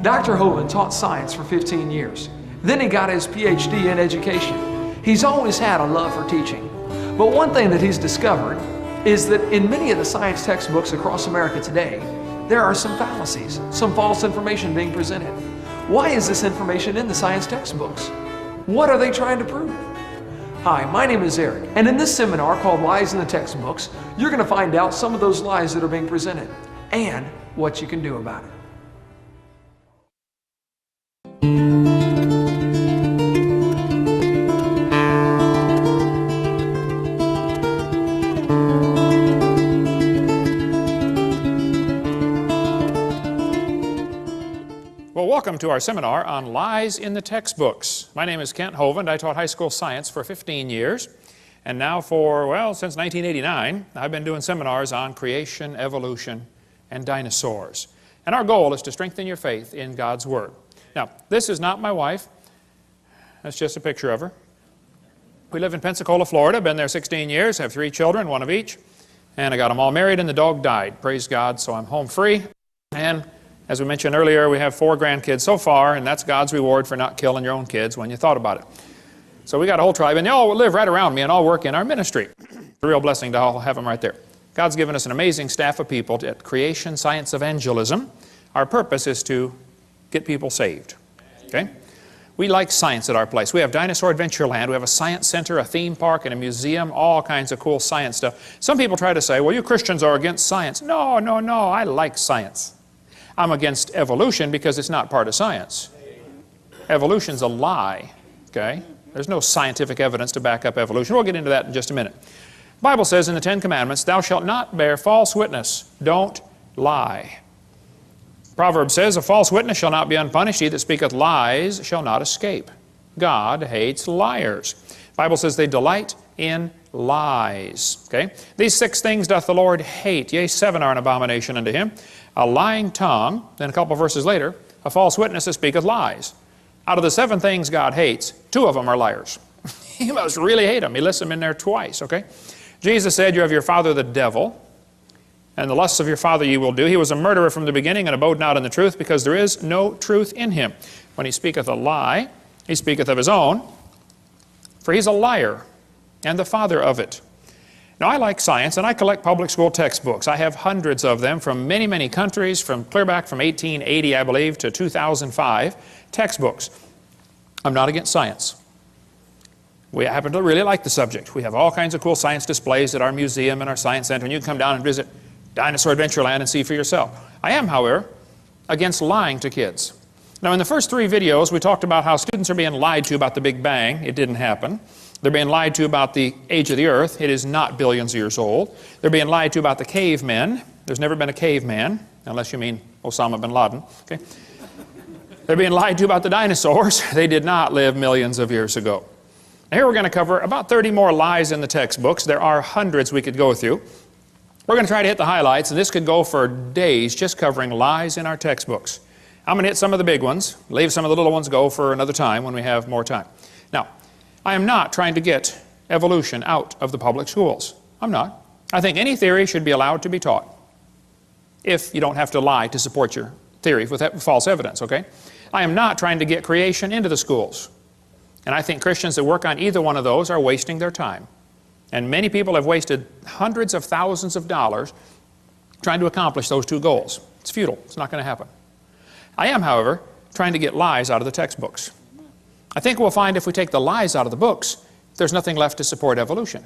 Dr. Hovind taught science for 15 years. Then he got his PhD in education. He's always had a love for teaching. But one thing that he's discovered is that in many of the science textbooks across America today, there are some fallacies, some false information being presented. Why is this information in the science textbooks? What are they trying to prove? Hi, my name is Eric, and in this seminar called Lies in the Textbooks, you're going to find out some of those lies that are being presented and what you can do about it. Well, welcome to our seminar on Lies in the Textbooks. My name is Kent Hovind. I taught high school science for 15 years. And now for, well, since 1989, I've been doing seminars on creation, evolution, and dinosaurs. And our goal is to strengthen your faith in God's Word. Now, this is not my wife. That's just a picture of her. We live in Pensacola, Florida. Been there 16 years, have 3 children, 1 of each. And I got them all married and the dog died. Praise God, so I'm home free. And as we mentioned earlier, we have 4 grandkids so far, and that's God's reward for not killing your own kids when you thought about it. So we got a whole tribe, and they all live right around me and all work in our ministry. It's a real blessing to all have them right there. God's given us an amazing staff of people at Creation Science Evangelism. Our purpose is to get people saved. Okay? We like science at our place. We have Dinosaur Adventureland. We have a science center, a theme park, and a museum, all kinds of cool science stuff. Some people try to say, well, you Christians are against science. No, no, no, I like science. I'm against evolution because it's not part of science. Evolution's a lie, okay? There's no scientific evidence to back up evolution. We'll get into that in just a minute. The Bible says in the 10 Commandments, thou shalt not bear false witness. Don't lie. Proverbs says, a false witness shall not be unpunished. He that speaketh lies shall not escape. God hates liars. The Bible says they delight in lies. Okay? These 6 things doth the Lord hate. Yea, 7 are an abomination unto him. A lying tongue, then a couple of verses later, a false witness that speaketh lies. Out of the 7 things God hates, 2 of them are liars. He must really hate them. He lists them in there twice, okay? Jesus said, you have your father the devil, and the lusts of your father you will do. He was a murderer from the beginning and abode not in the truth, because there is no truth in him. When he speaketh a lie, he speaketh of his own, for he's a liar and the father of it. Now, I like science, and I collect public school textbooks. I have hundreds of them from many, many countries, from clear back from 1880, I believe, to 2005, textbooks. I'm not against science. We happen to really like the subject. We have all kinds of cool science displays at our museum and our science center, and you can come down and visit Dinosaur Adventureland and see for yourself. I am, however, against lying to kids. Now, in the first 3 videos, we talked about how students are being lied to about the Big Bang. It didn't happen. They're being lied to about the age of the earth. It is not billions of years old. They're being lied to about the cavemen. There's never been a caveman, unless you mean Osama bin Laden. Okay? They're being lied to about the dinosaurs. They did not live millions of years ago. Now, here we're going to cover about 30 more lies in the textbooks. There are hundreds we could go through. We're going to try to hit the highlights, and this could go for days just covering lies in our textbooks. I'm going to hit some of the big ones, leave some of the little ones go for another time when we have more time. Now, I am not trying to get evolution out of the public schools. I'm not. I think any theory should be allowed to be taught, if you don't have to lie to support your theory with false evidence, okay? I am not trying to get creation into the schools. And I think Christians that work on either one of those are wasting their time. And many people have wasted hundreds of thousands of dollars trying to accomplish those 2 goals. It's futile. It's not going to happen. I am, however, trying to get lies out of the textbooks. I think we'll find if we take the lies out of the books, there's nothing left to support evolution.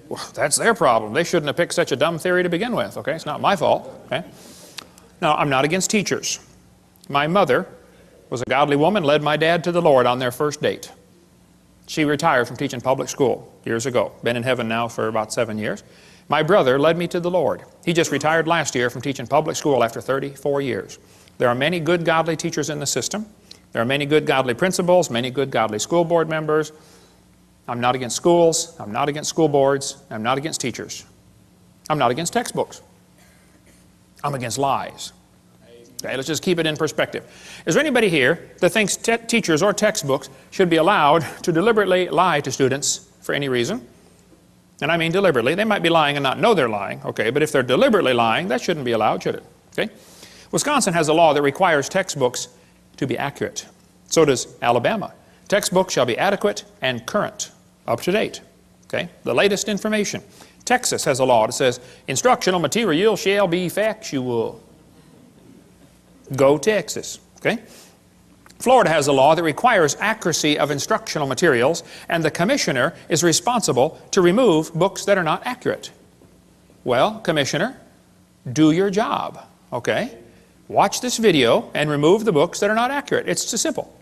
Well, that's their problem. They shouldn't have picked such a dumb theory to begin with, okay? It's not my fault, okay? Now, I'm not against teachers. My mother was a godly woman, led my dad to the Lord on their first date. She retired from teaching public school years ago. Been in heaven now for about 7 years. My brother led me to the Lord. He just retired last year from teaching public school after 34 years. There are many good godly teachers in the system. There are many good godly principals, many good godly school board members. I'm not against schools. I'm not against school boards. I'm not against teachers. I'm not against textbooks. I'm against lies. Okay, let's just keep it in perspective. Is there anybody here that thinks teachers or textbooks should be allowed to deliberately lie to students for any reason? And I mean deliberately. They might be lying and not know they're lying, okay, but if they're deliberately lying, that shouldn't be allowed, should it? Okay? Wisconsin has a law that requires textbooks to be accurate. So does Alabama. Textbooks shall be adequate and current, up to date. Okay? The latest information. Texas has a law that says instructional material shall be factual. Go Texas. Okay? Florida has a law that requires accuracy of instructional materials, and the commissioner is responsible to remove books that are not accurate. Well, commissioner, do your job. Okay? Watch this video and remove the books that are not accurate. It's so simple.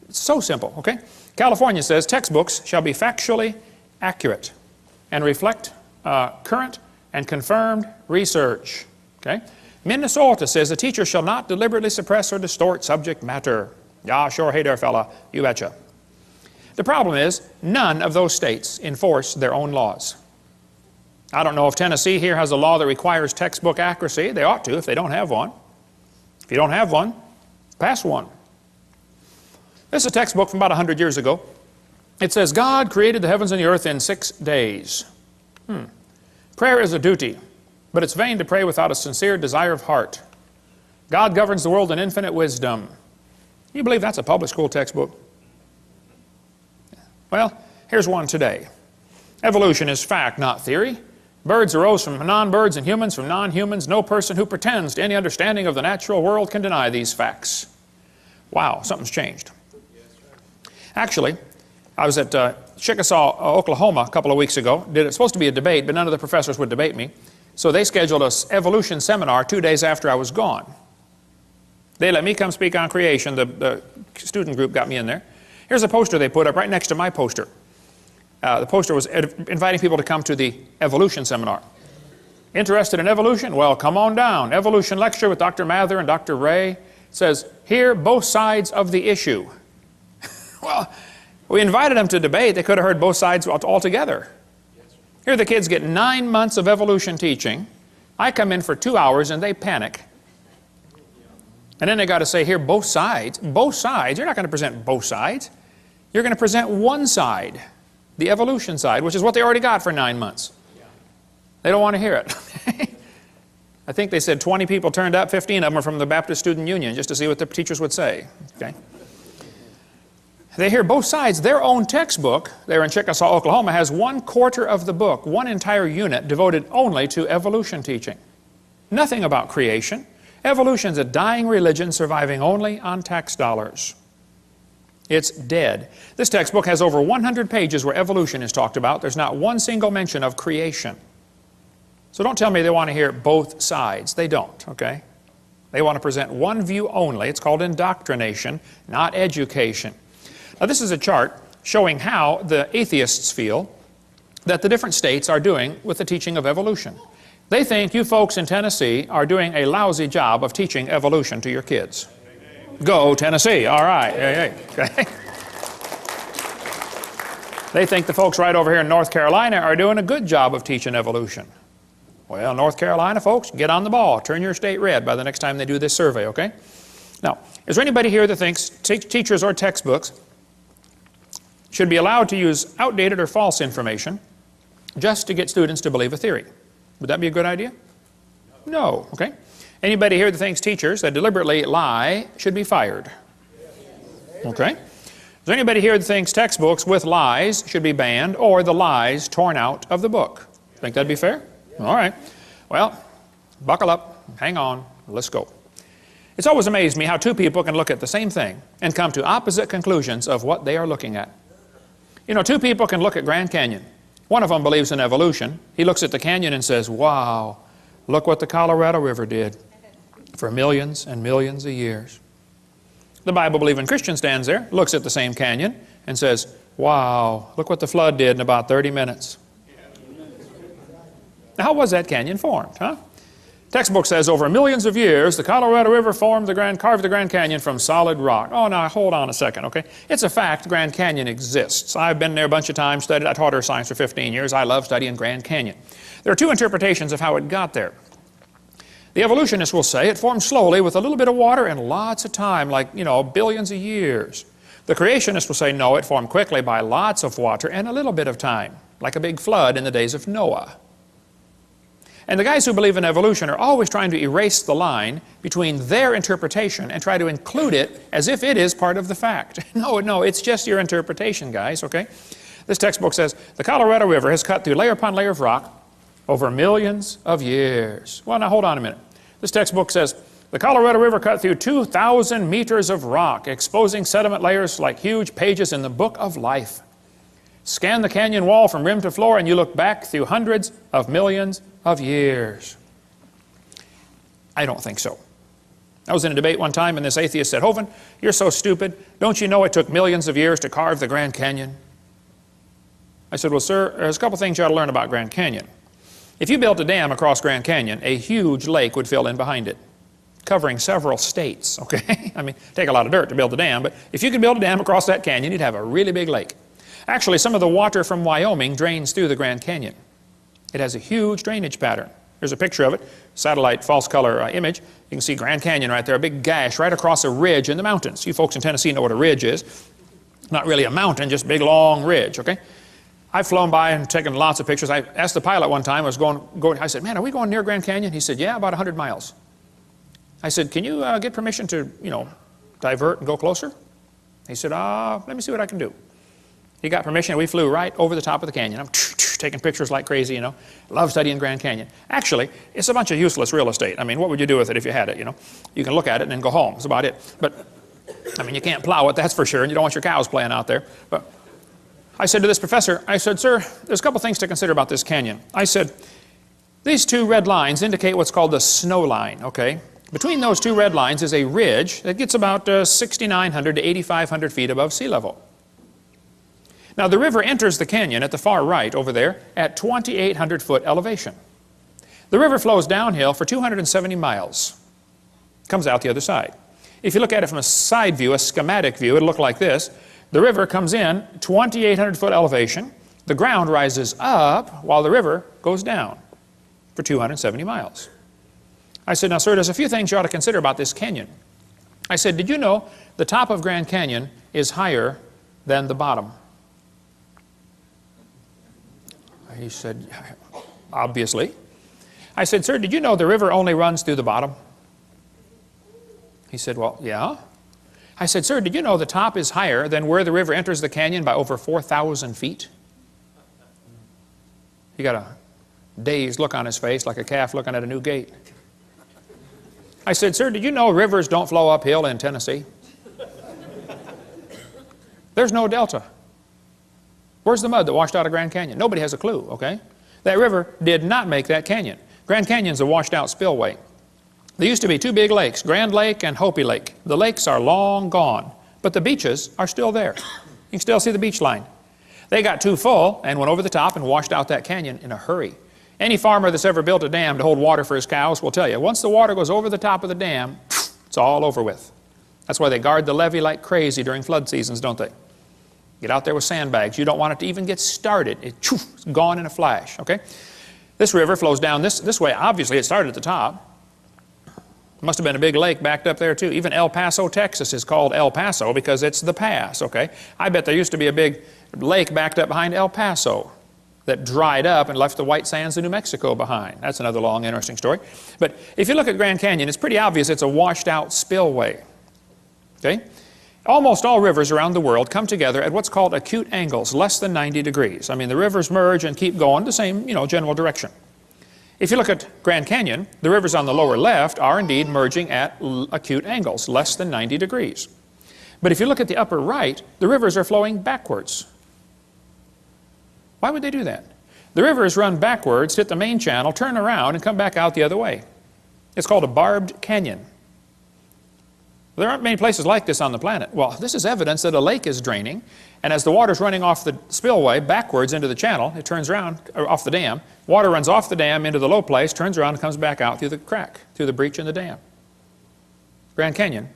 It's so simple. Okay? California says textbooks shall be factually accurate and reflect current and confirmed research. Okay? Minnesota says a teacher shall not deliberately suppress or distort subject matter. Yeah, sure, hey there, fella, you betcha. The problem is, none of those states enforce their own laws. I don't know if Tennessee here has a law that requires textbook accuracy. They ought to if they don't have one. If you don't have one, pass one. This is a textbook from about 100 years ago. It says, God created the heavens and the earth in 6 days. Prayer is a duty, but it's vain to pray without a sincere desire of heart. God governs the world in infinite wisdom. You believe that's a public school textbook? Well, here's one today. Evolution is fact, not theory. Birds arose from non-birds and humans from non-humans. No person who pretends to any understanding of the natural world can deny these facts. Wow, something's changed. Actually, I was at Chickasaw, Oklahoma a couple of weeks ago. It was supposed to be a debate, but none of the professors would debate me. So they scheduled an evolution seminar 2 days after I was gone. They let me come speak on creation. The student group got me in there. Here's a poster they put up right next to my poster. The poster was inviting people to come to the evolution seminar. Interested in evolution? Well, come on down. Evolution lecture with Dr. Mather and Dr. Ray. It says, hear both sides of the issue. Well, we invited them to debate. They could have heard both sides altogether. Here the kids get 9 months of evolution teaching. I come in for 2 hours and they panic. And then they got to say, here, both sides. Both sides. You're not going to present both sides. You're going to present one side, the evolution side, which is what they already got for 9 months. They don't want to hear it. I think they said 20 people turned up, 15 of them are from the Baptist Student Union, just to see what the teachers would say. Okay? They hear both sides. Their own textbook, there in Chickasaw, Oklahoma, has 1/4 of the book, one entire unit devoted only to evolution teaching. Nothing about creation. Evolution's a dying religion surviving only on tax dollars. It's dead. This textbook has over 100 pages where evolution is talked about. There's not one single mention of creation. So don't tell me they want to hear both sides. They don't, okay? They want to present one view only. It's called indoctrination, not education. Now this is a chart showing how the atheists feel that the different states are doing with the teaching of evolution. They think you folks in Tennessee are doing a lousy job of teaching evolution to your kids. Go Tennessee, all right. Okay. They think the folks right over here in North Carolina are doing a good job of teaching evolution. Well, North Carolina folks, get on the ball. Turn your state red by the next time they do this survey, okay? Now, is there anybody here that thinks teachers or textbooks should be allowed to use outdated or false information just to get students to believe a theory? Would that be a good idea? No, okay? Anybody here that thinks teachers that deliberately lie should be fired? Okay? Is there anybody here that thinks textbooks with lies should be banned or the lies torn out of the book? Think that'd be fair? All right. Well, buckle up, hang on, let's go. It's always amazed me how two people can look at the same thing and come to opposite conclusions of what they are looking at. You know, two people can look at Grand Canyon. One of them believes in evolution. He looks at the canyon and says, wow, look what the Colorado River did for millions and millions of years. The Bible-believing Christian stands there, looks at the same canyon, and says, wow, look what the flood did in about 30 minutes. Now, how was that canyon formed, huh? Textbook says over millions of years, the Colorado River carved the Grand Canyon from solid rock. Oh, now hold on a second, okay? It's a fact the Grand Canyon exists. I've been there a bunch of times, studied. I taught earth science for 15 years. I love studying Grand Canyon. There are two interpretations of how it got there. The evolutionists will say it formed slowly with a little bit of water and lots of time, like, you know, billions of years. The creationists will say no, it formed quickly by lots of water and a little bit of time, like a big flood in the days of Noah. And the guys who believe in evolution are always trying to erase the line between their interpretation and try to include it as if it is part of the fact. No, it's just your interpretation, guys, okay? This textbook says, the Colorado River has cut through layer upon layer of rock over millions of years. Well, now hold on a minute. This textbook says, the Colorado River cut through 2,000 meters of rock, exposing sediment layers like huge pages in the book of life. Scan the canyon wall from rim to floor and you look back through hundreds of millions of years. I don't think so. I was in a debate one time and this atheist said, Hovind, you're so stupid. Don't you know it took millions of years to carve the Grand Canyon? I said, well, sir, there's a couple things you ought to learn about Grand Canyon. If you built a dam across Grand Canyon, a huge lake would fill in behind it, covering several states, okay? I mean, take a lot of dirt to build a dam, but if you could build a dam across that canyon, you'd have a really big lake. Actually, some of the water from Wyoming drains through the Grand Canyon. It has a huge drainage pattern. There's a picture of it, satellite false color image. You can see Grand Canyon right there, a big gash right across a ridge in the mountains. You folks in Tennessee know what a ridge is. Not really a mountain, just a big long ridge, okay? I've flown by and taken lots of pictures. I asked the pilot one time, I said, man, are we going near Grand Canyon? He said, yeah, about 100 miles. I said, can you get permission to, divert and go closer? He said, let me see what I can do. He got permission, and we flew right over the top of the canyon. I'm taking pictures like crazy, Love studying Grand Canyon. Actually, it's a bunch of useless real estate. I mean, what would you do with it if you had it, You can look at it and then go home. That's about it. But, I mean, you can't plow it, that's for sure, and you don't want your cows playing out there. But I said to this professor, I said, sir, there's a couple things to consider about this canyon. I said, these two red lines indicate what's called the snow line, okay? Between those two red lines is a ridge that gets about 6,900 to 8,500 feet above sea level. Now, the river enters the canyon at the far right over there at 2,800 foot elevation. The river flows downhill for 270 miles. Comes out the other side. If you look at it from a side view, a schematic view, it'll look like this. The river comes in 2,800 foot elevation. The ground rises up while the river goes down for 270 miles. I said, now, sir, there's a few things you ought to consider about this canyon. I said, did you know the top of Grand Canyon is higher than the bottom? He said, obviously. I said, sir, did you know the river only runs through the bottom? He said, well, yeah. I said, sir, did you know the top is higher than where the river enters the canyon by over 4,000 feet? He got a dazed look on his face like a calf looking at a new gate. I said, sir, did you know rivers don't flow uphill in Tennessee? There's no delta. Where's the mud that washed out of Grand Canyon? Nobody has a clue, okay? That river did not make that canyon. Grand Canyon's a washed out spillway. There used to be two big lakes, Grand Lake and Hopi Lake. The lakes are long gone, but the beaches are still there. You can still see the beach line. They got too full and went over the top and washed out that canyon in a hurry. Any farmer that's ever built a dam to hold water for his cows will tell you, once the water goes over the top of the dam, it's all over with. That's why they guard the levee like crazy during flood seasons, don't they? Get out there with sandbags. You don't want it to even get started. It's gone in a flash, okay? This river flows down this way. Obviously, it started at the top. Must have been a big lake backed up there, too. Even El Paso, Texas is called El Paso because it's the pass, okay? I bet there used to be a big lake backed up behind El Paso that dried up and left the white sands of New Mexico behind. That's another long, interesting story. But if you look at Grand Canyon, it's pretty obvious it's a washed-out spillway, okay? Almost all rivers around the world come together at what's called acute angles, less than 90 degrees. I mean, the rivers merge and keep going the same, general direction. If you look at Grand Canyon, the rivers on the lower left are indeed merging at acute angles, less than 90 degrees. But if you look at the upper right, the rivers are flowing backwards. Why would they do that? The rivers run backwards, hit the main channel, turn around, and come back out the other way. It's called a barbed canyon. There aren't many places like this on the planet. Well, this is evidence that a lake is draining, and as the water's running off the spillway backwards into the channel, it turns around, or off the dam, water runs off the dam into the low place, turns around and comes back out through the crack, through the breach in the dam. Grand Canyon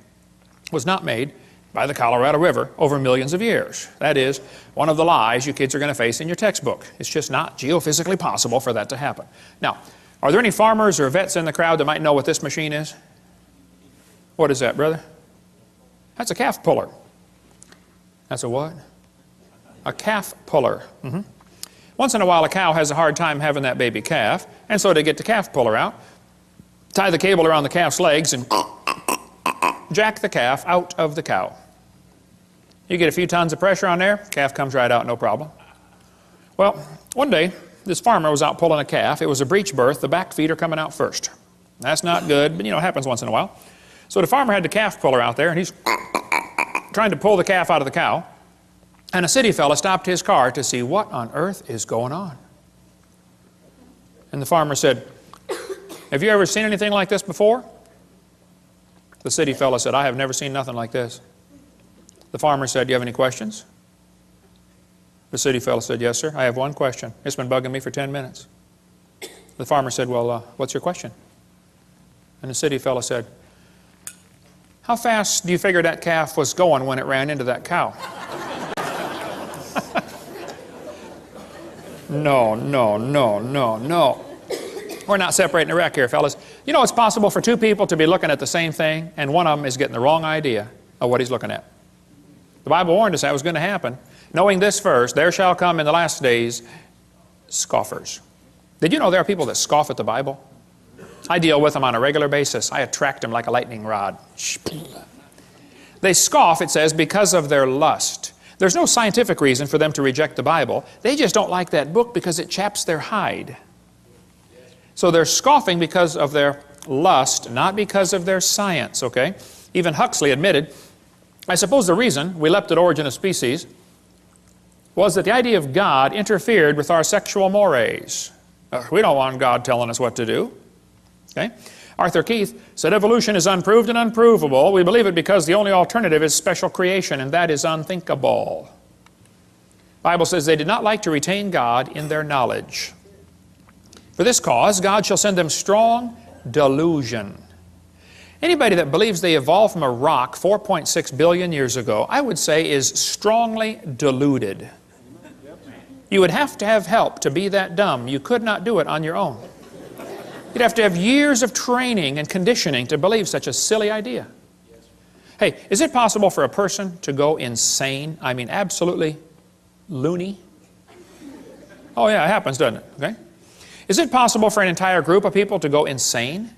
was not made by the Colorado River over millions of years. That is one of the lies you kids are going to face in your textbook. It's just not geophysically possible for that to happen. Now, are there any farmers or vets in the crowd that might know what this machine is? What is that, brother? That's a calf puller. That's a what? A calf puller. Once in a while, a cow has a hard time having that baby calf, and so they get the calf puller out, tie the cable around the calf's legs, and jack the calf out of the cow. You get a few tons of pressure on there, calf comes right out, no problem. Well, one day, this farmer was out pulling a calf. It was a breech birth. The back feet are coming out first. That's not good, but you know, it happens once in a while. So the farmer had the calf puller out there, and he's trying to pull the calf out of the cow. And a city fella stopped his car to see what on earth is going on. And the farmer said, "Have you ever seen anything like this before?" The city fella said, "I have never seen nothing like this." The farmer said, "Do you have any questions?" The city fellow said, "Yes, sir, I have one question. It's been bugging me for 10 minutes. The farmer said, "Well, what's your question?" And the city fellow said, "How fast do you figure that calf was going when it ran into that cow?" No, no, no, no, no. We're not separating the wreck here, fellas. You know, it's possible for two people to be looking at the same thing, and one of them is getting the wrong idea of what he's looking at. The Bible warned us that was going to happen. Knowing this first, there shall come in the last days scoffers. Did you know there are people that scoff at the Bible? I deal with them on a regular basis. I attract them like a lightning rod. They scoff, it says, because of their lust. There's no scientific reason for them to reject the Bible. They just don't like that book because it chaps their hide. So they're scoffing because of their lust, not because of their science, okay? Even Huxley admitted, I suppose the reason we leapt at origin of species was that the idea of God interfered with our sexual mores. We don't want God telling us what to do. Okay? Arthur Keith said evolution is unproved and unprovable. We believe it because the only alternative is special creation, and that is unthinkable. The Bible says they did not like to retain God in their knowledge. For this cause, God shall send them strong delusion. Anybody that believes they evolved from a rock 4.6 billion years ago, I would say is strongly deluded. You would have to have help to be that dumb. You could not do it on your own. You'd have to have years of training and conditioning to believe such a silly idea. Hey, is it possible for a person to go insane? I mean, absolutely loony? Oh yeah, it happens, doesn't it? Okay. Is it possible for an entire group of people to go insane?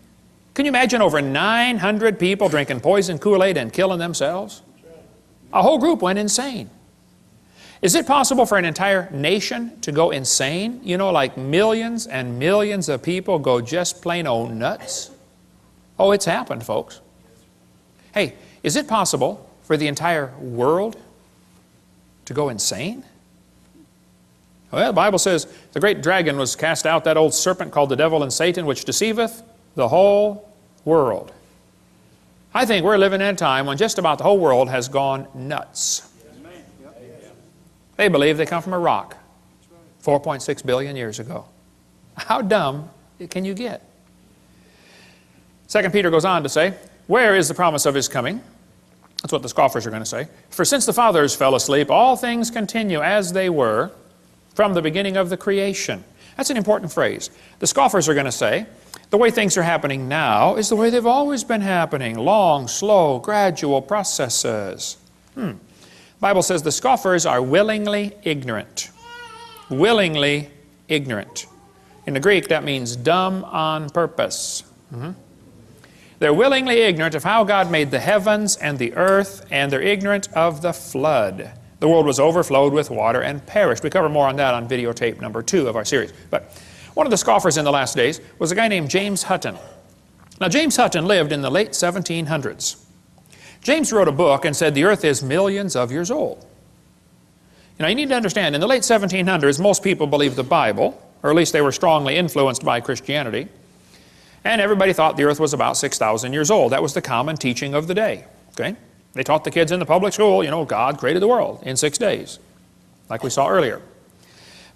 Can you imagine over 900 people drinking poison Kool-Aid and killing themselves? A whole group went insane. Is it possible for an entire nation to go insane? You know, like millions and millions of people go just plain old nuts? Oh, it's happened, folks. Hey, is it possible for the entire world to go insane? Well, the Bible says the great dragon was cast out, that old serpent called the devil and Satan, which deceiveth the whole world. I think we're living in a time when just about the whole world has gone nuts. They believe they come from a rock 4.6 billion years ago. How dumb can you get? 2 Peter goes on to say, where is the promise of his coming? That's what the scoffers are going to say. For since the fathers fell asleep, all things continue as they were from the beginning of the creation. That's an important phrase. The scoffers are going to say, the way things are happening now is the way they've always been happening. Long, slow, gradual processes. The Bible says the scoffers are willingly ignorant. Willingly ignorant. In the Greek, that means dumb on purpose. They're willingly ignorant of how God made the heavens and the earth, and they're ignorant of the flood. The world was overflowed with water and perished. We cover more on that on videotape number 2 of our series. But one of the scoffers in the last days was a guy named James Hutton. Now, James Hutton lived in the late 1700s. James wrote a book and said the earth is millions of years old. You know, you need to understand, in the late 1700s, most people believed the Bible, or at least they were strongly influenced by Christianity, and everybody thought the earth was about 6,000 years old. That was the common teaching of the day. Okay? They taught the kids in the public school, you know, God created the world in 6 days, like we saw earlier.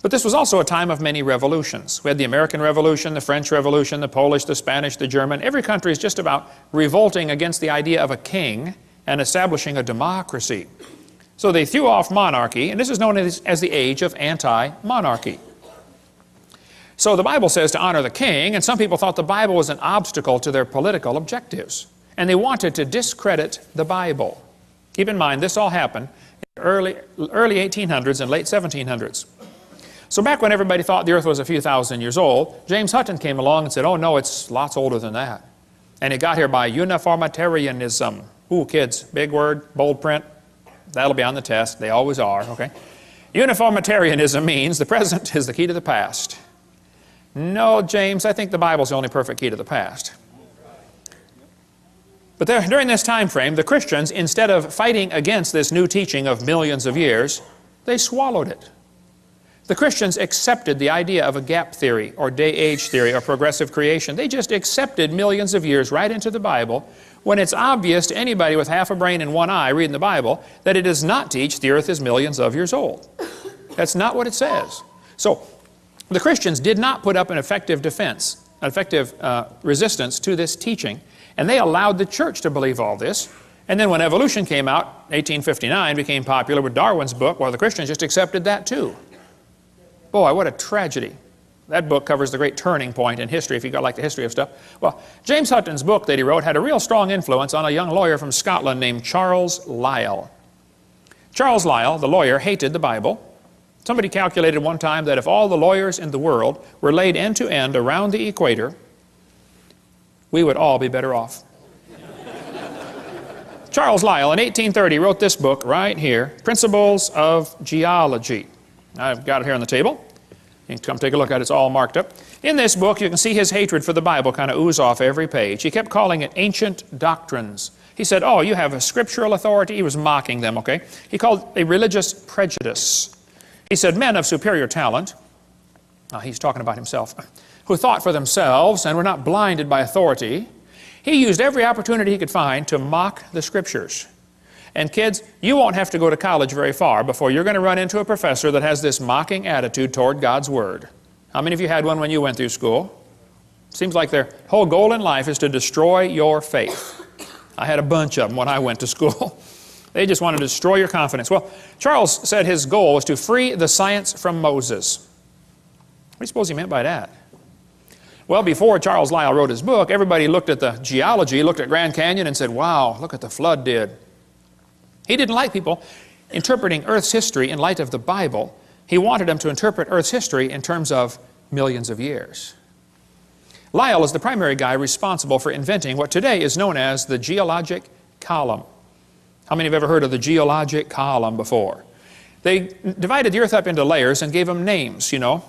But this was also a time of many revolutions. We had the American Revolution, the French Revolution, the Polish, the Spanish, the German. Every country is just about revolting against the idea of a king and establishing a democracy. So they threw off monarchy, and this is known as the age of anti-monarchy. So the Bible says to honor the king, and some people thought the Bible was an obstacle to their political objectives. And they wanted to discredit the Bible. Keep in mind, this all happened in the early 1800s and late 1700s. So back when everybody thought the earth was a few thousand years old, James Hutton came along and said, oh no, it's lots older than that. And it got here by uniformitarianism. Ooh, kids, big word, bold print. That'll be on the test. They always are, okay? Uniformitarianism means the present is the key to the past. No, James, I think the Bible's the only perfect key to the past. But during this time frame, the Christians, instead of fighting against this new teaching of millions of years, they swallowed it. The Christians accepted the idea of a gap theory or day-age theory or progressive creation. They just accepted millions of years right into the Bible when it's obvious to anybody with half a brain and one eye reading the Bible that it does not teach the earth is millions of years old. That's not what it says. So the Christians did not put up an effective defense, an effective resistance to this teaching, and they allowed the church to believe all this. And then when evolution came out, 1859 became popular with Darwin's book, well, the Christians just accepted that too. Boy, what a tragedy. That book covers the great turning point in history, if you like the history of stuff. Well, James Hutton's book that he wrote had a real strong influence on a young lawyer from Scotland named Charles Lyell. Charles Lyell, the lawyer, hated the Bible. Somebody calculated one time that if all the lawyers in the world were laid end to end around the equator, we would all be better off. Charles Lyell, in 1830, wrote this book right here, Principles of Geology. I've got it here on the table. You can come take a look at it. It's all marked up. In this book, you can see his hatred for the Bible kind of ooze off every page. He kept calling it ancient doctrines. He said, oh, you have a scriptural authority. He was mocking them, okay? He called it a religious prejudice. He said, men of superior talent, he's talking about himself, who thought for themselves and were not blinded by authority, he used every opportunity he could find to mock the Scriptures. And kids, you won't have to go to college very far before you're going to run into a professor that has this mocking attitude toward God's Word. How many of you had one when you went through school? Seems like their whole goal in life is to destroy your faith. I had a bunch of them when I went to school. They just wanted to destroy your confidence. Well, Charles said his goal was to free the science from Moses. What do you suppose he meant by that? Well, before Charles Lyell wrote his book, everybody looked at the geology, looked at Grand Canyon and said, wow, look what the flood did. He didn't like people interpreting Earth's history in light of the Bible. He wanted them to interpret Earth's history in terms of millions of years. Lyell is the primary guy responsible for inventing what today is known as the geologic column. How many have ever heard of the geologic column before? They divided the Earth up into layers and gave them names, you know.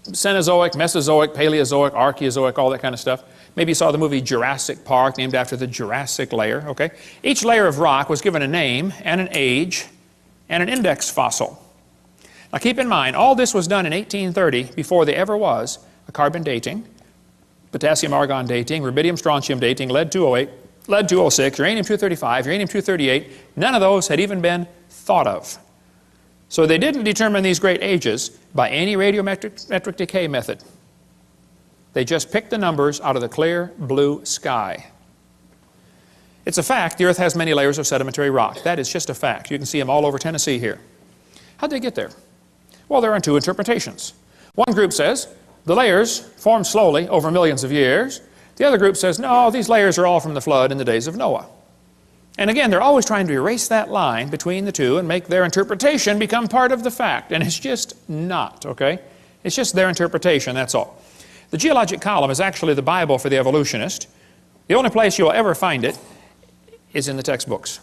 Cenozoic, Mesozoic, Paleozoic, Archaeozoic, all that kind of stuff. Maybe you saw the movie Jurassic Park, named after the Jurassic layer, okay? Each layer of rock was given a name and an age and an index fossil. Now keep in mind, all this was done in 1830 before there ever was a carbon dating, potassium argon dating, rubidium strontium dating, lead 208, lead 206, uranium 235, uranium 238. None of those had even been thought of. So they didn't determine these great ages by any radiometric decay method. They just picked the numbers out of the clear blue sky. It's a fact the Earth has many layers of sedimentary rock. That is just a fact. You can see them all over Tennessee here. How'd they get there? Well, there are two interpretations. One group says the layers formed slowly over millions of years. The other group says, no, these layers are all from the flood in the days of Noah. And again, they're always trying to erase that line between the two and make their interpretation become part of the fact. And it's just not, okay? It's just their interpretation, that's all. The geologic column is actually the Bible for the evolutionist. The only place you'll ever find it is in the textbooks.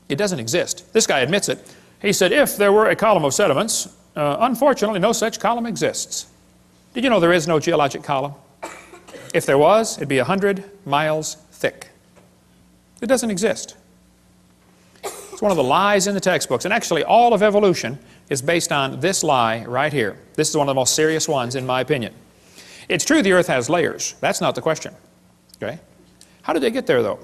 It doesn't exist. This guy admits it. He said, if there were a column of sediments, unfortunately no such column exists. Did you know there is no geologic column? If there was, it'd be 100 miles thick. It doesn't exist. It's one of the lies in the textbooks. And actually, all of evolution is based on this lie right here. This is one of the most serious ones, in my opinion. It's true the Earth has layers. That's not the question. Okay? How did they get there, though?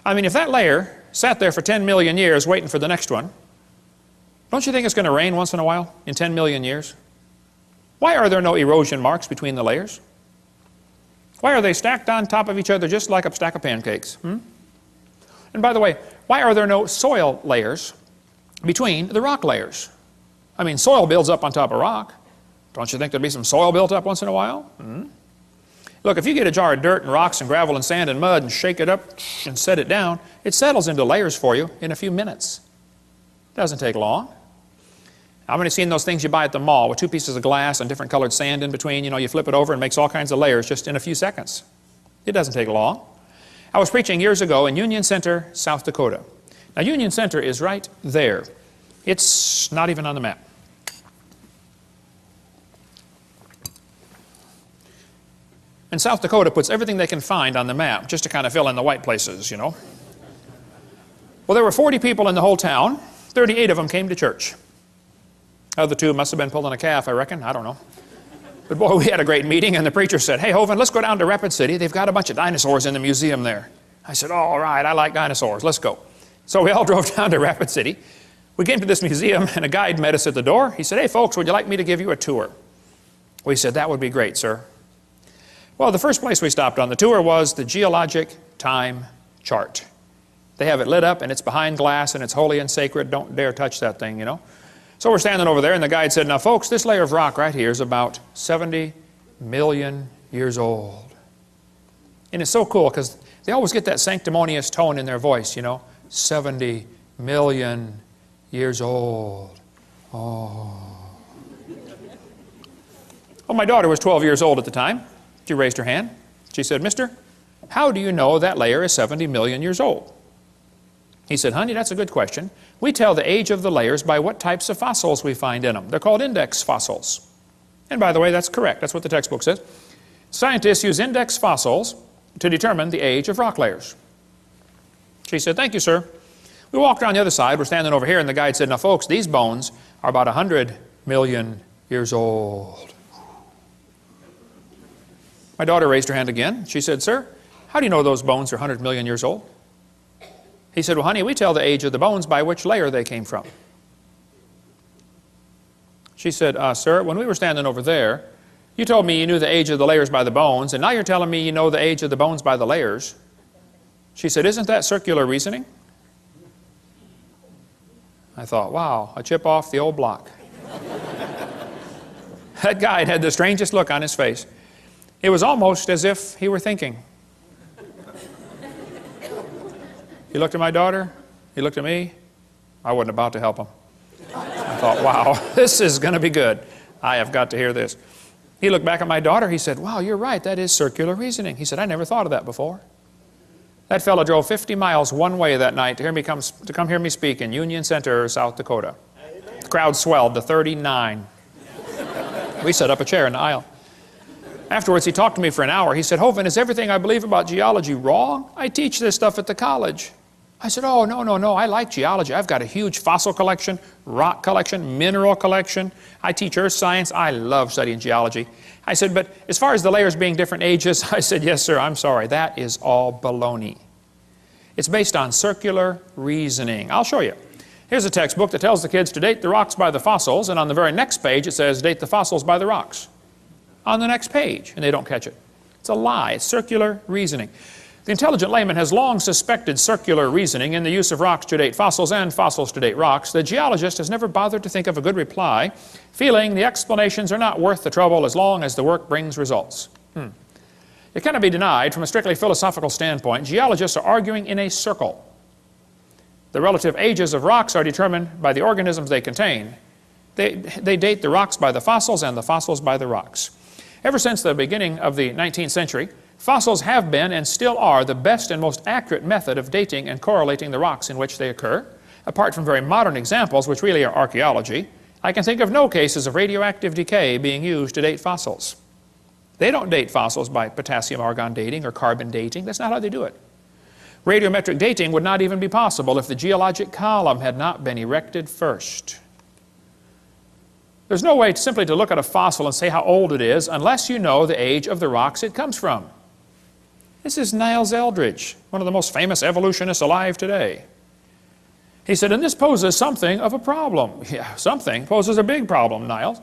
I mean, if that layer sat there for 10 million years waiting for the next one, don't you think it's going to rain once in a while in 10 million years? Why are there no erosion marks between the layers? Why are they stacked on top of each other just like a stack of pancakes? And by the way, why are there no soil layers between the rock layers? I mean, soil builds up on top of rock. Don't you think there'd be some soil built up once in a while? Look, if you get a jar of dirt and rocks and gravel and sand and mud and shake it up and set it down, it settles into layers for you in a few minutes. Doesn't take long. How many seen those things you buy at the mall with 2 pieces of glass and different colored sand in between? You know, you flip it over and it makes all kinds of layers just in a few seconds. It doesn't take long. I was preaching years ago in Union Center, South Dakota. Now, Union Center is right there. It's not even on the map. And South Dakota puts everything they can find on the map just to kind of fill in the white places, you know. Well, there were 40 people in the whole town. 38 of them came to church. Other 2 must have been pulling a calf, I reckon. I don't know. But boy, we had a great meeting, and the preacher said, "Hey, Hovind, let's go down to Rapid City. They've got a bunch of dinosaurs in the museum there." I said, "Oh, all right, I like dinosaurs. Let's go." So we all drove down to Rapid City. We came to this museum, and a guide met us at the door. He said, "Hey, folks, would you like me to give you a tour?" We said, "That would be great, sir." Well, the first place we stopped on the tour was the geologic time chart. They have it lit up, and it's behind glass, and it's holy and sacred. Don't dare touch that thing, you know. So we're standing over there, and the guide said, "Now, folks, this layer of rock right here is about 70 million years old." And it's so cool because they always get that sanctimonious tone in their voice, you know. 70 million years old. Oh. Well, my daughter was 12 years old at the time. She raised her hand. She said, "Mister, how do you know that layer is 70 million years old?" He said, "Honey, that's a good question. We tell the age of the layers by what types of fossils we find in them. They're called index fossils." And by the way, that's correct. That's what the textbook says. Scientists use index fossils to determine the age of rock layers. She said, "Thank you, sir." We walked around the other side. We're standing over here, and the guide said, "Now, folks, these bones are about 100 million years old." My daughter raised her hand again. She said, "Sir, how do you know those bones are 100 million years old?" He said, "Well, honey, we tell the age of the bones by which layer they came from." She said, "Sir, when we were standing over there, you told me you knew the age of the layers by the bones, and now you're telling me you know the age of the bones by the layers." She said, "Isn't that circular reasoning?" I thought, wow, a chip off the old block. That guide had the strangest look on his face. It was almost as if he were thinking. He looked at my daughter, he looked at me. I wasn't about to help him. I thought, wow, this is going to be good. I have got to hear this. He looked back at my daughter, he said, "Wow, you're right, that is circular reasoning." He said, "I never thought of that before." That fellow drove 50 miles one way that night to come hear me speak in Union Center, South Dakota. The crowd swelled to 39. We set up a chair in the aisle. Afterwards, he talked to me for an hour. He said, "Hovind, is everything I believe about geology wrong? I teach this stuff at the college." I said, "Oh, no, I like geology. I've got a huge fossil collection, rock collection, mineral collection. I teach earth science. I love studying geology." I said, "But as far as the layers being different ages," I said, "Yes, sir, I'm sorry. That is all baloney. It's based on circular reasoning." I'll show you. Here's a textbook that tells the kids to date the rocks by the fossils, and on the very next page it says, "Date the fossils by the rocks." On the next page, and they don't catch it. It's a lie. It's circular reasoning. The intelligent layman has long suspected circular reasoning in the use of rocks to date fossils and fossils to date rocks. The geologist has never bothered to think of a good reply, feeling the explanations are not worth the trouble as long as the work brings results. It cannot be denied from a strictly philosophical standpoint, geologists are arguing in a circle. The relative ages of rocks are determined by the organisms they contain. They date the rocks by the fossils and the fossils by the rocks. Ever since the beginning of the 19th century, fossils have been and still are the best and most accurate method of dating and correlating the rocks in which they occur. Apart from very modern examples, which really are archaeology, I can think of no cases of radioactive decay being used to date fossils. They don't date fossils by potassium-argon dating or carbon dating. That's not how they do it. Radiometric dating would not even be possible if the geologic column had not been erected first. There's no way simply to look at a fossil and say how old it is unless you know the age of the rocks it comes from. This is Niles Eldredge, one of the most famous evolutionists alive today. He said, and this poses something of a problem. Yeah, something poses a big problem, Niles.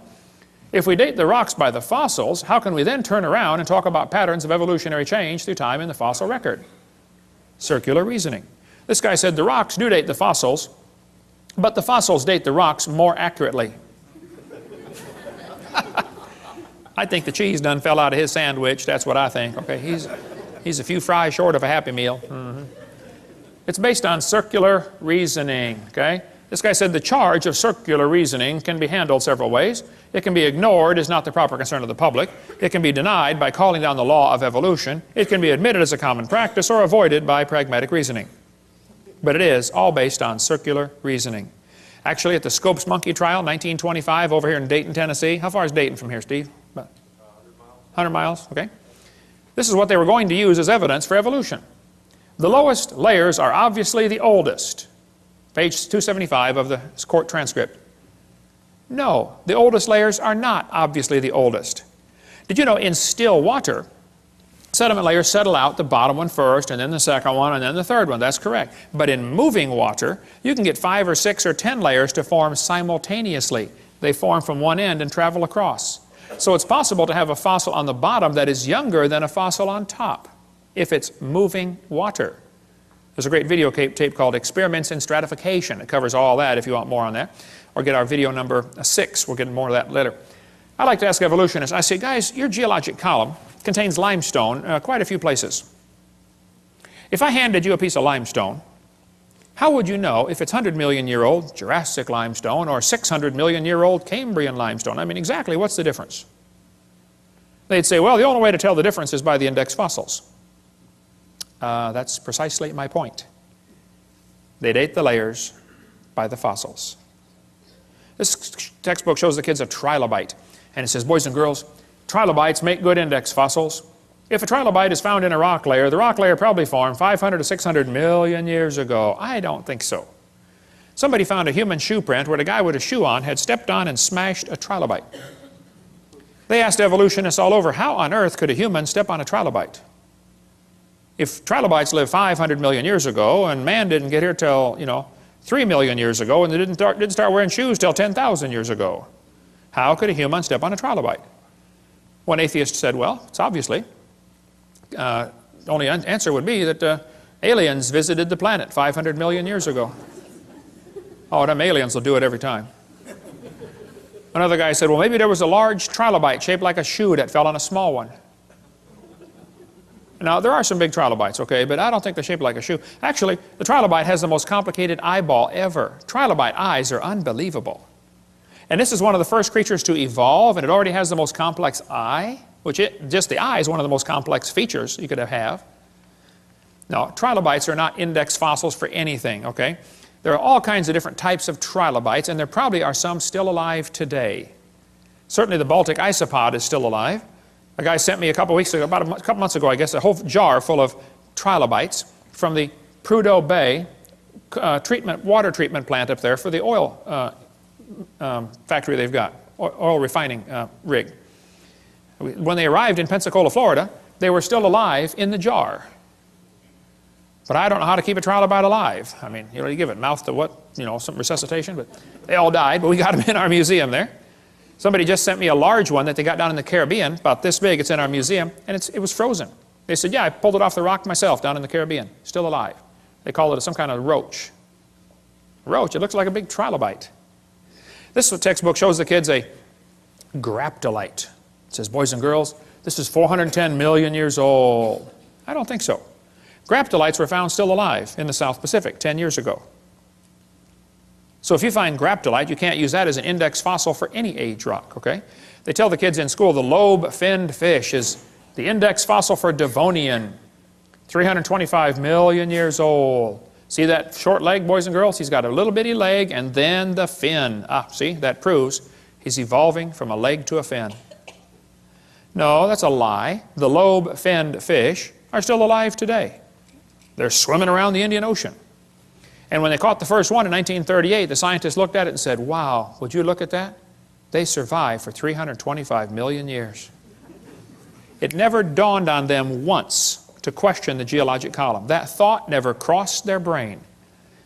If we date the rocks by the fossils, how can we then turn around and talk about patterns of evolutionary change through time in the fossil record? Circular reasoning. This guy said the rocks do date the fossils, but the fossils date the rocks more accurately. I think the cheese done fell out of his sandwich. That's what I think. Okay, he's a few fries short of a Happy Meal. It's based on circular reasoning, okay? This guy said the charge of circular reasoning can be handled several ways. It can be ignored as not the proper concern of the public. It can be denied by calling down the law of evolution. It can be admitted as a common practice or avoided by pragmatic reasoning. But it is all based on circular reasoning. Actually, at the Scopes monkey trial, 1925, over here in Dayton, Tennessee. How far is Dayton from here, Steve? About 100 miles, okay. This is what they were going to use as evidence for evolution. The lowest layers are obviously the oldest. Page 275 of the court transcript. No, the oldest layers are not obviously the oldest. Did you know in still water, sediment layers settle out, the bottom one first, and then the second one, and then the third one? That's correct. But in moving water, you can get 5 or 6 or 10 layers to form simultaneously. They form from one end and travel across. So it's possible to have a fossil on the bottom that is younger than a fossil on top, if it's moving water. There's a great video tape called Experiments in Stratification. It covers all that if you want more on that. Or get our video number 6. We'll get more of that later. I like to ask evolutionists, I say, guys, your geologic column contains limestone quite a few places. If I handed you a piece of limestone, how would you know if it's 100 million year old Jurassic limestone or 600 million year old Cambrian limestone? I mean, exactly what's the difference? They'd say, well, the only way to tell the difference is by the index fossils. That's precisely my point. They date the layers by the fossils. This textbook shows the kids a trilobite, and it says, boys and girls, trilobites make good index fossils. If a trilobite is found in a rock layer, the rock layer probably formed 500 to 600 million years ago. I don't think so. Somebody found a human shoe print where the guy with a shoe on had stepped on and smashed a trilobite. They asked evolutionists all over, how on earth could a human step on a trilobite? If trilobites lived 500 million years ago, and man didn't get here till, 3 million years ago, and they didn't start wearing shoes till 10,000 years ago, how could a human step on a trilobite? One atheist said, well, it's obviously. Only answer would be that aliens visited the planet 500 million years ago. Oh, them aliens will do it every time. Another guy said, well, maybe there was a large trilobite shaped like a shoe that fell on a small one. Now, there are some big trilobites, okay, but I don't think they're shaped like a shoe. Actually, the trilobite has the most complicated eyeball ever. Trilobite eyes are unbelievable. And this is one of the first creatures to evolve, and it already has the most complex eye, which just the eye is one of the most complex features you could have. Now, trilobites are not index fossils for anything, okay? There are all kinds of different types of trilobites, and there probably are some still alive today. Certainly the Baltic isopod is still alive. A guy sent me a couple weeks ago, about a couple months ago, I guess, a whole jar full of trilobites from the Prudhoe Bay water treatment plant up there for the oil factory they've got, oil refining rig. When they arrived in Pensacola, Florida, they were still alive in the jar. But I don't know how to keep a trilobite alive. I mean, you give it mouth to what, some resuscitation, but they all died, but we got them in our museum there. Somebody just sent me a large one that they got down in the Caribbean, about this big. It's in our museum, and it was frozen. They said, yeah, I pulled it off the rock myself down in the Caribbean, still alive. They call it some kind of roach. Roach, it looks like a big trilobite. This textbook shows the kids a graptolite. It says, boys and girls, this is 410 million years old. I don't think so. Graptolites were found still alive in the South Pacific 10 years ago. So if you find graptolite, you can't use that as an index fossil for any age rock, okay? They tell the kids in school the lobe-finned fish is the index fossil for Devonian, 325 million years old. See that short leg, boys and girls? He's got a little bitty leg and then the fin. See, that proves he's evolving from a leg to a fin. No, that's a lie. The lobe-finned fish are still alive today. They're swimming around the Indian Ocean. And when they caught the first one in 1938, the scientists looked at it and said, wow, would you look at that? They survived for 325 million years. It never dawned on them once to question the geologic column. That thought never crossed their brain.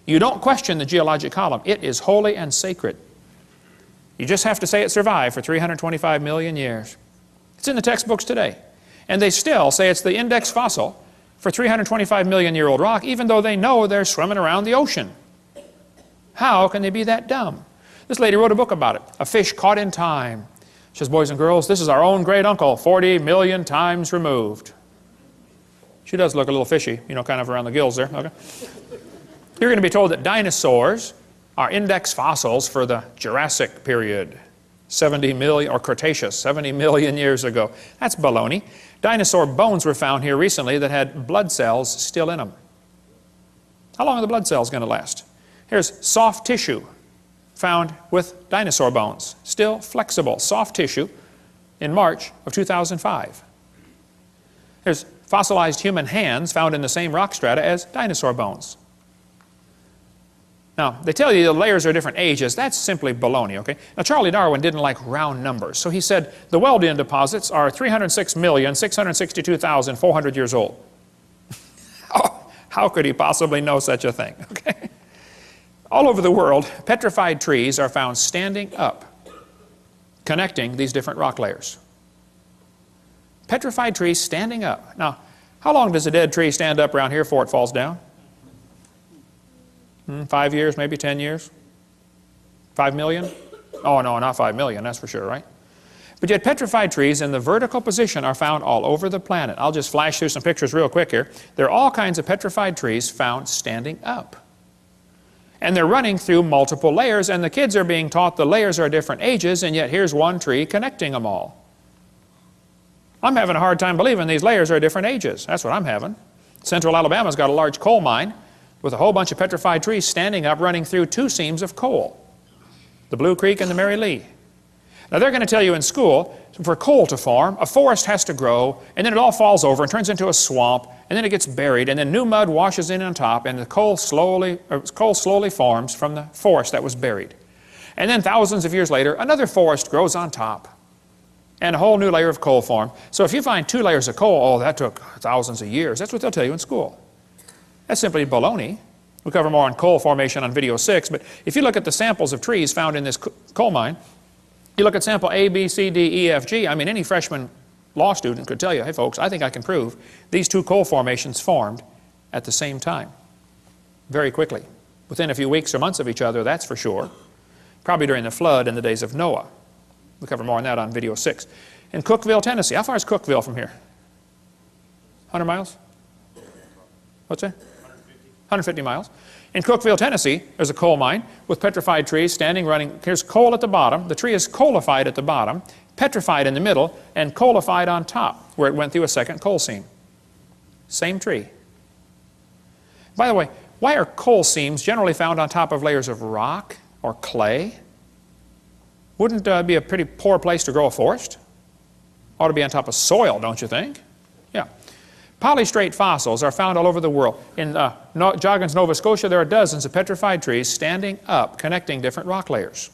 You don't question the geologic column. It is holy and sacred. You just have to say it survived for 325 million years. It's in the textbooks today. And they still say it's the index fossil for 325 million year old rock, even though they know they're swimming around the ocean. How can they be that dumb? This lady wrote a book about it, A Fish Caught in Time. She says, boys and girls, this is our own great uncle, 40 million times removed. She does look a little fishy, kind of around the gills there. Okay. You're going to be told that dinosaurs are index fossils for the Jurassic period, 70 million, or Cretaceous, 70 million years ago. That's baloney. Dinosaur bones were found here recently that had blood cells still in them. How long are the blood cells going to last? Here's soft tissue found with dinosaur bones, still flexible, soft tissue in March of 2005. There's fossilized human hands found in the same rock strata as dinosaur bones. Now, they tell you the layers are different ages. That's simply baloney, okay? Now, Charlie Darwin didn't like round numbers, so he said the Wealden deposits are 306,662,400 years old. How could he possibly know such a thing, okay? All over the world, petrified trees are found standing up, connecting these different rock layers. Petrified trees standing up. Now, how long does a dead tree stand up around here before it falls down? 5 years, maybe 10 years? 5 million? Oh, no, not 5 million, that's for sure, right? But yet petrified trees in the vertical position are found all over the planet. I'll just flash through some pictures real quick here. There are all kinds of petrified trees found standing up. And they're running through multiple layers, and the kids are being taught the layers are different ages, and yet here's one tree connecting them all. I'm having a hard time believing these layers are different ages. That's what I'm having. Central Alabama's got a large coal mine with a whole bunch of petrified trees standing up running through 2 seams of coal, the Blue Creek and the Mary Lee. Now they're going to tell you in school, for coal to form, a forest has to grow, and then it all falls over and turns into a swamp, and then it gets buried, and then new mud washes in on top, and the coal slowly forms from the forest that was buried. And then thousands of years later, another forest grows on top, and a whole new layer of coal formed. So if you find 2 layers of coal, oh, that took thousands of years. That's what they'll tell you in school. That's simply baloney. We'll cover more on coal formation on video 6, but if you look at the samples of trees found in this coal mine, you look at sample A, B, C, D, E, F, G, I mean, any freshman law student could tell you, hey folks, I think I can prove these 2 coal formations formed at the same time, very quickly. Within a few weeks or months of each other, that's for sure. Probably during the flood in the days of Noah. We'll cover more on that on video 6. In Cookeville, Tennessee, how far is Cookeville from here? 100 miles? What's that? 150 miles. In Cookeville, Tennessee, there's a coal mine with petrified trees standing, running. Here's coal at the bottom. The tree is coalified at the bottom, petrified in the middle, and coalified on top, where it went through a second coal seam. Same tree. By the way, why are coal seams generally found on top of layers of rock or clay? Wouldn't be a pretty poor place to grow a forest? Ought to be on top of soil, don't you think? Yeah. Polystrate fossils are found all over the world. In Joggins, Nova Scotia, there are dozens of petrified trees standing up, connecting different rock layers.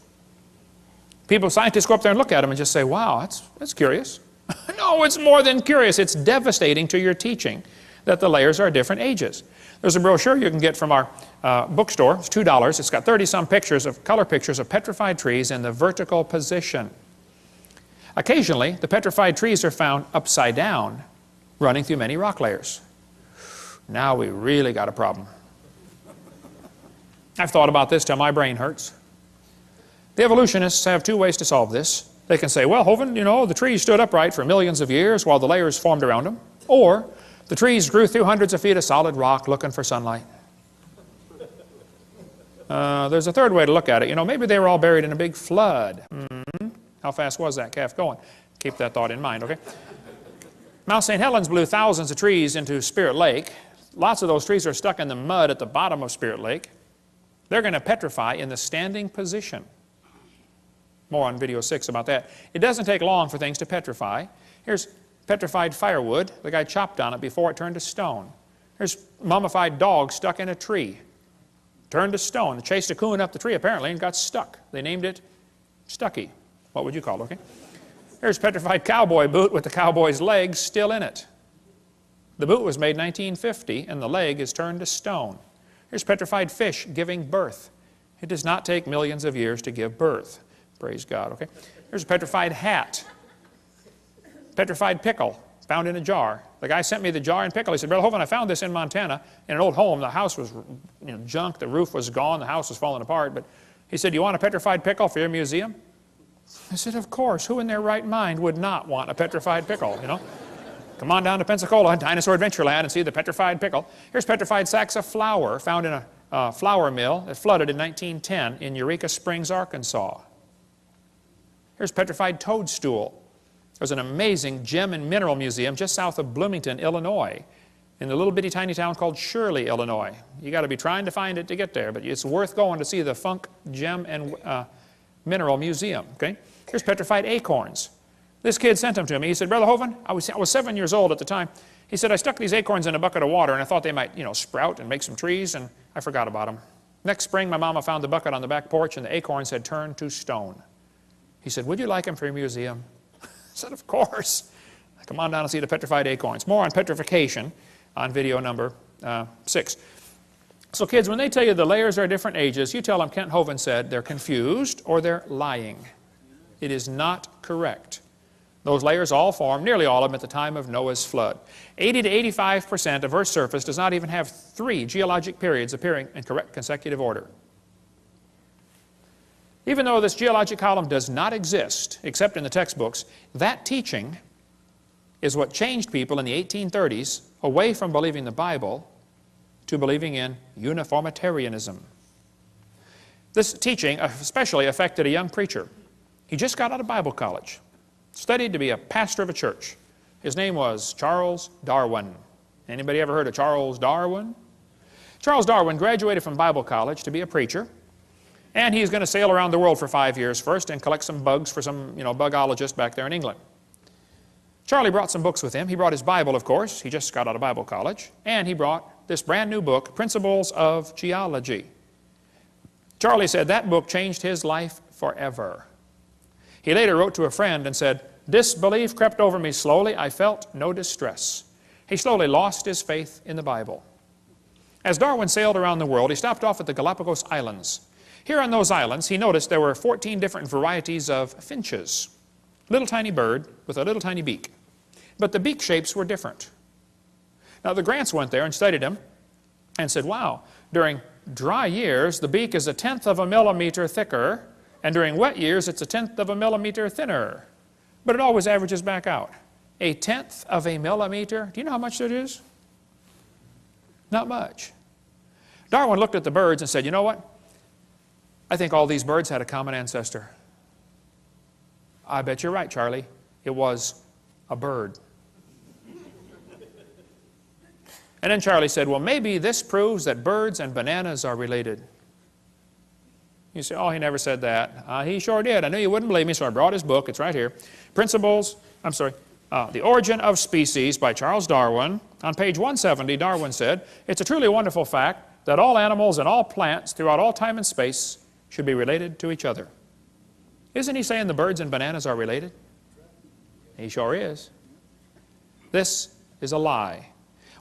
Scientists go up there and look at them and just say, wow, that's curious. No, it's more than curious. It's devastating to your teaching that the layers are different ages. There's a brochure you can get from our bookstore. It's $2. It's got 30-some color pictures of petrified trees in the vertical position. Occasionally, the petrified trees are found upside down, running through many rock layers. Now we really got a problem. I've thought about this till my brain hurts. The evolutionists have 2 ways to solve this. They can say, well, Hovind, you know, the trees stood upright for millions of years while the layers formed around them. Or the trees grew through hundreds of feet of solid rock looking for sunlight. There's a 3rd way to look at it. You know, maybe they were all buried in a big flood. How fast was that calf going? Keep that thought in mind, okay? Mount St. Helens blew thousands of trees into Spirit Lake. Lots of those trees are stuck in the mud at the bottom of Spirit Lake. They're going to petrify in the standing position. More on video 6 about that. It doesn't take long for things to petrify. Here's petrified firewood. The guy chopped on it before it turned to stone. Here's mummified dog stuck in a tree. Turned to stone. They chased a coon up the tree apparently and got stuck. They named it Stucky. What would you call it, okay? Here's petrified cowboy boot with the cowboy's legs still in it. The boot was made in 1950 and the leg is turned to stone. Here's petrified fish giving birth. It does not take millions of years to give birth. Praise God, okay? Here's a petrified hat. Petrified pickle found in a jar. The guy sent me the jar and pickle. He said, Brother Hovind, I found this in Montana in an old home. The house was junk. The roof was gone. The house was falling apart. But he said, you want a petrified pickle for your museum? I said, of course. Who in their right mind would not want a petrified pickle, you know? Come on down to Pensacola, Dinosaur Adventureland, and see the petrified pickle. Here's petrified sacks of flour found in a flour mill that flooded in 1910 in Eureka Springs, Arkansas. Here's petrified toadstool. There's an amazing gem and mineral museum just south of Bloomington, Illinois, in a little bitty tiny town called Shirley, Illinois. You got to be trying to find it to get there, but it's worth going to see the Funk Gem and Mineral Museum. Okay? Here's petrified acorns. This kid sent them to me. He said, Brother Hovind, I was 7 years old at the time. He said, I stuck these acorns in a bucket of water and I thought they might, sprout and make some trees, and I forgot about them. Next spring, my mama found the bucket on the back porch and the acorns had turned to stone. He said, would you like them for your museum? I said, of course. Come on down and see the petrified acorns. More on petrification on video number 6. So kids, when they tell you the layers are different ages, you tell them Kent Hovind said they're confused or they're lying. It is not correct. Those layers all formed, nearly all of them, at the time of Noah's flood. 80 to 85% of Earth's surface does not even have 3 geologic periods appearing in correct consecutive order. Even though this geologic column does not exist, except in the textbooks, that teaching is what changed people in the 1830s away from believing the Bible to believing in uniformitarianism. This teaching especially affected a young preacher. He just got out of Bible college, studied to be a pastor of a church. His name was Charles Darwin. Anybody ever heard of Charles Darwin? Charles Darwin graduated from Bible college to be a preacher, and he's going to sail around the world for 5 years first and collect some bugs for some, bugologist back there in England. Charlie brought some books with him. He brought his Bible, of course. He just got out of Bible college. And he brought this brand new book, Principles of Geology. Charlie said that book changed his life forever. He later wrote to a friend and said, disbelief crept over me slowly. I felt no distress. He slowly lost his faith in the Bible. As Darwin sailed around the world, he stopped off at the Galapagos Islands. Here on those islands, he noticed there were 14 different varieties of finches. Little tiny bird with a little tiny beak. But the beak shapes were different. Now the Grants went there and studied them and said, wow, during dry years, the beak is 1/10 of a millimeter thicker, and during wet years, it's 1/10 of a millimeter thinner. But it always averages back out. 1/10 of a millimeter, do you know how much that is? Not much. Darwin looked at the birds and said, you know what? I think all these birds had a common ancestor. I bet you're right, Charlie. It was a bird. And then Charlie said, well, maybe this proves that birds and bananas are related. You say, oh, he never said that. He sure did. I knew you wouldn't believe me, so I brought his book. It's right here. The Origin of Species by Charles Darwin. On page 170, Darwin said, it's a truly wonderful fact that all animals and all plants throughout all time and space should be related to each other. Isn't he saying the birds and bananas are related? He sure is. This is a lie.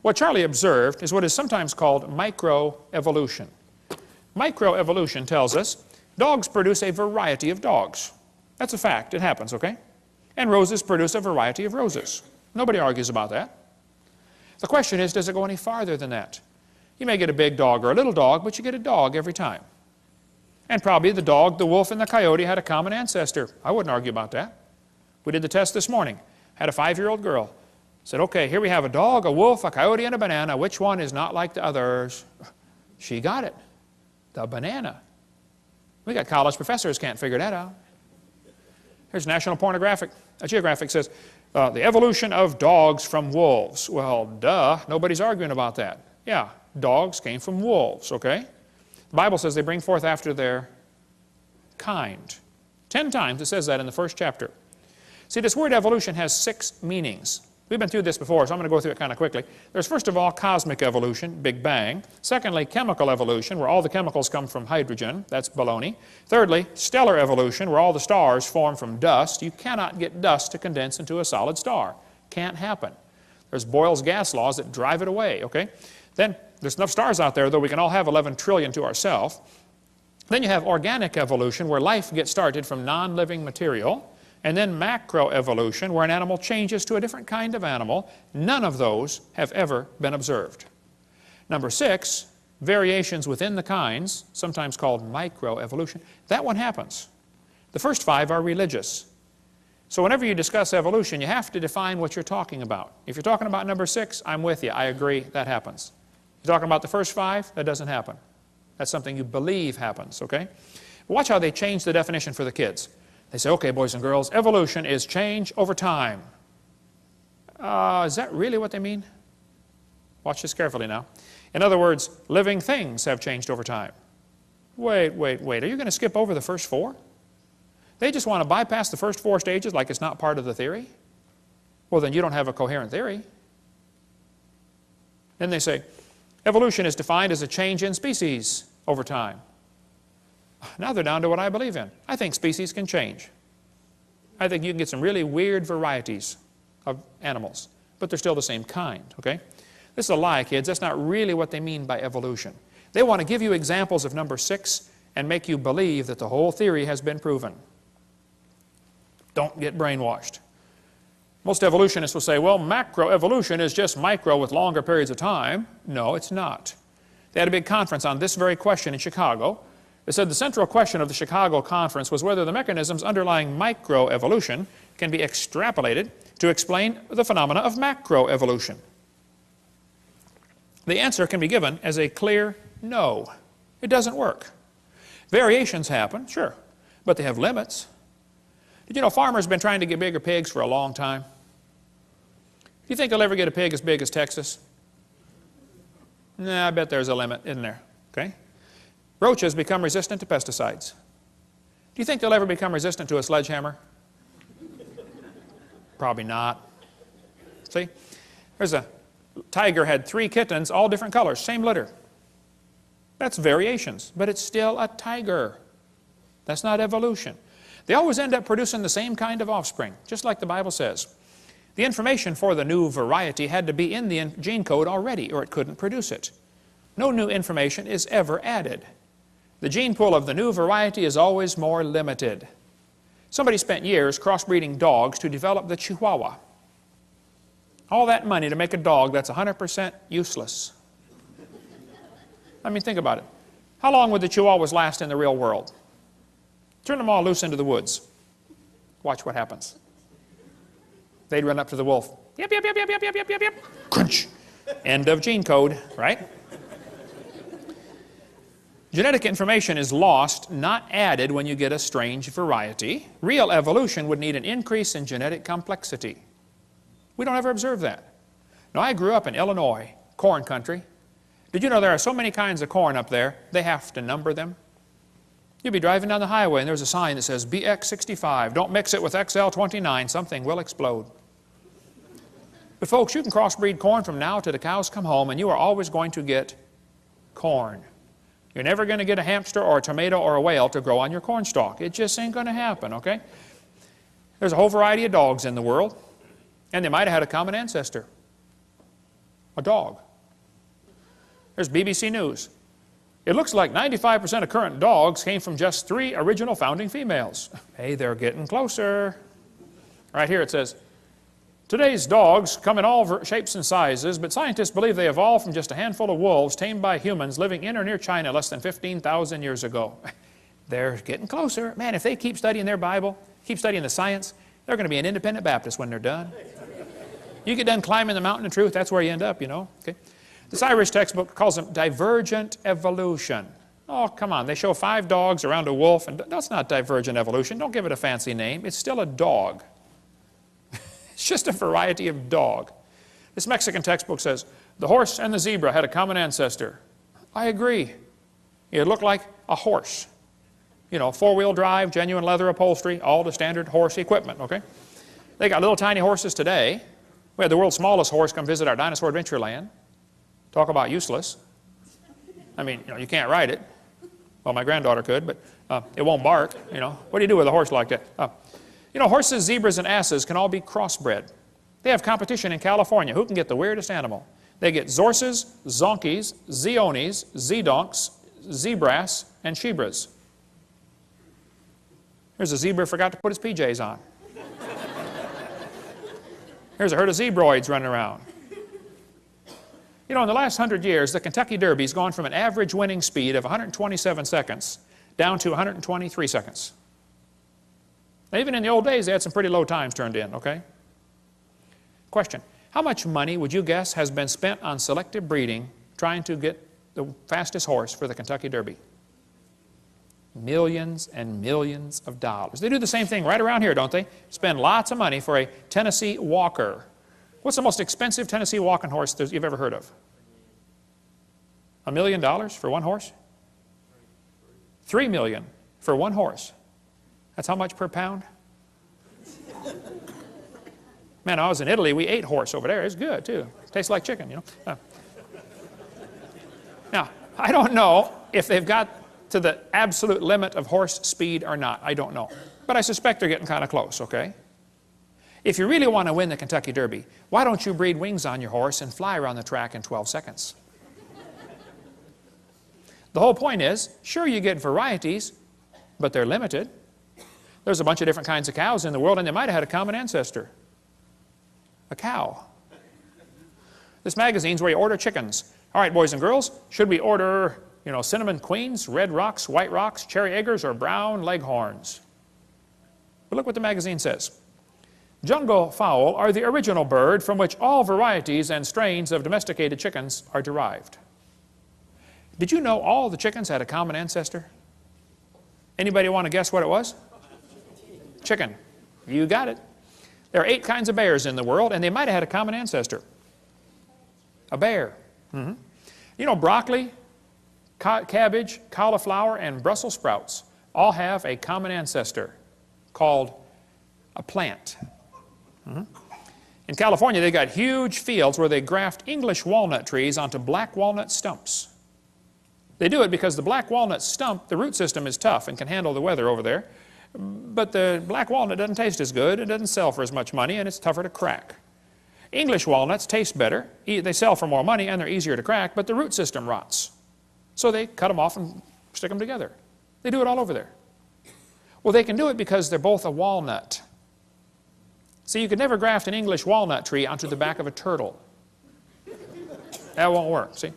What Charlie observed is what is sometimes called microevolution. Microevolution tells us dogs produce a variety of dogs. That's a fact. It happens, okay? And roses produce a variety of roses. Nobody argues about that. The question is, does it go any farther than that? You may get a big dog or a little dog, but you get a dog every time. And probably the dog, the wolf, and the coyote had a common ancestor. I wouldn't argue about that. We did the test this morning. Had a 5-year-old girl. Said, okay, here we have a dog, a wolf, a coyote, and a banana. Which one is not like the others? She got it. The banana. We got college professors can't figure that out. Here's National Geographic says, the evolution of dogs from wolves. Well, duh, nobody's arguing about that. Yeah, dogs came from wolves, okay? The Bible says they bring forth after their kind. 10 times it says that in the first chapter. See, this word evolution has 6 meanings. We've been through this before, so I'm going to go through it kind of quickly. There's first of all cosmic evolution, Big Bang. Secondly, chemical evolution, where all the chemicals come from hydrogen. That's baloney. Thirdly, stellar evolution, where all the stars form from dust. You cannot get dust to condense into a solid star. Can't happen. There's Boyle's gas laws that drive it away, okay? Then there's enough stars out there, though we can all have 11 trillion to ourselves. Then you have organic evolution, where life gets started from non-living material. And then macroevolution, where an animal changes to a different kind of animal. None of those have ever been observed. Number 6, variations within the kinds, sometimes called microevolution. That one happens. The first 5 are religious. So whenever you discuss evolution, you have to define what you're talking about. If you're talking about number 6, I'm with you. I agree, that happens. You're talking about the first 5, that doesn't happen. That's something you believe happens, okay? Watch how they change the definition for the kids. They say, okay, boys and girls, evolution is change over time. Is that really what they mean? Watch this carefully now. In other words, living things have changed over time. Wait. Are you going to skip over the first four? They just want to bypass the first four stages like it's not part of the theory? Well, then you don't have a coherent theory. Then they say, evolution is defined as a change in species over time. Now they're down to what I believe in. I think species can change. I think you can get some really weird varieties of animals, but they're still the same kind, okay? This is a lie, kids. That's not really what they mean by evolution. They want to give you examples of number 6 and make you believe that the whole theory has been proven. Don't get brainwashed. Most evolutionists will say, well, macroevolution is just micro with longer periods of time. No, it's not. They had a big conference on this very question in Chicago. They said the central question of the Chicago conference was whether the mechanisms underlying microevolution can be extrapolated to explain the phenomena of macroevolution. The answer can be given as a clear no. It doesn't work. Variations happen, sure, but they have limits. Did you know farmers have been trying to get bigger pigs for a long time? Do you think they'll ever get a pig as big as Texas? Nah, I bet there's a limit, isn't there? Okay? Roaches become resistant to pesticides. Do you think they'll ever become resistant to a sledgehammer? Probably not. See? There's a tiger had 3 kittens, all different colors, same litter. That's variations, but it's still a tiger. That's not evolution. They always end up producing the same kind of offspring, just like the Bible says. The information for the new variety had to be in the gene code already, or it couldn't produce it. No new information is ever added. The gene pool of the new variety is always more limited. Somebody spent years crossbreeding dogs to develop the Chihuahua. All that money to make a dog that's 100% useless. I mean, think about it. How long would the Chihuahuas last in the real world? Turn them all loose into the woods. Watch what happens. They'd run up to the wolf. Yep, yep, yep, yep, yep, yep, yep, yep. Crunch. End of gene code, right? Genetic information is lost, not added when you get a strange variety. Real evolution would need an increase in genetic complexity. We don't ever observe that. Now, I grew up in Illinois, corn country. Did you know there are so many kinds of corn up there, they have to number them? You'll be driving down the highway and there's a sign that says BX65. Don't mix it with XL29. Something will explode. But folks, you can crossbreed corn from now to the cows come home and you are always going to get corn. You're never going to get a hamster or a tomato or a whale to grow on your corn stalk. It just ain't going to happen, okay? There's a whole variety of dogs in the world, and they might have had a common ancestor. A dog. There's BBC News. It looks like 95% of current dogs came from just 3 original founding females. Hey, they're getting closer. Right here it says, today's dogs come in all shapes and sizes, but scientists believe they evolved from just a handful of wolves tamed by humans living in or near China less than 15,000 years ago. They're getting closer. Man, if they keep studying their Bible, keep studying the science, they're going to be an independent Baptist when they're done. You get done climbing the mountain of truth, that's where you end up, you know. Okay? This Irish textbook calls them divergent evolution. Oh, come on. They show 5 dogs around a wolf, and that's not divergent evolution. Don't give it a fancy name. It's still a dog. It's just a variety of dog. This Mexican textbook says, the horse and the zebra had a common ancestor. I agree. It looked like a horse. You know, 4-wheel drive, genuine leather upholstery, all the standard horse equipment, okay? They got little tiny horses today. We had the world's smallest horse come visit our dinosaur adventure land. Talk about useless. I mean, you know, you can't ride it. Well, my granddaughter could, but it won't bark, you know. What do you do with a horse like that? You know, horses, zebras, and asses can all be crossbred. They have competition in California. Who can get the weirdest animal? They get zorses, zonkies, zeonies, zedonks, zebras, and shebras. Here's a zebra who forgot to put his PJs on. Here's a herd of zebroids running around. You know, in the last 100 years, the Kentucky Derby's gone from an average winning speed of 127 seconds down to 123 seconds. Now, even in the old days, they had some pretty low times turned in, okay? Question, how much money would you guess has been spent on selective breeding trying to get the fastest horse for the Kentucky Derby? Millions and millions of dollars. They do the same thing right around here, don't they? Spend lots of money for a Tennessee Walker. What's the most expensive Tennessee walking horse you've ever heard of? $1 million for one horse? $3 million for one horse. That's how much per pound? Man, I was in Italy, we ate horse over there. It's good, too. Tastes like chicken, you know. Now, I don't know if they've got to the absolute limit of horse speed or not. I don't know. But I suspect they're getting kind of close, okay? If you really want to win the Kentucky Derby, why don't you breed wings on your horse and fly around the track in 12 seconds? The whole point is, sure, you get varieties, but they're limited. There's a bunch of different kinds of cows in the world, and they might have had a common ancestor. A cow. This magazine's where you order chickens. All right, boys and girls, should we order, you know, cinnamon queens, red rocks, white rocks, cherry eggers, or brown leghorns? But look what the magazine says. Jungle fowl are the original bird from which all varieties and strains of domesticated chickens are derived. Did you know all the chickens had a common ancestor? Anybody want to guess what it was? Chicken. You got it. There are 8 kinds of bears in the world, and they might have had a common ancestor. A bear. You know, broccoli, cabbage, cauliflower, and Brussels sprouts all have a common ancestor called a plant. In California, they've got huge fields where they graft English walnut trees onto black walnut stumps. They do it because the black walnut stump, the root system is tough and can handle the weather over there. But the black walnut doesn't taste as good, it doesn't sell for as much money, and it's tougher to crack. English walnuts taste better, they sell for more money, and they're easier to crack, but the root system rots. So they cut them off and stick them together. They do it all over there. Well, they can do it because they're both a walnut. See, you could never graft an English walnut tree onto the back of a turtle. That won't work, see?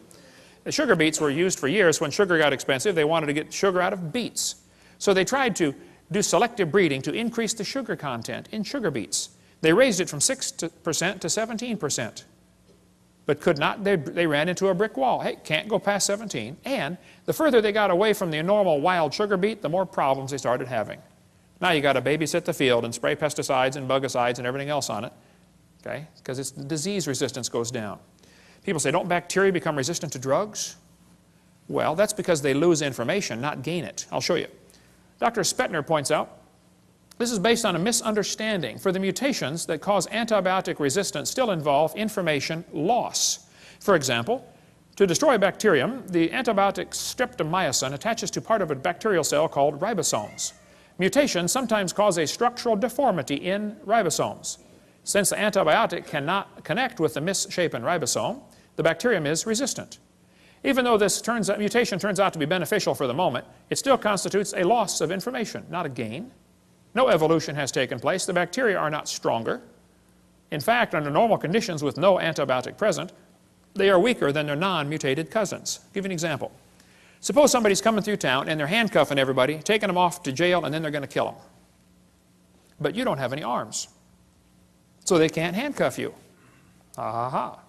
The sugar beets were used for years. When sugar got expensive, they wanted to get sugar out of beets. So they tried to do selective breeding to increase the sugar content in sugar beets. They raised it from 6% to 17%, but could not. They ran into a brick wall. Hey, can't go past 17. And the further they got away from the normal wild sugar beet, the more problems they started having. Now you got to babysit the field and spray pesticides and bugicides and everything else on it, okay? Because its disease resistance goes down. People say, don't bacteria become resistant to drugs? Well, that's because they lose information, not gain it. I'll show you. Dr. Spettner points out, this is based on a misunderstanding. For the mutations that cause antibiotic resistance still involve information loss. For example, to destroy a bacterium, the antibiotic streptomycin attaches to part of a bacterial cell called ribosomes. Mutations sometimes cause a structural deformity in ribosomes. Since the antibiotic cannot connect with the misshapen ribosome, the bacterium is resistant. Even though this mutation turns out to be beneficial for the moment, it still constitutes a loss of information, not a gain. No evolution has taken place. The bacteria are not stronger. In fact, under normal conditions with no antibiotic present, they are weaker than their non-mutated cousins. I'll give you an example. Suppose somebody's coming through town and they're handcuffing everybody, taking them off to jail, and then they're going to kill them. But you don't have any arms, so they can't handcuff you. Ha.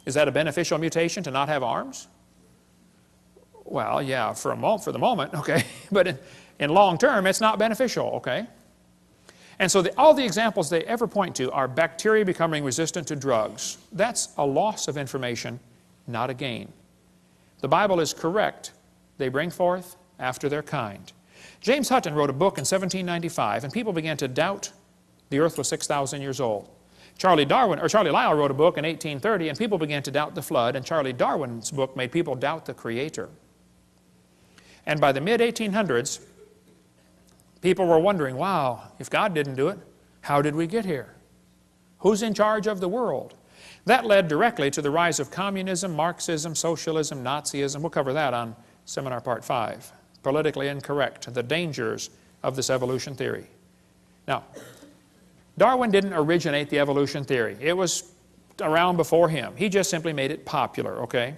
Is that a beneficial mutation to not have arms? Well, yeah, for the moment, okay. But in long term, it's not beneficial, okay? And so all the examples they ever point to are bacteria becoming resistant to drugs. That's a loss of information, not a gain. The Bible is correct. They bring forth after their kind. James Hutton wrote a book in 1795, and people began to doubt the earth was 6,000 years old. Charlie Lyell wrote a book in 1830, and people began to doubt the flood, and Charlie Darwin's book made people doubt the Creator. And by the mid-1800s, people were wondering, wow, if God didn't do it, how did we get here? Who's in charge of the world? That led directly to the rise of communism, Marxism, socialism, Nazism. We'll cover that on Seminar Part 5. Politically incorrect, the dangers of this evolution theory. Now, Darwin didn't originate the evolution theory. It was around before him. He just simply made it popular, okay?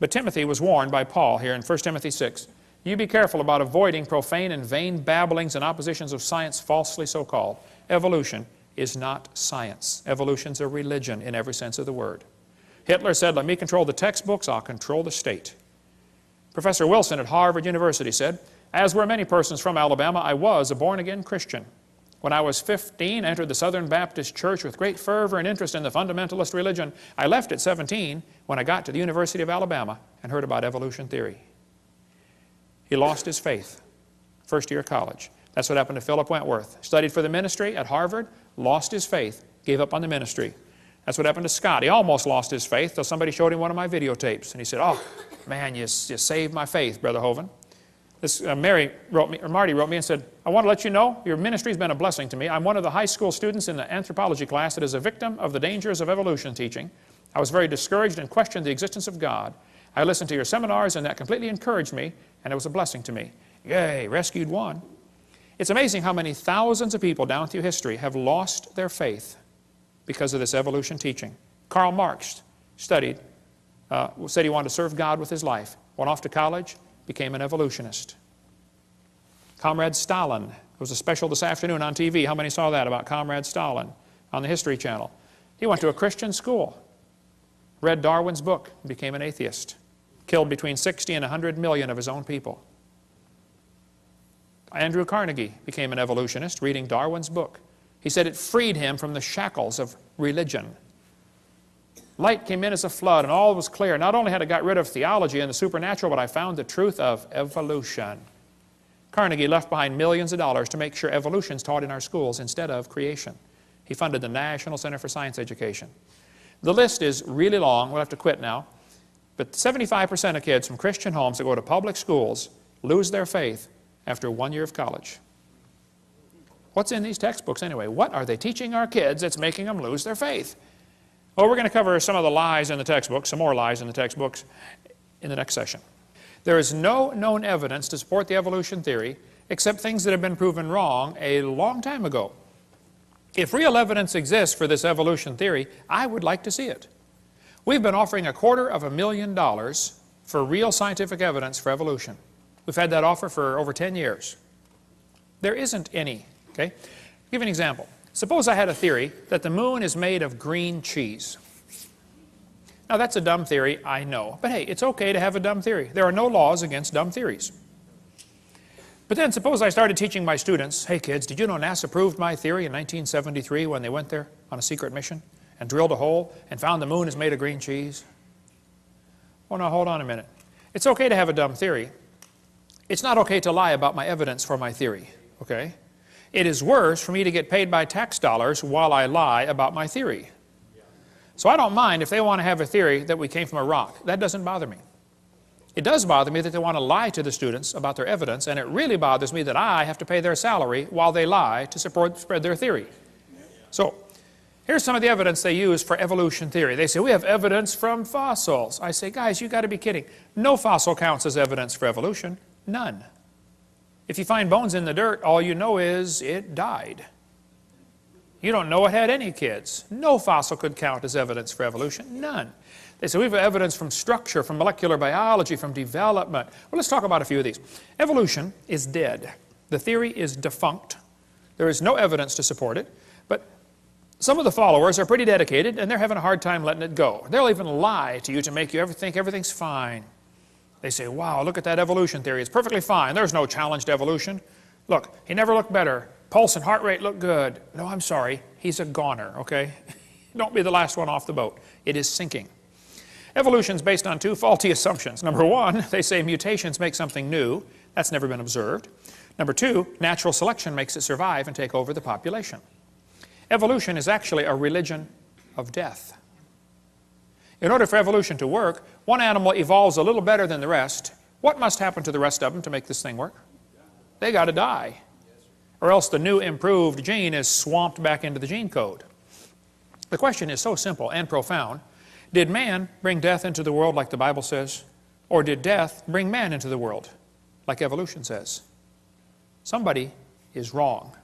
But Timothy was warned by Paul here in 1 Timothy 6. You be careful about avoiding profane and vain babblings and oppositions of science falsely so called. Evolution is not science. Evolution's a religion in every sense of the word. Hitler said, let me control the textbooks, I'll control the state. Professor Wilson at Harvard University said, as were many persons from Alabama, I was a born-again Christian. When I was 15, I entered the Southern Baptist Church with great fervor and interest in the fundamentalist religion. I left at 17 when I got to the University of Alabama and heard about evolution theory. He lost his faith, first year of college. That's what happened to Philip Wentworth. Studied for the ministry at Harvard, lost his faith, gave up on the ministry. That's what happened to Scott. He almost lost his faith till somebody showed him one of my videotapes. And he said, oh, man, you saved my faith, Brother Hovind. This, Marty wrote me and said, I want to let you know your ministry has been a blessing to me. I'm one of the high school students in the anthropology class that is a victim of the dangers of evolution teaching. I was very discouraged and questioned the existence of God. I listened to your seminars and that completely encouraged me, and it was a blessing to me. Yay, rescued one. It's amazing how many thousands of people down through history have lost their faith because of this evolution teaching. Karl Marx studied, said he wanted to serve God with his life, went off to college, became an evolutionist. Comrade Stalin. There was a special this afternoon on TV. How many saw that about Comrade Stalin on the History Channel? He went to a Christian school, read Darwin's book, and became an atheist. Killed between 60 and 100 million of his own people. Andrew Carnegie became an evolutionist reading Darwin's book. He said it freed him from the shackles of religion. Light came in as a flood and all was clear. Not only had I got rid of theology and the supernatural, but I found the truth of evolution. Carnegie left behind millions of dollars to make sure evolution is taught in our schools instead of creation. He funded the National Center for Science Education. The list is really long. We'll have to quit now. But 75% of kids from Christian homes that go to public schools lose their faith after 1 year of college. What's in these textbooks anyway? What are they teaching our kids that's making them lose their faith? Well, we're going to cover some of the lies in the textbooks, some more lies in the textbooks in the next session. There is no known evidence to support the evolution theory except things that have been proven wrong a long time ago. If real evidence exists for this evolution theory, I would like to see it. We've been offering $250,000 for real scientific evidence for evolution. We've had that offer for over 10 years. There isn't any, okay? I'll give you an example. Suppose I had a theory that the moon is made of green cheese. Now that's a dumb theory, I know. But hey, it's okay to have a dumb theory. There are no laws against dumb theories. But then suppose I started teaching my students, hey kids, did you know NASA proved my theory in 1973 when they went there on a secret mission and drilled a hole and found the moon is made of green cheese? Well, now hold on a minute. It's okay to have a dumb theory. It's not okay to lie about my evidence for my theory, okay? It is worse for me to get paid by tax dollars while I lie about my theory. So I don't mind if they want to have a theory that we came from a rock. That doesn't bother me. It does bother me that they want to lie to the students about their evidence, and it really bothers me that I have to pay their salary while they lie to spread their theory. So here's some of the evidence they use for evolution theory. They say, we have evidence from fossils. I say, guys, you've got to be kidding. No fossil counts as evidence for evolution. None. If you find bones in the dirt, all you know is it died. You don't know it had any kids. No fossil could count as evidence for evolution. None. They say we have evidence from structure, from molecular biology, from development. Well, let's talk about a few of these. Evolution is dead. The theory is defunct. There is no evidence to support it. But some of the followers are pretty dedicated, and they're having a hard time letting it go. They'll even lie to you to make you think everything's fine. They say, wow, look at that evolution theory. It's perfectly fine. There's no challenge to evolution. Look, he never looked better. Pulse and heart rate look good. No, I'm sorry. He's a goner, okay? Don't be the last one off the boat. It is sinking. Evolution is based on two faulty assumptions. Number one, they say mutations make something new. That's never been observed. Number two, natural selection makes it survive and take over the population. Evolution is actually a religion of death. In order for evolution to work, one animal evolves a little better than the rest. What must happen to the rest of them to make this thing work? They got to die. Or else the new improved gene is swamped back into the gene code. The question is so simple and profound. Did man bring death into the world like the Bible says? Or did death bring man into the world like evolution says? Somebody is wrong.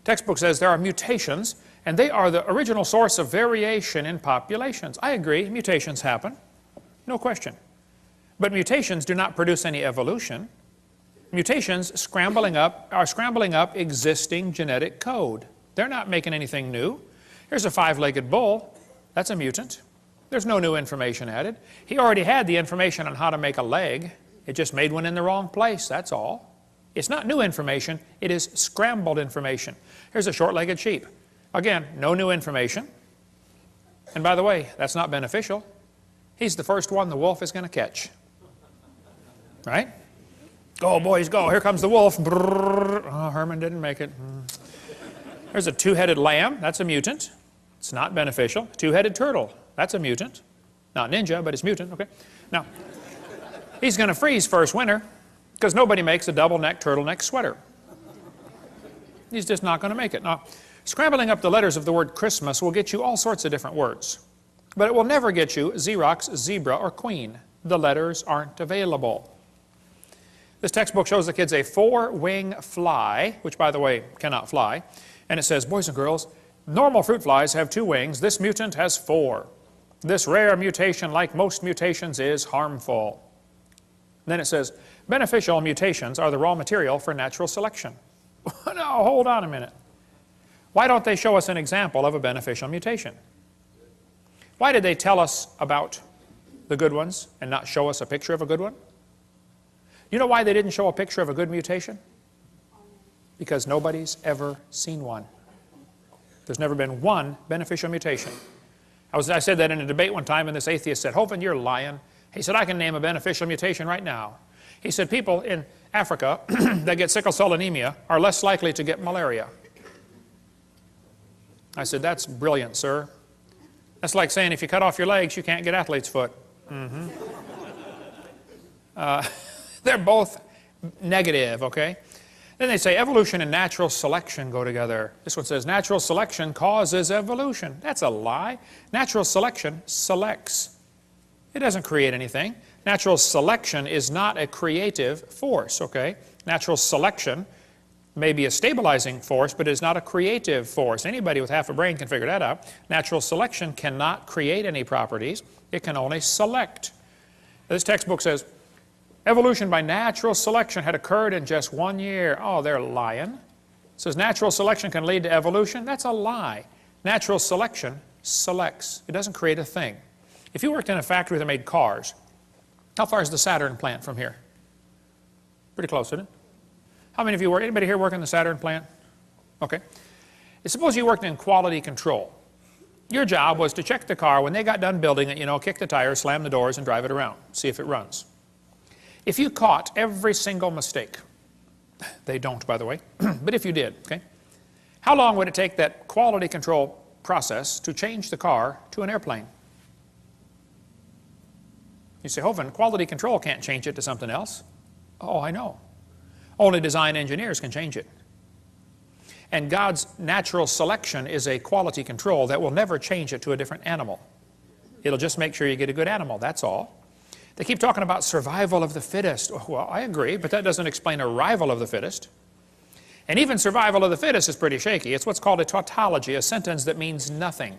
Textbook says there are mutations, and they are the original source of variation in populations. I agree, mutations happen, no question. But mutations do not produce any evolution. Mutations are scrambling up existing genetic code. They're not making anything new. Here's a 5-legged bull. That's a mutant. There's no new information added. He already had the information on how to make a leg. It just made one in the wrong place, that's all. It's not new information, it is scrambled information. Here's a short-legged sheep. Again, no new information. And by the way, that's not beneficial. He's the first one the wolf is going to catch. Right? Go, boys, go. Here comes the wolf. Brrr. Oh, Herman didn't make it. There's a two-headed lamb. That's a mutant. It's not beneficial. Two-headed turtle. That's a mutant. Not ninja, but it's mutant. Okay. Now, he's going to freeze first winter because nobody makes a double-neck turtleneck sweater. He's just not going to make it. Now, scrambling up the letters of the word Christmas will get you all sorts of different words. But it will never get you Xerox, zebra, or queen. The letters aren't available. This textbook shows the kids a four-wing fly, which, by the way, cannot fly. And it says, boys and girls, normal fruit flies have 2 wings. This mutant has 4. This rare mutation, like most mutations, is harmful. Then it says, beneficial mutations are the raw material for natural selection. Now, hold on a minute. Why don't they show us an example of a beneficial mutation? Why did they tell us about the good ones and not show us a picture of a good one? You know why they didn't show a picture of a good mutation? Because nobody's ever seen one. There's never been one beneficial mutation. I said that in a debate one time, and this atheist said, Hovind, you're lying. He said, I can name a beneficial mutation right now. He said, people in Africa that get sickle cell anemia are less likely to get malaria. I said, that's brilliant, sir. That's like saying if you cut off your legs, you can't get athlete's foot. They're both negative, okay? Then they say evolution and natural selection go together. This one says natural selection causes evolution. That's a lie. Natural selection selects. It doesn't create anything. Natural selection is not a creative force, okay? Natural selection may be a stabilizing force, but it is not a creative force. Anybody with half a brain can figure that out. Natural selection cannot create any properties. It can only select. This textbook says, evolution by natural selection had occurred in just 1 year. Oh, they're lying. It says natural selection can lead to evolution. That's a lie. Natural selection selects. It doesn't create a thing. If you worked in a factory that made cars, how far is the Saturn plant from here? Pretty close, isn't it? How many of you work? Anybody here work in the Saturn plant? Okay. Suppose you worked in quality control. Your job was to check the car when they got done building it, you know, kick the tires, slam the doors, and drive it around, see if it runs. If you caught every single mistake, they don't, by the way, but if you did, okay, how long would it take that quality control process to change the car to an airplane? You say, Hovind, quality control can't change it to something else. Oh, I know. Only design engineers can change it. And God's natural selection is a quality control that will never change it to a different animal. It'll just make sure you get a good animal, that's all. They keep talking about survival of the fittest. Well, I agree, but that doesn't explain arrival of the fittest. And even survival of the fittest is pretty shaky. It's what's called a tautology, a sentence that means nothing.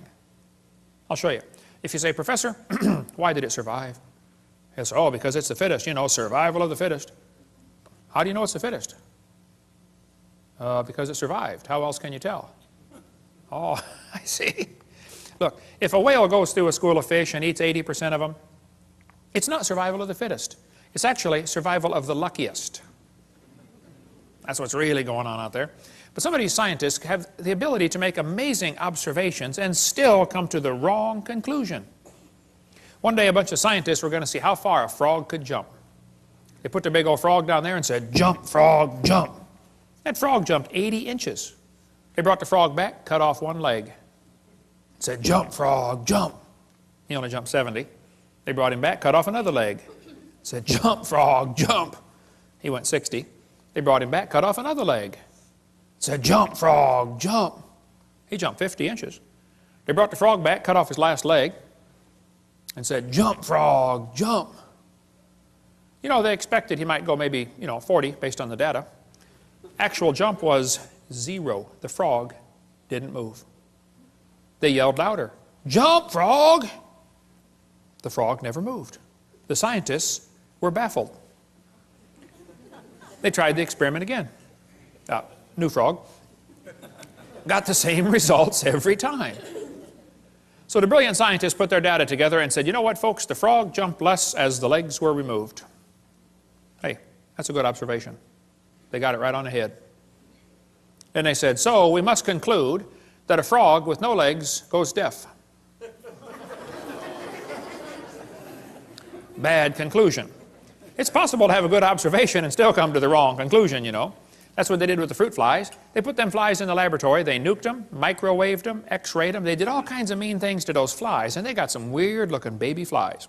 I'll show you. If you say, Professor, why did it survive? He'll say, oh, because it's the fittest. You know, survival of the fittest. How do you know it's the fittest? Because it survived. How else can you tell? Oh, I see. Look, if a whale goes through a school of fish and eats 80% of them, it's not survival of the fittest. It's actually survival of the luckiest. That's what's really going on out there. But some of these scientists have the ability to make amazing observations and still come to the wrong conclusion. One day a bunch of scientists were going to see how far a frog could jump. They put their big old frog down there and said, jump, frog, jump. That frog jumped 80 inches. They brought the frog back, cut off one leg. Said, jump, frog, jump. He only jumped 70. They brought him back, cut off another leg. Said, jump, frog, jump. He went 60. They brought him back, cut off another leg. Said, jump, frog, jump. He jumped 50 inches. They brought the frog back, cut off his last leg, and said, jump, frog, jump. You know, they expected he might go maybe, 40 based on the data. Actual jump was 0. The frog didn't move. They yelled louder, jump, frog. The frog never moved. The scientists were baffled. They tried the experiment again. New frog. Got the same results every time. So the brilliant scientists put their data together and said, you know what, folks, the frog jumped less as the legs were removed. Hey, that's a good observation. They got it right on the head. And they said, so we must conclude that a frog with no legs goes deaf. Bad conclusion. It's possible to have a good observation and still come to the wrong conclusion, you know. That's what they did with the fruit flies. They put them flies in the laboratory, they nuked them, microwaved them, x-rayed them. They did all kinds of mean things to those flies, and they got some weird looking baby flies.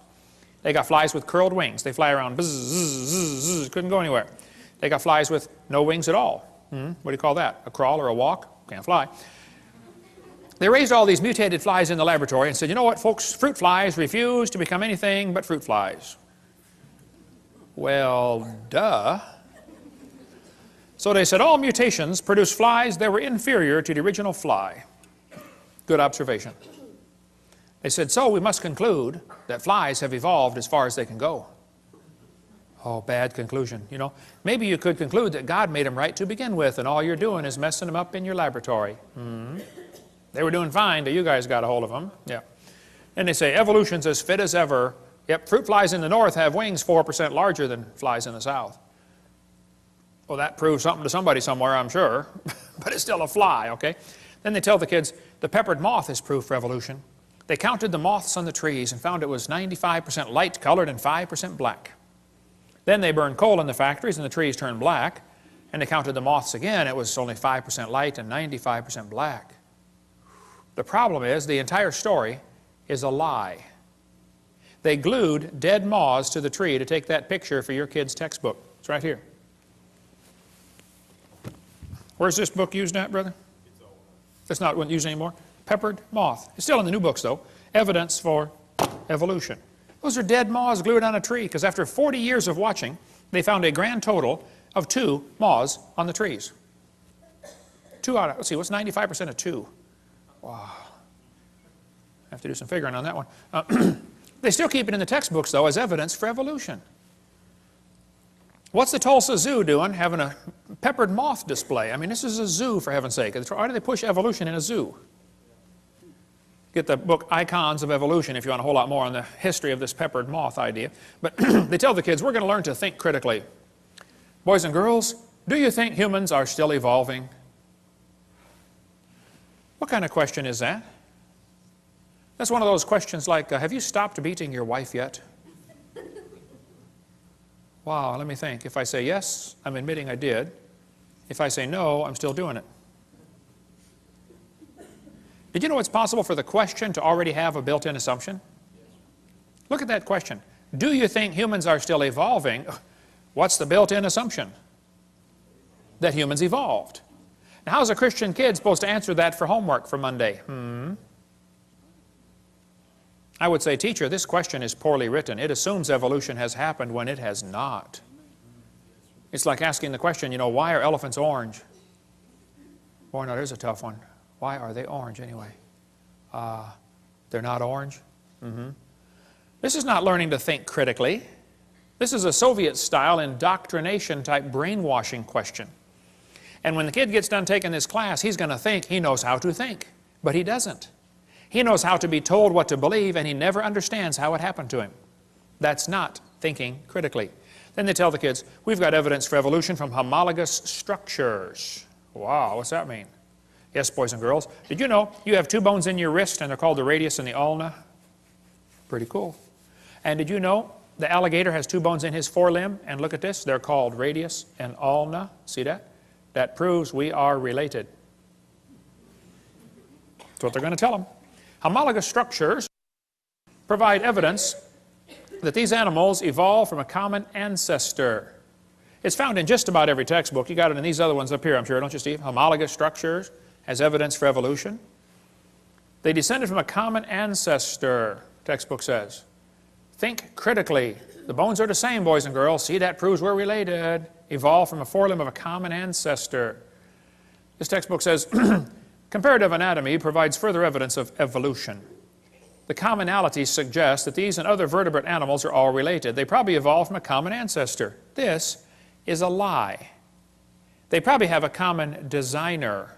They got flies with curled wings. They fly around, buzz, zzz, zzz, zzz, couldn't go anywhere. They got flies with no wings at all. What do you call that? A crawl or a walk? Can't fly. They raised all these mutated flies in the laboratory and said, you know what, folks, fruit flies refuse to become anything but fruit flies. Well, duh. So they said all mutations produce flies that were inferior to the original fly. Good observation. They said, so we must conclude that flies have evolved as far as they can go. Oh, bad conclusion, you know. Maybe you could conclude that God made them right to begin with, and all you're doing is messing them up in your laboratory. They were doing fine till you guys got a hold of them. Yeah. And they say evolution's as fit as ever. Yep, fruit flies in the north have wings 4% larger than flies in the south. Well, that proves something to somebody somewhere, I'm sure. But it's still a fly, okay? Then they tell the kids, the peppered moth is proof for evolution. They counted the moths on the trees and found it was 95% light colored and 5% black. Then they burned coal in the factories and the trees turned black. And they counted the moths again. It was only 5% light and 95% black. The problem is the entire story is a lie. They glued dead moths to the tree to take that picture for your kid's textbook. It's right here. Where's this book used at, brother? It's not used anymore. Peppered moth. It's still in the new books, though. Evidence for evolution. Those are dead moths glued on a tree because after 40 years of watching, they found a grand total of 2 moths on the trees. 2 out of, let's see, what's 95% of 2? Wow. I have to do some figuring on that one. They still keep it in the textbooks, though, as evidence for evolution. What's the Tulsa Zoo doing having a peppered moth display? I mean, this is a zoo, for heaven's sake. Why do they push evolution in a zoo? Get the book Icons of Evolution if you want a whole lot more on the history of this peppered moth idea. But they tell the kids, we're going to learn to think critically. Boys and girls, do you think humans are still evolving? What kind of question is that? That's one of those questions like, have you stopped beating your wife yet? Wow, let me think. If I say yes, I'm admitting I did. If I say no, I'm still doing it. Did you know it's possible for the question to already have a built-in assumption? Look at that question. Do you think humans are still evolving? What's the built-in assumption? That humans evolved. Now, how's a Christian kid supposed to answer that for homework for Monday? I would say, teacher, this question is poorly written. It assumes evolution has happened when it has not. It's like asking the question, you know, why are elephants orange? Boy, no, there's a tough one. Why are they orange anyway? They're not orange? This is not learning to think critically. This is a Soviet-style indoctrination-type brainwashing question. And when the kid gets done taking this class, he's going to think he knows how to think. But he doesn't. He knows how to be told what to believe, and he never understands how it happened to him. That's not thinking critically. Then they tell the kids, we've got evidence for evolution from homologous structures. Wow, what's that mean? Yes, boys and girls. Did you know you have 2 bones in your wrist, and they're called the radius and the ulna? Pretty cool. And did you know the alligator has 2 bones in his forelimb? And look at this, they're called radius and ulna. See that? That proves we are related. That's what they're going to tell them. Homologous structures provide evidence that these animals evolved from a common ancestor. It's found in just about every textbook. You got it in these other ones up here, I'm sure, don't you, Steve? Homologous structures as evidence for evolution. They descended from a common ancestor, textbook says. Think critically. The bones are the same, boys and girls. See, that proves we're related. Evolved from a forelimb of a common ancestor. This textbook says, comparative anatomy provides further evidence of evolution. The commonalities suggest that these and other vertebrate animals are all related. They probably evolved from a common ancestor. This is a lie. They probably have a common designer.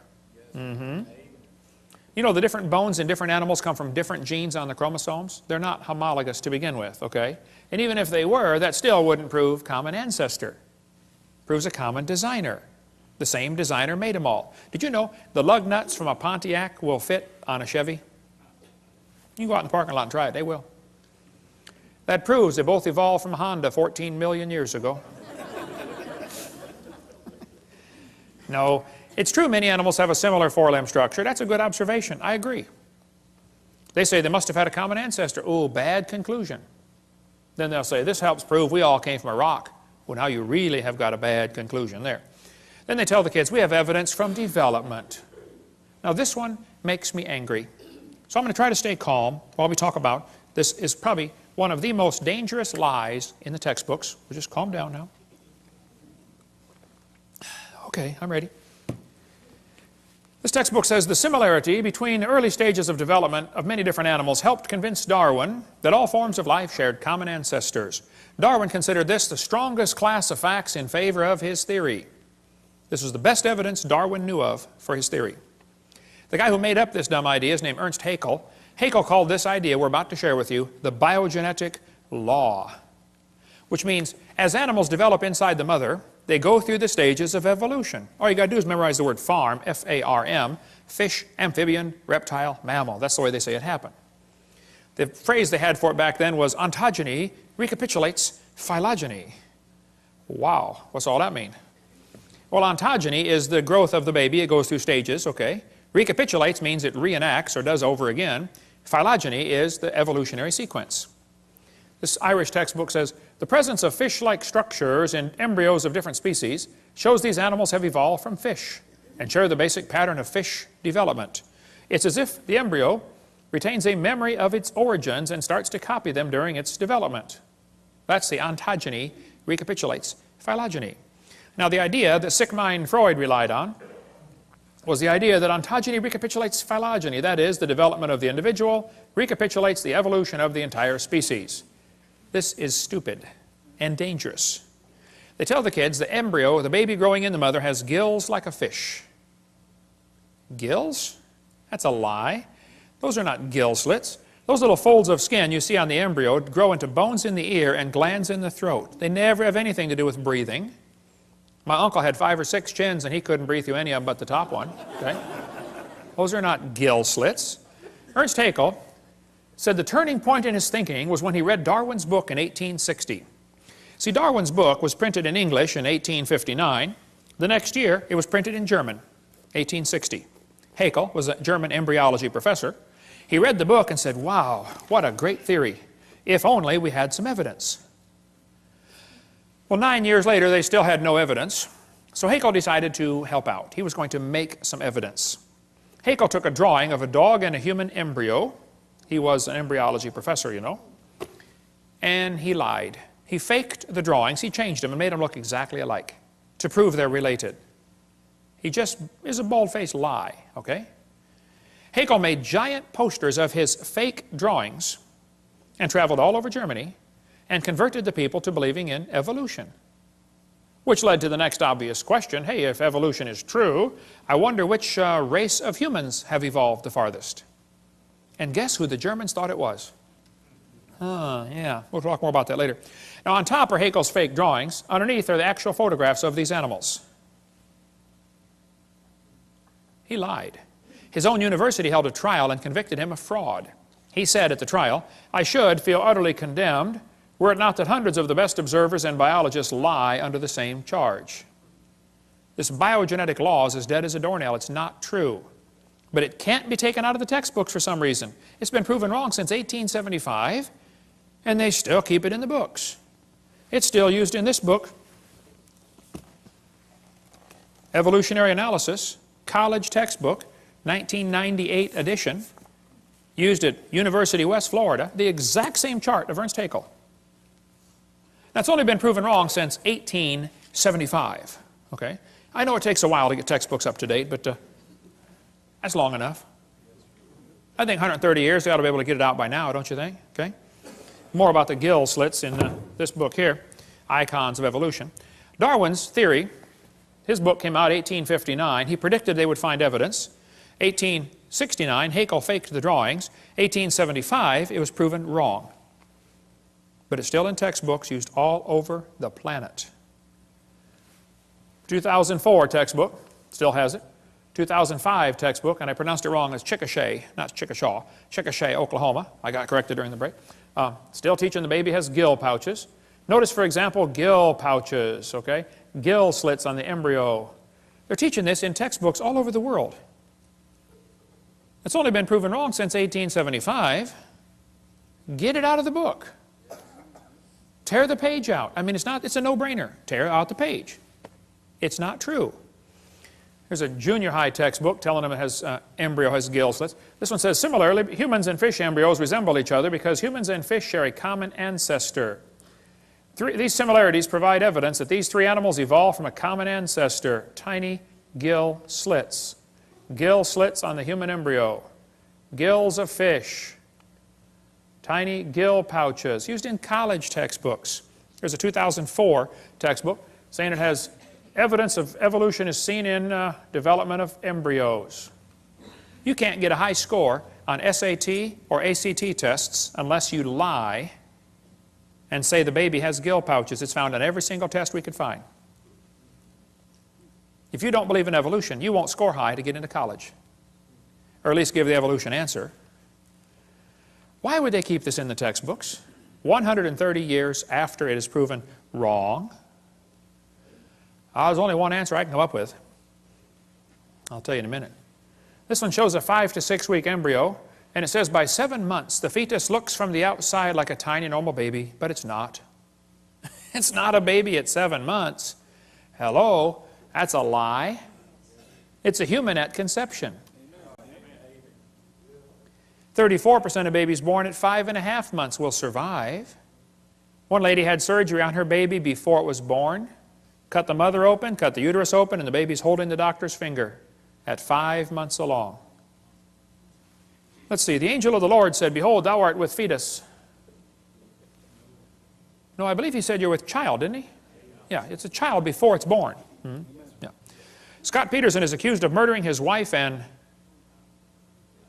You You know, the different bones in different animals come from different genes on the chromosomes. They're not homologous to begin with, okay? And even if they were, that still wouldn't prove common ancestor. Proves a common designer. The same designer made them all. Did you know the lug nuts from a Pontiac will fit on a Chevy? You can go out in the parking lot and try it. They will. That proves they both evolved from Honda 14 million years ago. No, it's true many animals have a similar four-limb structure. That's a good observation. I agree. They say they must have had a common ancestor. Oh, bad conclusion. Then they'll say, this helps prove we all came from a rock. Well, now you really have got a bad conclusion there. Then they tell the kids, we have evidence from development. Now this one makes me angry. So I'm going to try to stay calm while we talk about this. Is probably one of the most dangerous lies in the textbooks. We'll just calm down now. Okay, I'm ready. This textbook says the similarity between early stages of development of many different animals helped convince Darwin that all forms of life shared common ancestors. Darwin considered this the strongest class of facts in favor of his theory. This was the best evidence Darwin knew of for his theory. The guy who made up this dumb idea is named Ernst Haeckel. Haeckel called this idea we're about to share with you the biogenetic law, which means as animals develop inside the mother, they go through the stages of evolution. All you got to do is memorize the word farm, F-A-R-M, fish, amphibian, reptile, mammal. That's the way they say it happened. The phrase they had for it back then was ontogeny recapitulates phylogeny. Wow, what's all that mean? Well, ontogeny is the growth of the baby. It goes through stages, okay? Recapitulates means it reenacts or does over again. Phylogeny is the evolutionary sequence. This Irish textbook says, the presence of fish-like structures in embryos of different species shows these animals have evolved from fish and share the basic pattern of fish development. It's as if the embryo retains a memory of its origins and starts to copy them during its development. That's the ontogeny recapitulates phylogeny. Now the idea that Sigmund Freud relied on was the idea that ontogeny recapitulates phylogeny. That is, the development of the individual recapitulates the evolution of the entire species. This is stupid and dangerous. They tell the kids the embryo, the baby growing in the mother, has gills like a fish. Gills? That's a lie. Those are not gill slits. Those little folds of skin you see on the embryo grow into bones in the ear and glands in the throat. They never have anything to do with breathing. My uncle had 5 or 6 chins and he couldn't breathe through any of them but the top one. Okay? Those are not gill slits. Ernst Haeckel said the turning point in his thinking was when he read Darwin's book in 1860. See, Darwin's book was printed in English in 1859. The next year, it was printed in German, 1860. Haeckel was a German embryology professor. He read the book and said, wow, what a great theory. If only we had some evidence. Well, 9 years later, they still had no evidence. So Haeckel decided to help out. He was going to make some evidence. Haeckel took a drawing of a dog and a human embryo. He was an embryology professor, you know. And he lied. He faked the drawings. He changed them and made them look exactly alike to prove they're related. He just is a bald-faced lie, okay? Haeckel made giant posters of his fake drawings and traveled all over Germany and converted the people to believing in evolution, which led to the next obvious question. Hey, if evolution is true, I wonder which race of humans have evolved the farthest. And guess who the Germans thought it was? Yeah, we'll talk more about that later. Now, on top are Haeckel's fake drawings. Underneath are the actual photographs of these animals. He lied. His own university held a trial and convicted him of fraud. He said at the trial, I should feel utterly condemned were it not that hundreds of the best observers and biologists lie under the same charge. This biogenetic law is as dead as a doornail. It's not true. But it can't be taken out of the textbooks for some reason. It's been proven wrong since 1875, and they still keep it in the books. It's still used in this book, Evolutionary Analysis, college textbook, 1998 edition, used at University of West Florida, the exact same chart of Ernst Haeckel. That's only been proven wrong since 1875, okay? I know it takes a while to get textbooks up to date, but that's long enough. I think 130 years, they ought to be able to get it out by now, don't you think? Okay. More about the gill slits in this book here, Icons of Evolution. Darwin's theory, his book came out 1859. He predicted they would find evidence. 1869, Haeckel faked the drawings. 1875, it was proven wrong. But it's still in textbooks used all over the planet. 2004 textbook, still has it. 2005 textbook, and I pronounced it wrong, it's Chickasha, not Chickashaw, Chickasha, Oklahoma. I got corrected during the break. Still teaching the baby has gill pouches. Notice, for example, gill pouches, okay? Gill slits on the embryo. They're teaching this in textbooks all over the world. It's only been proven wrong since 1875. Get it out of the book. Tear the page out. I mean, it's a no-brainer. Tear out the page. It's not true. Here's a junior high textbook telling them it has embryo has gill slits. This one says, similarly, humans and fish embryos resemble each other because humans and fish share a common ancestor. These similarities provide evidence that these three animals evolved from a common ancestor, tiny gill slits. Gill slits on the human embryo. Gills of fish. Tiny gill pouches, used in college textbooks. Here's a 2004 textbook saying it has evidence of evolution is seen in development of embryos. You can't get a high score on SAT or ACT tests unless you lie and say the baby has gill pouches. It's found on every single test we could find. If you don't believe in evolution, you won't score high to get into college, or at least give the evolution answer. Why would they keep this in the textbooks 130 years after it is proven wrong? There's only one answer I can come up with. I'll tell you in a minute. This one shows a 5 to 6 week embryo, and it says by 7 months the fetus looks from the outside like a tiny normal baby, but it's not. It's not a baby at 7 months. Hello, that's a lie. It's a human at conception. 34% of babies born at 5.5 months will survive. One lady had surgery on her baby before it was born. Cut the mother open, cut the uterus open, and the baby's holding the doctor's finger at 5 months along. Let's see, the angel of the Lord said, behold, thou art with fetus. No, I believe he said you're with child, didn't he? Yeah, it's a child before it's born. Yeah. Scott Peterson is accused of murdering his wife and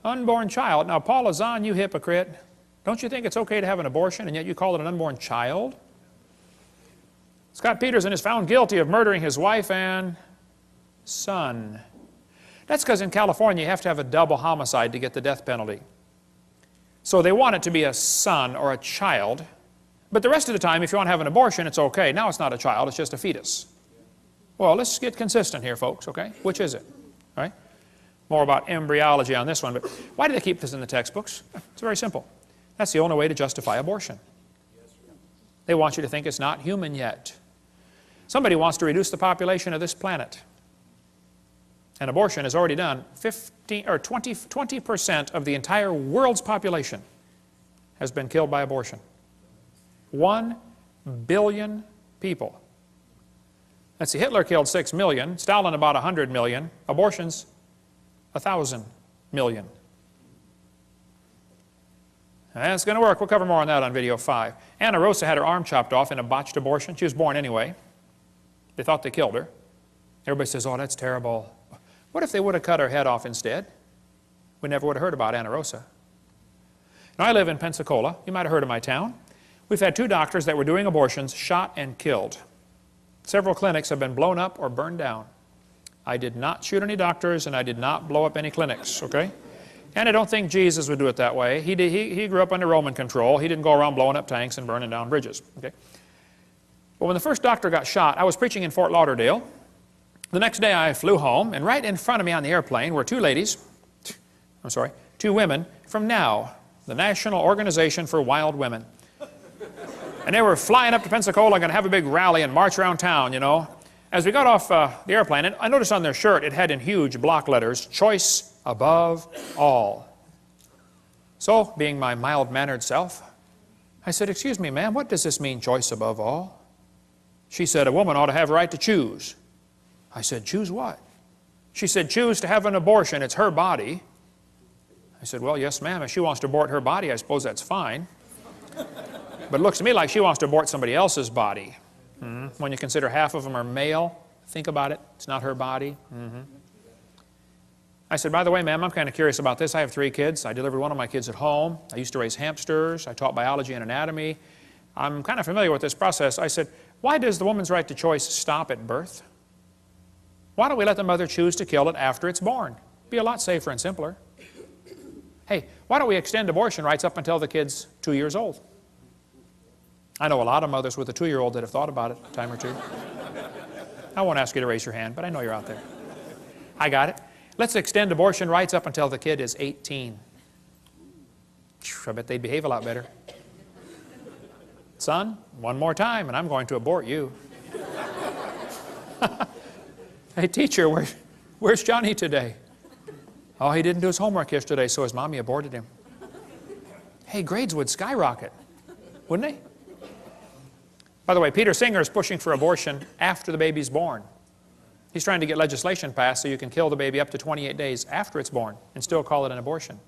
unborn child. Now, Paul is on, you hypocrite. Don't you think it's okay to have an abortion, and yet you call it an unborn child? Scott Peterson is found guilty of murdering his wife and son. That's because in California you have to have a double homicide to get the death penalty. So they want it to be a son or a child, but the rest of the time if you want to have an abortion it's okay. Now it's not a child, it's just a fetus. Well, let's get consistent here, folks, okay? Which is it? All right? More about embryology on this one, but why do they keep this in the textbooks? It's very simple. That's the only way to justify abortion. They want you to think it's not human yet. Somebody wants to reduce the population of this planet. And abortion has already done 20% of the entire world's population has been killed by abortion. 1 billion people. Let's see, Hitler killed 6 million, Stalin about 100 million, abortions 1,000 million. That's going to work. We'll cover more on that on video 5. Anna Rosa had her arm chopped off in a botched abortion. She was born anyway. They thought they killed her. Everybody says, oh, that's terrible. What if they would have cut her head off instead? We never would have heard about Anna Rosa. Now, I live in Pensacola. You might have heard of my town. We've had 2 doctors that were doing abortions shot and killed. Several clinics have been blown up or burned down. I did not shoot any doctors, and I did not blow up any clinics, okay? And I don't think Jesus would do it that way. He grew up under Roman control. He didn't go around blowing up tanks and burning down bridges, okay? But when the first doctor got shot, I was preaching in Fort Lauderdale. The next day I flew home, and right in front of me on the airplane were 2 women from NOW, the National Organization for Wild Women. And they were flying up to Pensacola, going to have a big rally and march around town, you know. As we got off the airplane, and I noticed on their shirt it had in huge block letters, choice above all. So, being my mild-mannered self, I said, excuse me, ma'am, what does this mean, choice above all? She said, a woman ought to have a right to choose. I said, choose what? She said, choose to have an abortion. It's her body. I said, well, yes, ma'am. If she wants to abort her body, I suppose that's fine. But it looks to me like she wants to abort somebody else's body. When you consider half of them are male, think about it. It's not her body. I said, by the way, ma'am, I'm kind of curious about this. I have 3 kids. I delivered one of my kids at home. I used to raise hamsters. I taught biology and anatomy. I'm kind of familiar with this process. I said, why does the woman's right to choice stop at birth? Why don't we let the mother choose to kill it after it's born? Be a lot safer and simpler. Hey, why don't we extend abortion rights up until the kid's 2 years old? I know a lot of mothers with a 2-year-old that have thought about it a time or two. I won't ask you to raise your hand, but I know you're out there. I got it. Let's extend abortion rights up until the kid is 18. I bet they'd behave a lot better. Son, one more time and I'm going to abort you. Hey, teacher, where's Johnny today? Oh, he didn't do his homework yesterday, so his mommy aborted him. Hey, grades would skyrocket, wouldn't they? By the way, Peter Singer is pushing for abortion after the baby's born. He's trying to get legislation passed so you can kill the baby up to 28 days after it's born and still call it an abortion.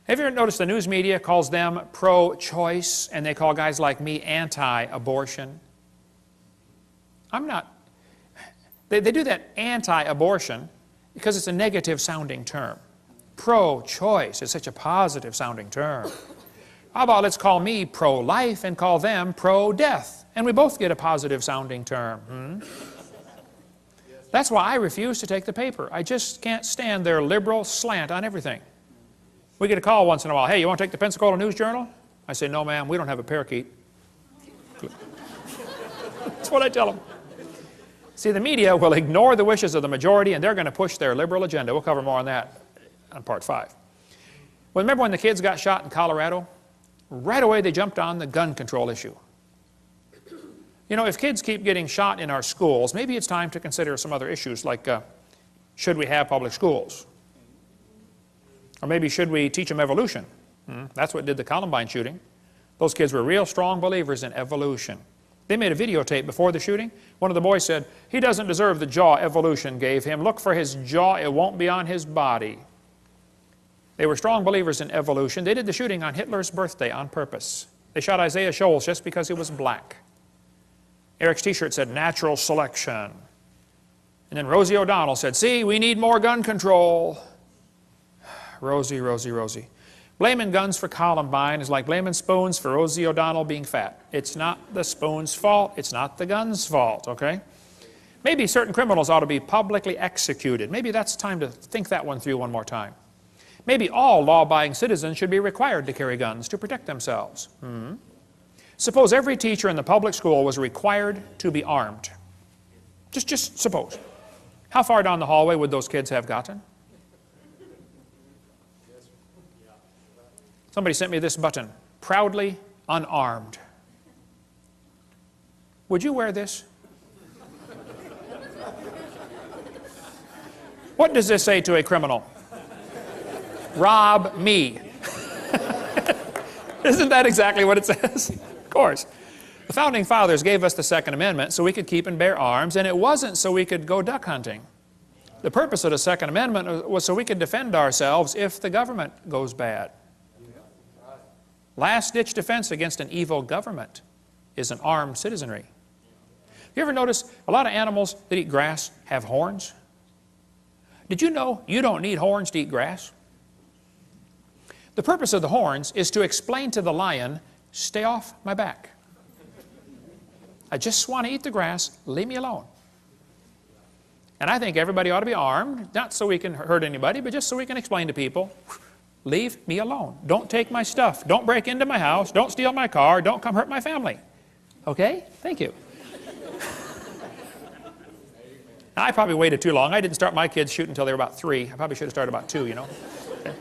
Have you ever noticed the news media calls them pro-choice and they call guys like me anti-abortion? I'm not. They do that anti-abortion because it's a negative sounding term. Pro-choice is such a positive sounding term. How about let's call me pro-life and call them pro-death, and we both get a positive sounding term. That's why I refuse to take the paper. I just can't stand their liberal slant on everything. We get a call once in a while, hey, you want to take the Pensacola News Journal? I say, no ma'am, we don't have a parakeet. That's what I tell them. See, the media will ignore the wishes of the majority and they're going to push their liberal agenda. We'll cover more on that on part 5. Well, remember when the kids got shot in Colorado? Right away they jumped on the gun control issue. You know, if kids keep getting shot in our schools, maybe it's time to consider some other issues like should we have public schools? Or maybe should we teach them evolution? That's what did the Columbine shooting. Those kids were real strong believers in evolution. They made a videotape before the shooting. One of the boys said, he doesn't deserve the jaw evolution gave him. Look for his jaw, it won't be on his body. They were strong believers in evolution. They did the shooting on Hitler's birthday on purpose. They shot Isaiah Shoals just because he was black. Eric's t-shirt said, natural selection. And then Rosie O'Donnell said, see, we need more gun control. Rosie, Rosie, Rosie. Blaming guns for Columbine is like blaming spoons for Rosie O'Donnell being fat. It's not the spoon's fault. It's not the gun's fault, okay? Maybe certain criminals ought to be publicly executed. Maybe that's time to think that one through one more time. Maybe all law-abiding citizens should be required to carry guns to protect themselves. Suppose every teacher in the public school was required to be armed. Just suppose. How far down the hallway would those kids have gotten? Somebody sent me this button, proudly unarmed. Would you wear this? What does this say to a criminal? Rob me. Isn't that exactly what it says? Of course. The Founding Fathers gave us the Second Amendment so we could keep and bear arms, and it wasn't so we could go duck hunting. The purpose of the Second Amendment was so we could defend ourselves if the government goes bad. Last-ditch defense against an evil government is an armed citizenry. You ever notice a lot of animals that eat grass have horns? Did you know you don't need horns to eat grass? The purpose of the horns is to explain to the lion, stay off my back. I just want to eat the grass, leave me alone. And I think everybody ought to be armed, not so we can hurt anybody, but just so we can explain to people, leave me alone. Don't take my stuff. Don't break into my house. Don't steal my car. Don't come hurt my family. Okay? Thank you. I probably waited too long. I didn't start my kids shooting until they were about 3. I probably should have started about 2, you know. Okay.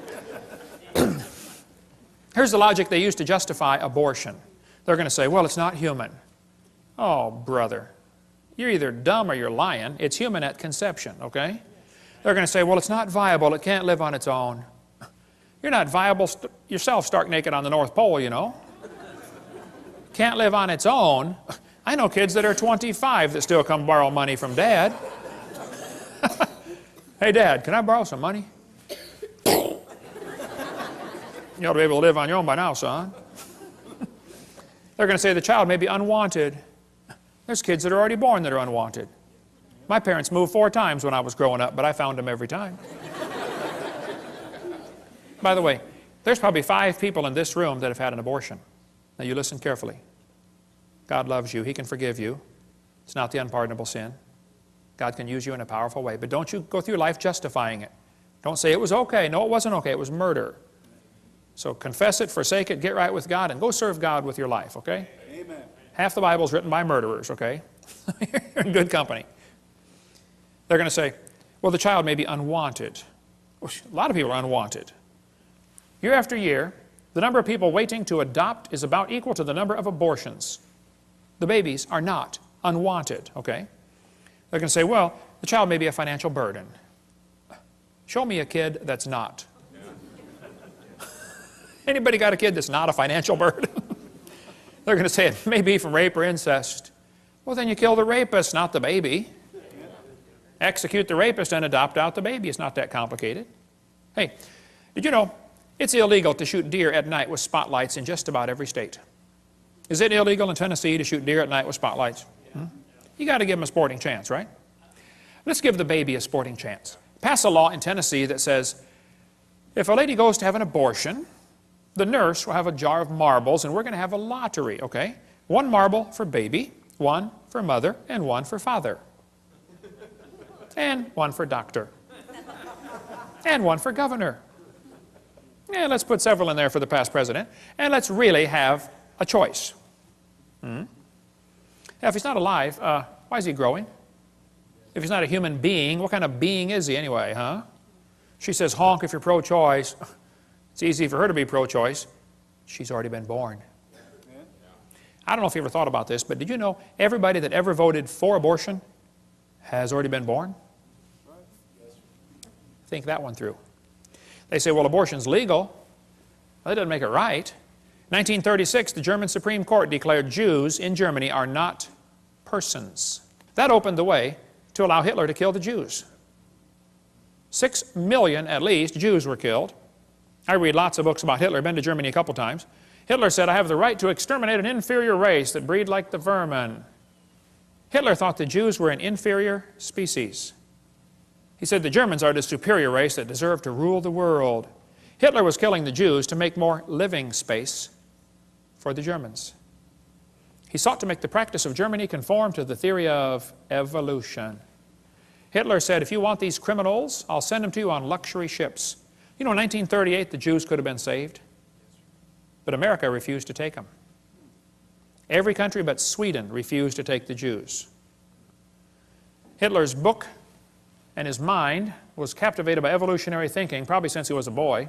Here's the logic they use to justify abortion. They're going to say, well, it's not human. Oh, brother. You're either dumb or you're lying. It's human at conception, okay? They're going to say, well, it's not viable. It can't live on its own. You're not viable yourself stark naked on the North Pole, you know. Can't live on its own. I know kids that are 25 that still come borrow money from Dad. Hey, Dad, can I borrow some money? You ought to be able to live on your own by now, son. They're going to say the child may be unwanted. There's kids that are already born that are unwanted. My parents moved 4 times when I was growing up, but I found them every time. By the way, there's probably 5 people in this room that have had an abortion. Now you listen carefully. God loves you. He can forgive you. It's not the unpardonable sin. God can use you in a powerful way. But don't you go through life justifying it. Don't say it was okay. No, it wasn't okay. It was murder. So confess it, forsake it, get right with God, and go serve God with your life, okay? Amen. Half the Bible is written by murderers, okay? You're in good company. They're going to say, well, the child may be unwanted. Well, a lot of people are unwanted. Year after year, the number of people waiting to adopt is about equal to the number of abortions. The babies are not unwanted, okay? They're going to say, well, the child may be a financial burden. Show me a kid that's not. Anybody got a kid that's not a financial burden? They're going to say it may be from rape or incest. Well, then you kill the rapist, not the baby. Execute the rapist and adopt out the baby. It's not that complicated. Hey, did you know it's illegal to shoot deer at night with spotlights in just about every state? Is it illegal in Tennessee to shoot deer at night with spotlights? You got to give them a sporting chance, right? Let's give the baby a sporting chance. Pass a law in Tennessee that says if a lady goes to have an abortion, the nurse will have a jar of marbles, and we're going to have a lottery, okay? 1 marble for baby, 1 for mother, and 1 for father. And 1 for doctor. And 1 for governor. And let's put several in there for the past president. And let's really have a choice. Now, if he's not alive, why is he growing? If he's not a human being, what kind of being is he anyway, huh? She says, honk if you're pro-choice. It's easy for her to be pro-choice. She's already been born. I don't know if you ever thought about this, but did you know everybody that ever voted for abortion has already been born? Think that one through. They say, well, abortion's legal. Well, that doesn't make it right. 1936, the German Supreme Court declared Jews in Germany are not persons. That opened the way to allow Hitler to kill the Jews. 6 million, at least, Jews were killed. I read lots of books about Hitler. I've been to Germany a couple times. Hitler said, I have the right to exterminate an inferior race that breed like the vermin. Hitler thought the Jews were an inferior species. He said the Germans are the superior race that deserve to rule the world. Hitler was killing the Jews to make more living space for the Germans. He sought to make the practice of Germany conform to the theory of evolution. Hitler said, if you want these criminals, I'll send them to you on luxury ships. You know, in 1938, the Jews could have been saved, but America refused to take them. Every country but Sweden refused to take the Jews. Hitler's book and his mind was captivated by evolutionary thinking, probably since he was a boy.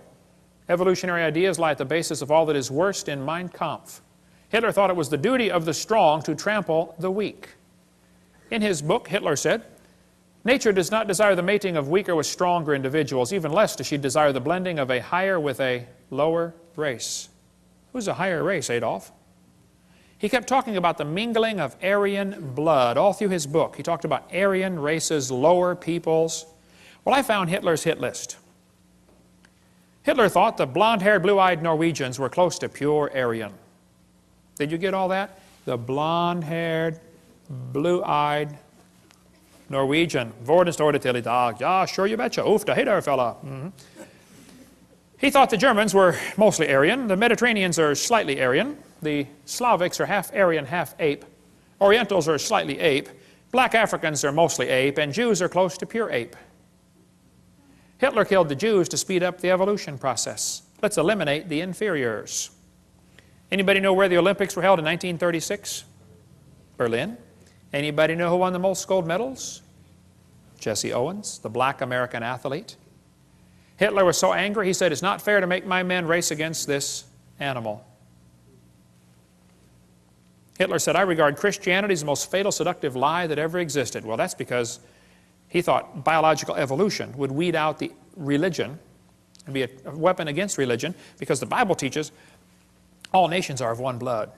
Evolutionary ideas lie at the basis of all that is worst in Mein Kampf. Hitler thought it was the duty of the strong to trample the weak. In his book, Hitler said, nature does not desire the mating of weaker with stronger individuals, even less does she desire the blending of a higher with a lower race. Who's a higher race, Adolf? He kept talking about the mingling of Aryan blood all through his book. He talked about Aryan races, lower peoples. Well, I found Hitler's hit list. Hitler thought the blonde-haired, blue-eyed Norwegians were close to pure Aryan. Did you get all that? The blonde-haired, blue-eyed Norwegian. Vorden står det till idag. Ja, sure you betcha. Oof, hey there, fella. He thought the Germans were mostly Aryan. The Mediterraneans are slightly Aryan. The Slavics are half Aryan, half ape. Orientals are slightly ape. Black Africans are mostly ape. And Jews are close to pure ape. Hitler killed the Jews to speed up the evolution process. Let's eliminate the inferiors. Anybody know where the Olympics were held in 1936? Berlin. Anybody know who won the most gold medals? Jesse Owens, the black American athlete. Hitler was so angry, he said, it's not fair to make my men race against this animal. Hitler said, I regard Christianity as the most fatal, seductive lie that ever existed. Well, that's because he thought biological evolution would weed out the religion and be a weapon against religion, because the Bible teaches all nations are of one blood.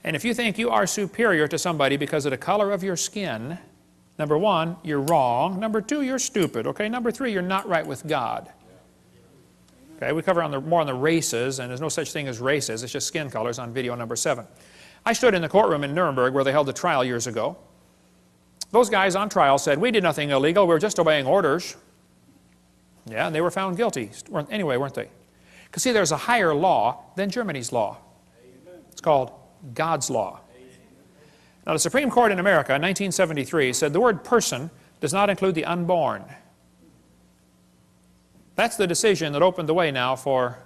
And if you think you are superior to somebody because of the color of your skin, number one, you're wrong. Number two, you're stupid. Okay, number three, you're not right with God. Okay, we cover more on the races, and there's no such thing as races. It's just skin colors on video number 7. I stood in the courtroom in Nuremberg where they held the trial years ago. Those guys on trial said, we did nothing illegal, we were just obeying orders. Yeah, and they were found guilty anyway, weren't they? Because see, there's a higher law than Germany's law. It's called God's law. Now, the Supreme Court in America in 1973 said the word person does not include the unborn. That's the decision that opened the way now for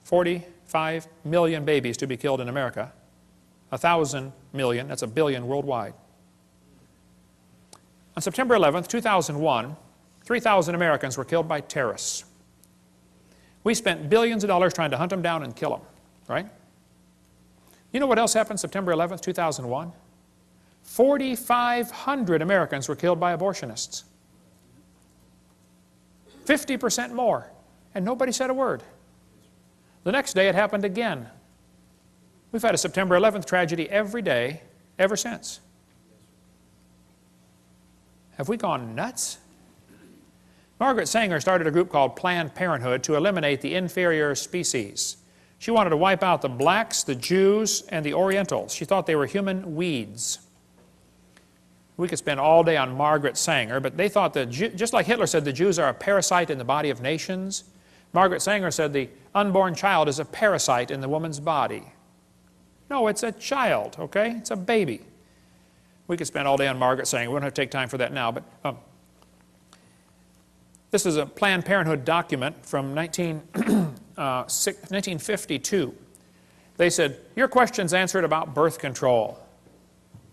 45 million babies to be killed in America. 1,000 million, that's a billion worldwide. On September 11th, 2001, 3,000 Americans were killed by terrorists. We spent billions of dollars trying to hunt them down and kill them, right? You know what else happened September 11th, 2001? 4,500 Americans were killed by abortionists. 50% more, and nobody said a word. The next day it happened again. We've had a September 11th tragedy every day ever since. Have we gone nuts? Margaret Sanger started a group called Planned Parenthood to eliminate the inferior species. She wanted to wipe out the blacks, the Jews, and the Orientals. She thought they were human weeds. We could spend all day on Margaret Sanger, but they thought that, just like Hitler said the Jews are a parasite in the body of nations, Margaret Sanger said the unborn child is a parasite in the woman's body. No, it's a child, okay? It's a baby. We could spend all day on Margaret Sanger. We don't have to take time for that now, but this is a Planned Parenthood document from 1952. They said, your question's answered about birth control.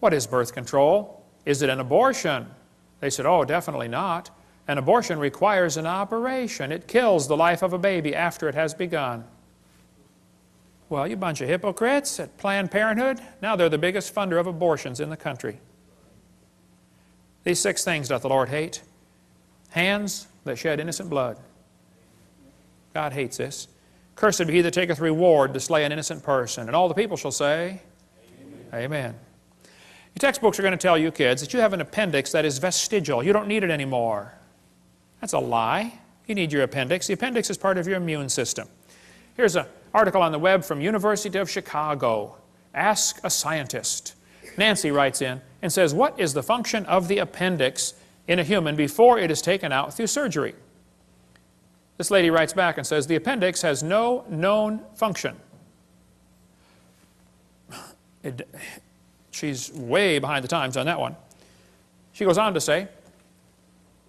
What is birth control? Is it an abortion? They said, oh, definitely not. An abortion requires an operation. It kills the life of a baby after it has begun. Well, you bunch of hypocrites at Planned Parenthood. Now they're the biggest funder of abortions in the country. These 6 things doth the Lord hate. Hands that shed innocent blood. God hates this. Cursed be he that taketh reward to slay an innocent person. And all the people shall say, Amen. Amen. Your textbooks are going to tell you kids that you have an appendix that is vestigial. You don't need it anymore. That's a lie. You need your appendix. The appendix is part of your immune system. Here's an article on the web from University of Chicago. Ask a scientist. Nancy writes in and says, what is the function of the appendix in a human before it is taken out through surgery? This lady writes back and says, the appendix has no known function. She's way behind the times on that one. She goes on to say,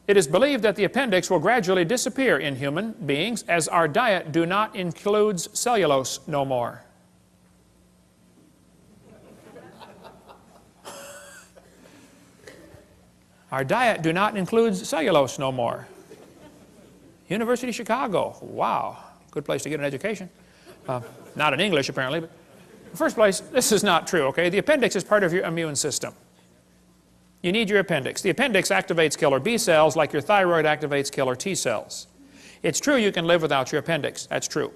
it is believed that the appendix will gradually disappear in human beings as our diet do not includes cellulose no more. Our diet do not include cellulose no more. University of Chicago. Wow. Good place to get an education. Not in English, apparently. But in the first place, this is not true, okay? The appendix is part of your immune system. You need your appendix. The appendix activates killer B cells like your thyroid activates killer T cells. It's true you can live without your appendix. That's true.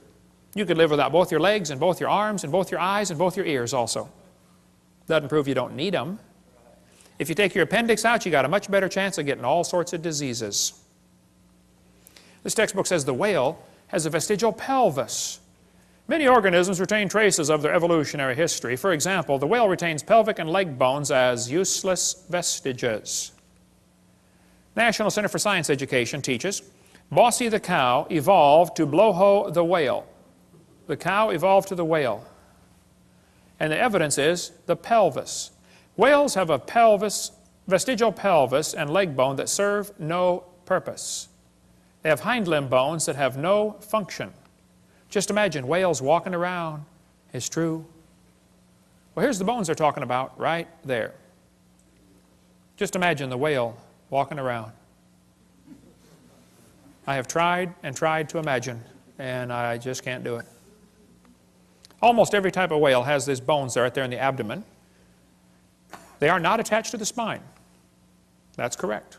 You could live without both your legs and both your arms and both your eyes and both your ears also. Doesn't prove you don't need them. If you take your appendix out, you got a much better chance of getting all sorts of diseases. This textbook says the whale has a vestigial pelvis. Many organisms retain traces of their evolutionary history. For example, the whale retains pelvic and leg bones as useless vestiges. National Center for Science Education teaches, Bossy the cow evolved to blowho the whale. The cow evolved to the whale. And the evidence is the pelvis. Whales have a pelvis, vestigial pelvis and leg bone that serve no purpose. They have hind limb bones that have no function. Just imagine whales walking around. It's true. Well, here's the bones they're talking about right there. Just imagine the whale walking around. I have tried and tried to imagine, and I just can't do it. Almost every type of whale has these bones right there in the abdomen. They are not attached to the spine. That's correct.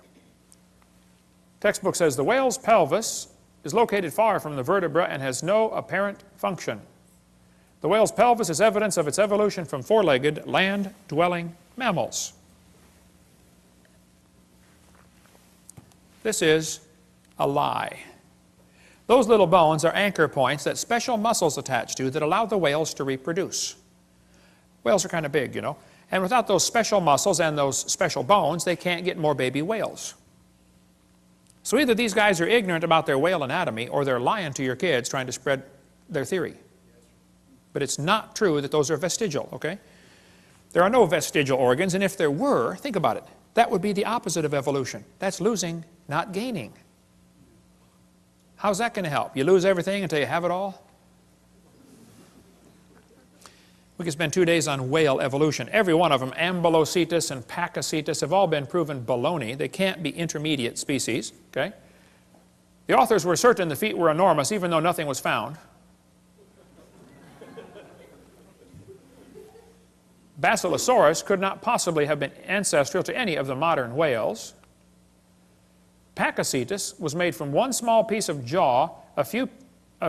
Textbook says the whale's pelvis is located far from the vertebra and has no apparent function. The whale's pelvis is evidence of its evolution from four-legged, land-dwelling mammals. This is a lie. Those little bones are anchor points that special muscles attach to that allow the whales to reproduce. Whales are kind of big, you know. And without those special muscles and those special bones, they can't get more baby whales. So either these guys are ignorant about their whale anatomy, or they're lying to your kids trying to spread their theory. But it's not true that those are vestigial, okay? There are no vestigial organs, and if there were, think about it, that would be the opposite of evolution. That's losing, not gaining. How's that going to help? You lose everything until you have it all? We could spend 2 days on whale evolution. Every one of them, Ambulocetus and Pakicetus, have all been proven baloney. They can't be intermediate species, okay? The authors were certain the feet were enormous, even though nothing was found. Basilosaurus could not possibly have been ancestral to any of the modern whales. Pakicetus was made from one small piece of jaw, a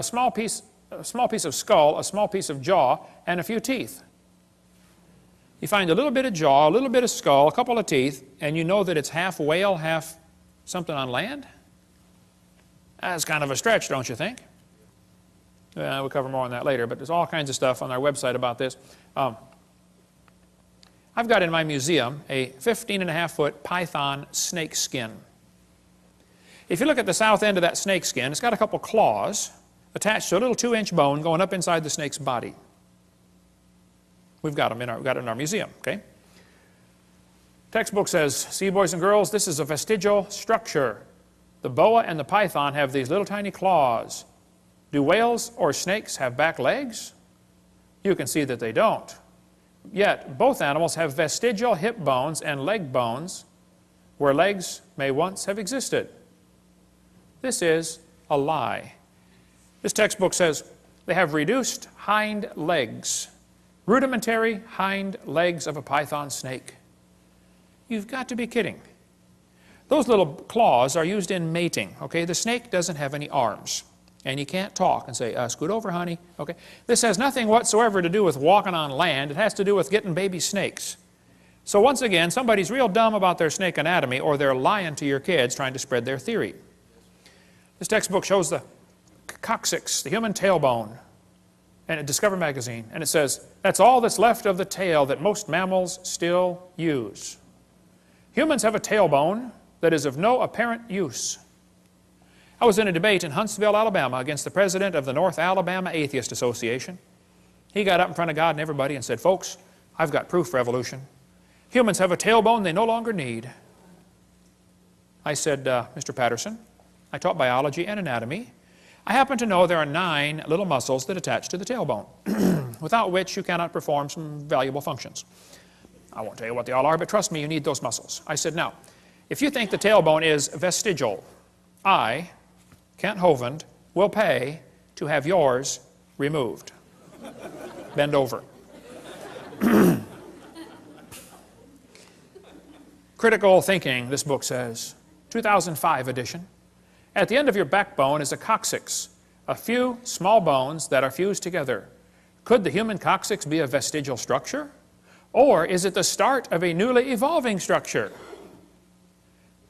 small piece of skull, a small piece of jaw, and a few teeth. You find a little bit of jaw, a little bit of skull, a couple of teeth, and you know that it's half whale, half something on land? That's kind of a stretch, don't you think? We'll cover more on that later, but there's all kinds of stuff on our website about this. I've got in my museum a 15.5-foot python snake skin. If you look at the south end of that snake skin, it's got a couple claws attached to a little 2-inch bone going up inside the snake's body. We've got them in our museum, okay? Textbook says, see, boys and girls, this is a vestigial structure. The boa and the python have these little tiny claws. Do whales or snakes have back legs? You can see that they don't. Yet, both animals have vestigial hip bones and leg bones where legs may once have existed. This is a lie. This textbook says they have reduced hind legs, rudimentary hind legs of a python snake. You've got to be kidding. Those little claws are used in mating, okay? The snake doesn't have any arms, and you can't talk and say, scoot over, honey, okay? This has nothing whatsoever to do with walking on land. It has to do with getting baby snakes. So once again, somebody's real dumb about their snake anatomy, or they're lying to your kids trying to spread their theory. This textbook shows the coccyx, the human tailbone, and at Discover magazine, and it says, that's all that's left of the tail that most mammals still use. Humans have a tailbone that is of no apparent use. I was in a debate in Huntsville, Alabama, against the president of the North Alabama Atheist Association. He got up in front of God and everybody and said, folks, I've got proof for evolution. Humans have a tailbone they no longer need. I said, Mr. Patterson, I taught biology and anatomy. I happen to know there are 9 little muscles that attach to the tailbone, without which you cannot perform some valuable functions. I won't tell you what they all are, but trust me, you need those muscles. I said, now, if you think the tailbone is vestigial, I, Kent Hovind, will pay to have yours removed. Bend over. Critical thinking, this book says, 2005 edition. At the end of your backbone is a coccyx, a few small bones that are fused together. Could the human coccyx be a vestigial structure? Or is it the start of a newly evolving structure?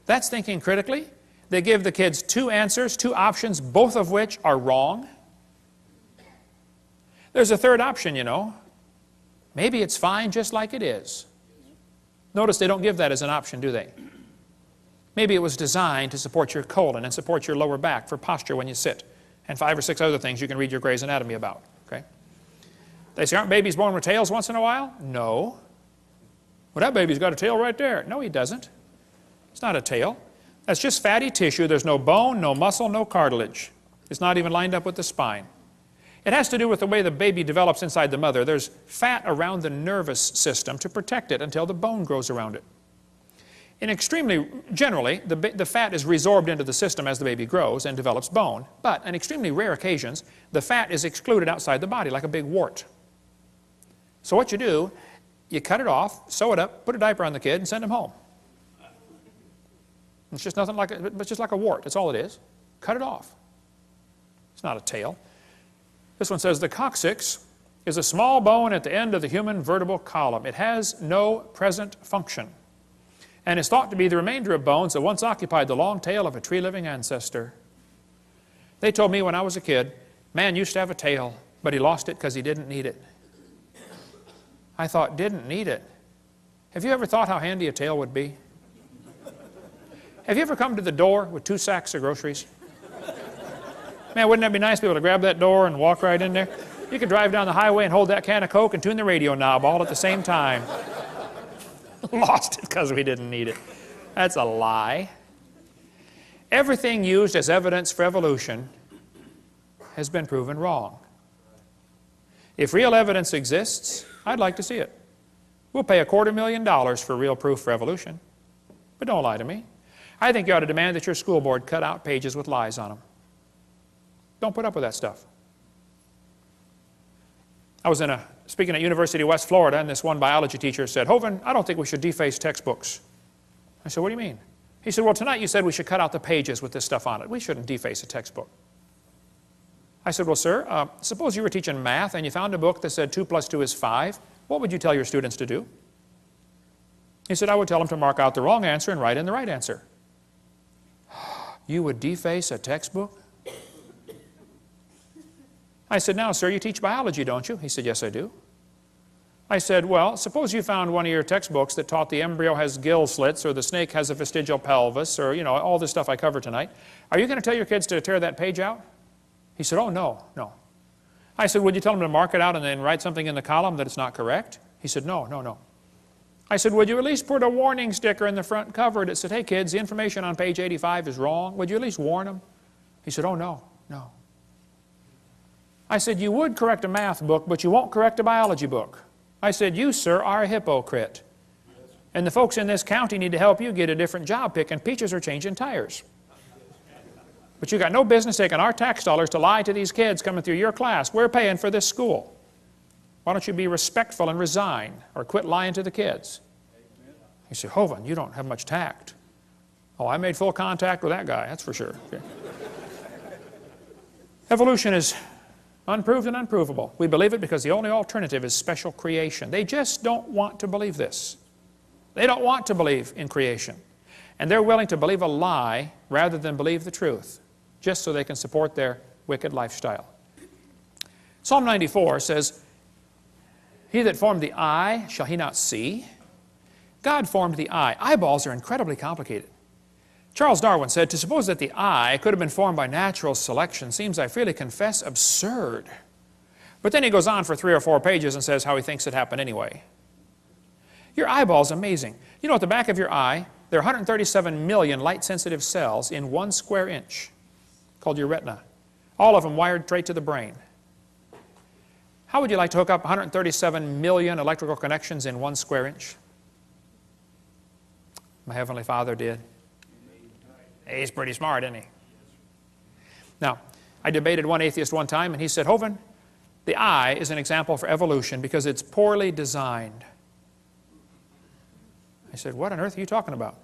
That's thinking critically. They give the kids 2 answers, 2 options, both of which are wrong. There's a third option, you know. Maybe it's fine just like it is. Notice they don't give that as an option, do they? Maybe it was designed to support your colon and support your lower back for posture when you sit, and 5 or 6 other things you can read your Gray's Anatomy about, okay? They say, aren't babies born with tails once in a while? No. Well, that baby's got a tail right there. No, he doesn't. It's not a tail. That's just fatty tissue. There's no bone, no muscle, no cartilage. It's not even lined up with the spine. It has to do with the way the baby develops inside the mother. There's fat around the nervous system to protect it until the bone grows around it. Generally, the fat is resorbed into the system as the baby grows and develops bone. But on extremely rare occasions, the fat is excluded outside the body like a big wart. So what you do, you cut it off, sew it up, put a diaper on the kid, and send him home. It's just nothing like it's just like a wart. That's all it is. Cut it off. It's not a tail. This one says the coccyx is a small bone at the end of the human vertebral column. It has no present function, and is thought to be the remainder of bones that once occupied the long tail of a tree-living ancestor. They told me when I was a kid, man used to have a tail, but he lost it because he didn't need it. I thought, didn't need it? Have you ever thought how handy a tail would be? Have you ever come to the door with 2 sacks of groceries? Man, wouldn't that be nice to be able to grab that door and walk right in there? You could drive down the highway and hold that can of Coke and tune the radio knob all at the same time. Lost it because we didn't need it. That's a lie. Everything used as evidence for evolution has been proven wrong. If real evidence exists, I'd like to see it. We'll pay $250,000 for real proof for evolution. But don't lie to me. I think you ought to demand that your school board cut out pages with lies on them. Don't put up with that stuff. I was speaking at University of West Florida, and this one biology teacher said, "Hovind, I don't think we should deface textbooks." I said, "What do you mean?" He said, "Well, tonight you said we should cut out the pages with this stuff on it. We shouldn't deface a textbook." I said, "Well, sir, suppose you were teaching math and you found a book that said 2 + 2 is 5. What would you tell your students to do?" He said, "I would tell them to mark out the wrong answer and write in the right answer." You would deface a textbook? I said, "Now, sir, you teach biology, don't you?" He said, "Yes, I do." I said, "Well, suppose you found one of your textbooks that taught the embryo has gill slits or the snake has a vestigial pelvis or, you know, all this stuff I covered tonight. Are you going to tell your kids to tear that page out?" He said, "Oh, no, no." I said, "Would you tell them to mark it out and then write something in the column that it's not correct?" He said, "No, no, no." I said, "Would you at least put a warning sticker in the front cover that said, 'Hey, kids, the information on page 85 is wrong'? Would you at least warn them?" He said, "Oh, no, no." I said, "You would correct a math book, but you won't correct a biology book." I said, "You, sir, are a hypocrite. And the folks in this county need to help you get a different job picking peaches or changing tires. But you got no business taking our tax dollars to lie to these kids coming through your class. We're paying for this school. Why don't you be respectful and resign or quit lying to the kids?" He said, "Hovind, you don't have much tact." Oh, I made full contact with that guy, that's for sure. Okay. Evolution is unproved and unprovable. We believe it because the only alternative is special creation. They just don't want to believe this. They don't want to believe in creation. And they're willing to believe a lie rather than believe the truth, just so they can support their wicked lifestyle. Psalm 94 says, "He that formed the eye, shall he not see?" God formed the eye. Eyeballs are incredibly complicated. Charles Darwin said, "To suppose that the eye could have been formed by natural selection seems, I freely confess, absurd." But then he goes on for 3 or 4 pages and says how he thinks it happened anyway. Your eyeball's amazing. You know, at the back of your eye, there are 137 million light-sensitive cells in 1 square inch, called your retina. All of them wired straight to the brain. How would you like to hook up 137 million electrical connections in 1 square inch? My Heavenly Father did. He's pretty smart, isn't he? Now, I debated one atheist one time, and he said, "Hovind, the eye is an example for evolution because it's poorly designed." I said, "What on earth are you talking about?"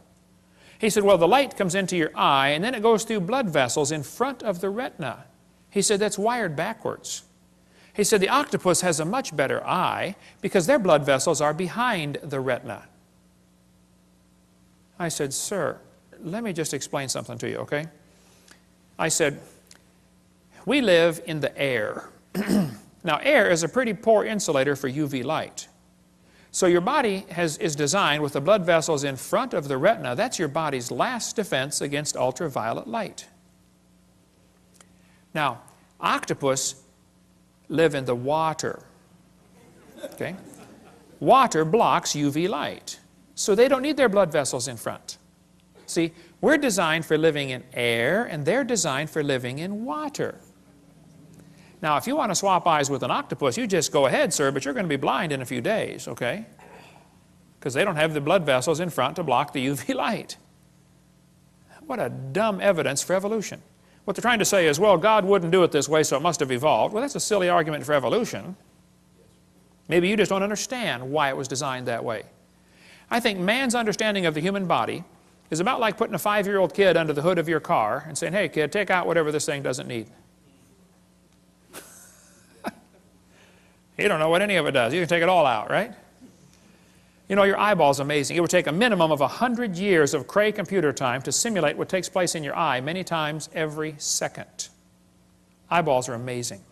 He said, "Well, the light comes into your eye, and then it goes through blood vessels in front of the retina." He said, "That's wired backwards." He said, "The octopus has a much better eye because their blood vessels are behind the retina." I said, "Sir, let me just explain something to you, okay?" I said, "We live in the air." Now, air is a pretty poor insulator for UV light. So your body is designed with the blood vessels in front of the retina. That's your body's last defense against ultraviolet light. Now, octopus live in the water, okay? Water blocks UV light, so they don't need their blood vessels in front. See, we're designed for living in air, and they're designed for living in water. Now, if you want to swap eyes with an octopus, you just go ahead, sir, but you're going to be blind in a few days, okay? Because they don't have the blood vessels in front to block the UV light. What a dumb evidence for evolution. What they're trying to say is, well, God wouldn't do it this way, so it must have evolved. Well, that's a silly argument for evolution. Maybe you just don't understand why it was designed that way. I think man's understanding of the human body is about like putting a 5-year-old kid under the hood of your car and saying, "Hey, kid, take out whatever this thing doesn't need." You don't know what any of it does. You can take it all out, right? You know, your eyeball's amazing. It would take a minimum of 100 years of Cray computer time to simulate what takes place in your eye many times every second. Eyeballs are amazing.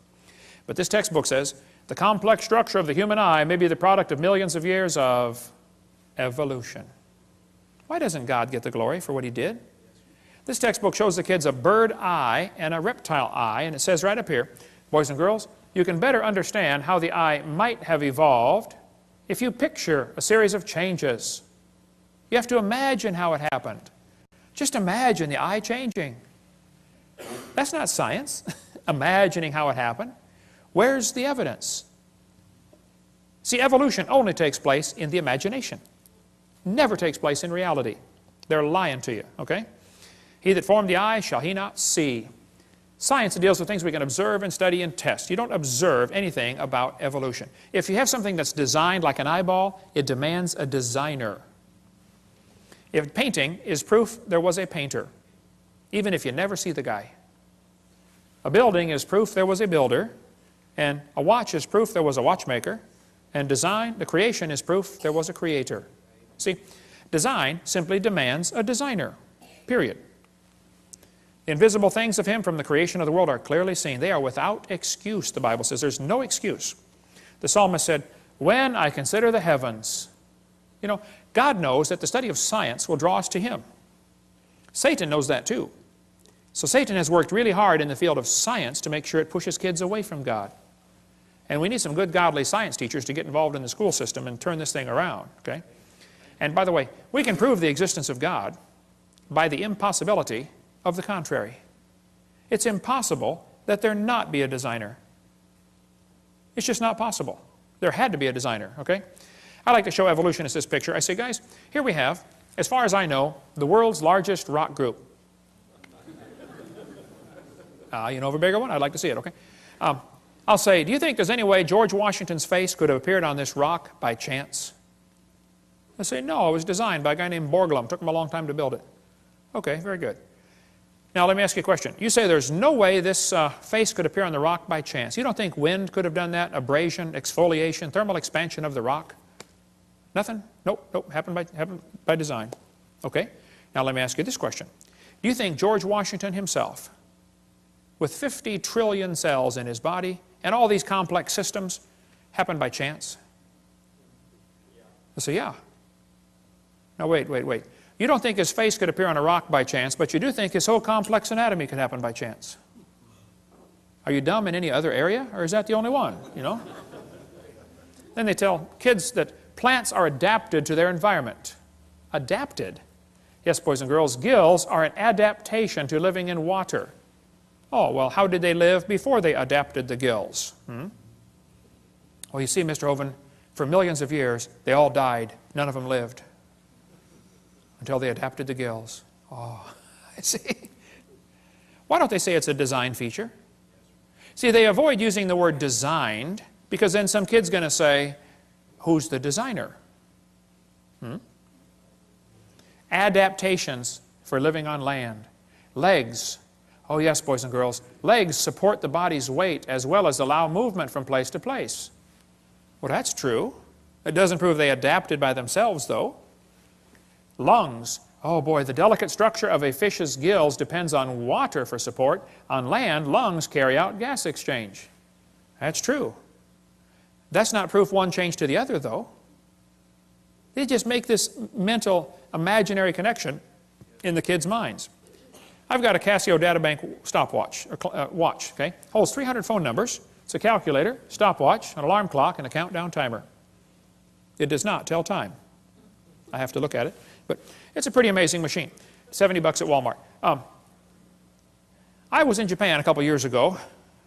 But this textbook says, the complex structure of the human eye may be the product of millions of years of evolution. Why doesn't God get the glory for what He did? This textbook shows the kids a bird eye and a reptile eye, and it says right up here, boys and girls, you can better understand how the eye might have evolved if you picture a series of changes. You have to imagine how it happened. Just imagine the eye changing. That's not science, imagining how it happened. Where's the evidence? See, evolution only takes place in the imagination. Never takes place in reality. They're lying to you, okay? He that formed the eye, shall he not see? Science deals with things we can observe and study and test. You don't observe anything about evolution. If you have something that's designed like an eyeball, it demands a designer. If painting is proof there was a painter, even if you never see the guy. A building is proof there was a builder, and a watch is proof there was a watchmaker, and design, the creation, is proof there was a creator. See, design simply demands a designer, period. The invisible things of Him from the creation of the world are clearly seen. They are without excuse, the Bible says. There's no excuse. The psalmist said, when I consider the heavens. You know, God knows that the study of science will draw us to Him. Satan knows that too. So Satan has worked really hard in the field of science to make sure it pushes kids away from God. And we need some good godly science teachers to get involved in the school system and turn this thing around, okay? And by the way, we can prove the existence of God by the impossibility of the contrary. It's impossible that there not be a designer. It's just not possible. There had to be a designer, okay? I like to show evolutionists this picture. I say, guys, here we have, as far as I know, the world's largest rock group. You know of a bigger one? I'd like to see it, okay? I'll say, do you think there's any way George Washington's face could have appeared on this rock by chance? I say, no, it was designed by a guy named Borglum. Took him a long time to build it. Okay, very good. Now let me ask you a question. You say there's no way this face could appear on the rock by chance. You don't think wind could have done that? Abrasion, exfoliation, thermal expansion of the rock? Nothing? Nope, nope, happened by design. Okay, now let me ask you this question. Do you think George Washington himself, with 50 trillion cells in his body and all these complex systems, happened by chance? I say, yeah. Now wait. You don't think his face could appear on a rock by chance, but you do think his whole complex anatomy could happen by chance. Are you dumb in any other area, or is that the only one, you know? Then they tell kids that plants are adapted to their environment. Adapted? Yes, boys and girls, gills are an adaptation to living in water. Oh, well, how did they live before they adapted the gills? Well, you see, Mr. Hovind, for millions of years, they all died. None of them lived until they adapted the gills. Oh, I see. Why don't they say it's a design feature? See, they avoid using the word designed because then some kid's going to say, who's the designer? Adaptations for living on land. Legs. Oh yes, boys and girls. Legs support the body's weight as well as allow movement from place to place. Well, that's true. It doesn't prove they adapted by themselves, though. Lungs. Oh boy, the delicate structure of a fish's gills depends on water for support. On land, lungs carry out gas exchange. That's true. That's not proof one changed to the other, though. They just make this mental, imaginary connection in the kids' minds. I've got a Casio Databank stopwatch, or watch, okay? Holds 300 phone numbers. It's a calculator, stopwatch, an alarm clock, and a countdown timer. It does not tell time. I have to look at it. But it's a pretty amazing machine. $70 at Walmart. I was in Japan a couple years ago,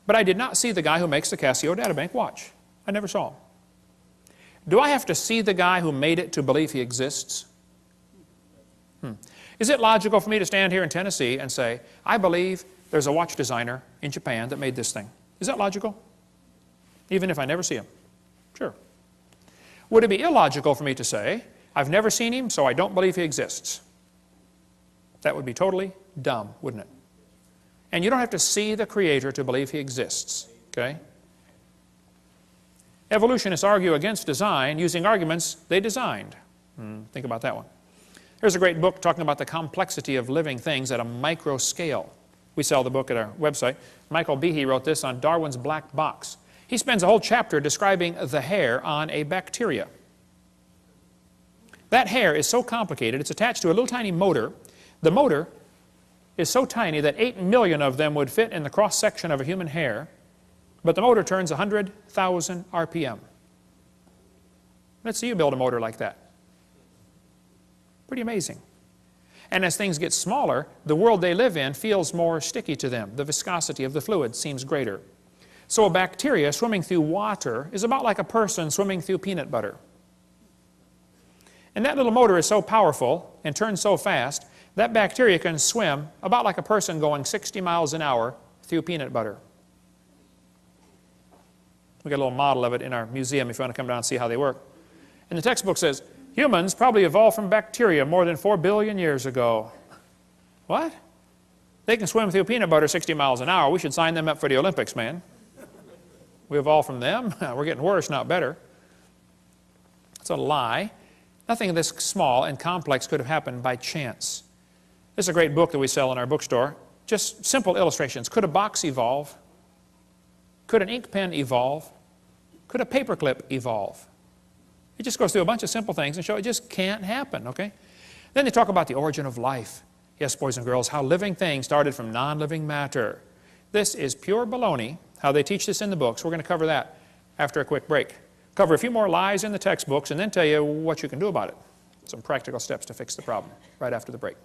but I did not see the guy who makes the Casio Databank watch. I never saw him. Do I have to see the guy who made it to believe he exists? Is it logical for me to stand here in Tennessee and say, I believe there's a watch designer in Japan that made this thing? Is that logical? Even if I never see him? Sure. Would it be illogical for me to say, I've never seen him, so I don't believe he exists? That would be totally dumb, wouldn't it? And you don't have to see the Creator to believe he exists, okay? Evolutionists argue against design using arguments they designed. Think about that one. Here's a great book talking about the complexity of living things at a micro scale. We sell the book at our website. Michael Behe wrote this on Darwin's black box. He spends a whole chapter describing the hair on a bacteria. That hair is so complicated, it's attached to a little tiny motor. The motor is so tiny that 8 million of them would fit in the cross-section of a human hair, but the motor turns 100,000 RPM. Let's see you build a motor like that. Pretty amazing. And as things get smaller, the world they live in feels more sticky to them. The viscosity of the fluid seems greater. So a bacteria swimming through water is about like a person swimming through peanut butter. And that little motor is so powerful and turns so fast, that bacteria can swim about like a person going 60 miles an hour through peanut butter. We've got a little model of it in our museum if you want to come down and see how they work. And the textbook says, humans probably evolved from bacteria more than 4 billion years ago. What? They can swim through peanut butter 60 miles an hour. We should sign them up for the Olympics, man. We evolved from them. We're getting worse, not better. It's a lie. Nothing this small and complex could have happened by chance. This is a great book that we sell in our bookstore. Just simple illustrations. Could a box evolve? Could an ink pen evolve? Could a paperclip evolve? It just goes through a bunch of simple things and show it just can't happen, okay? Then they talk about the origin of life. Yes, boys and girls, how living things started from non-living matter. This is pure baloney, how they teach this in the books. We're going to cover that after a quick break. Cover a few more lies in the textbooks and then tell you what you can do about it. Some practical steps to fix the problem right after the break.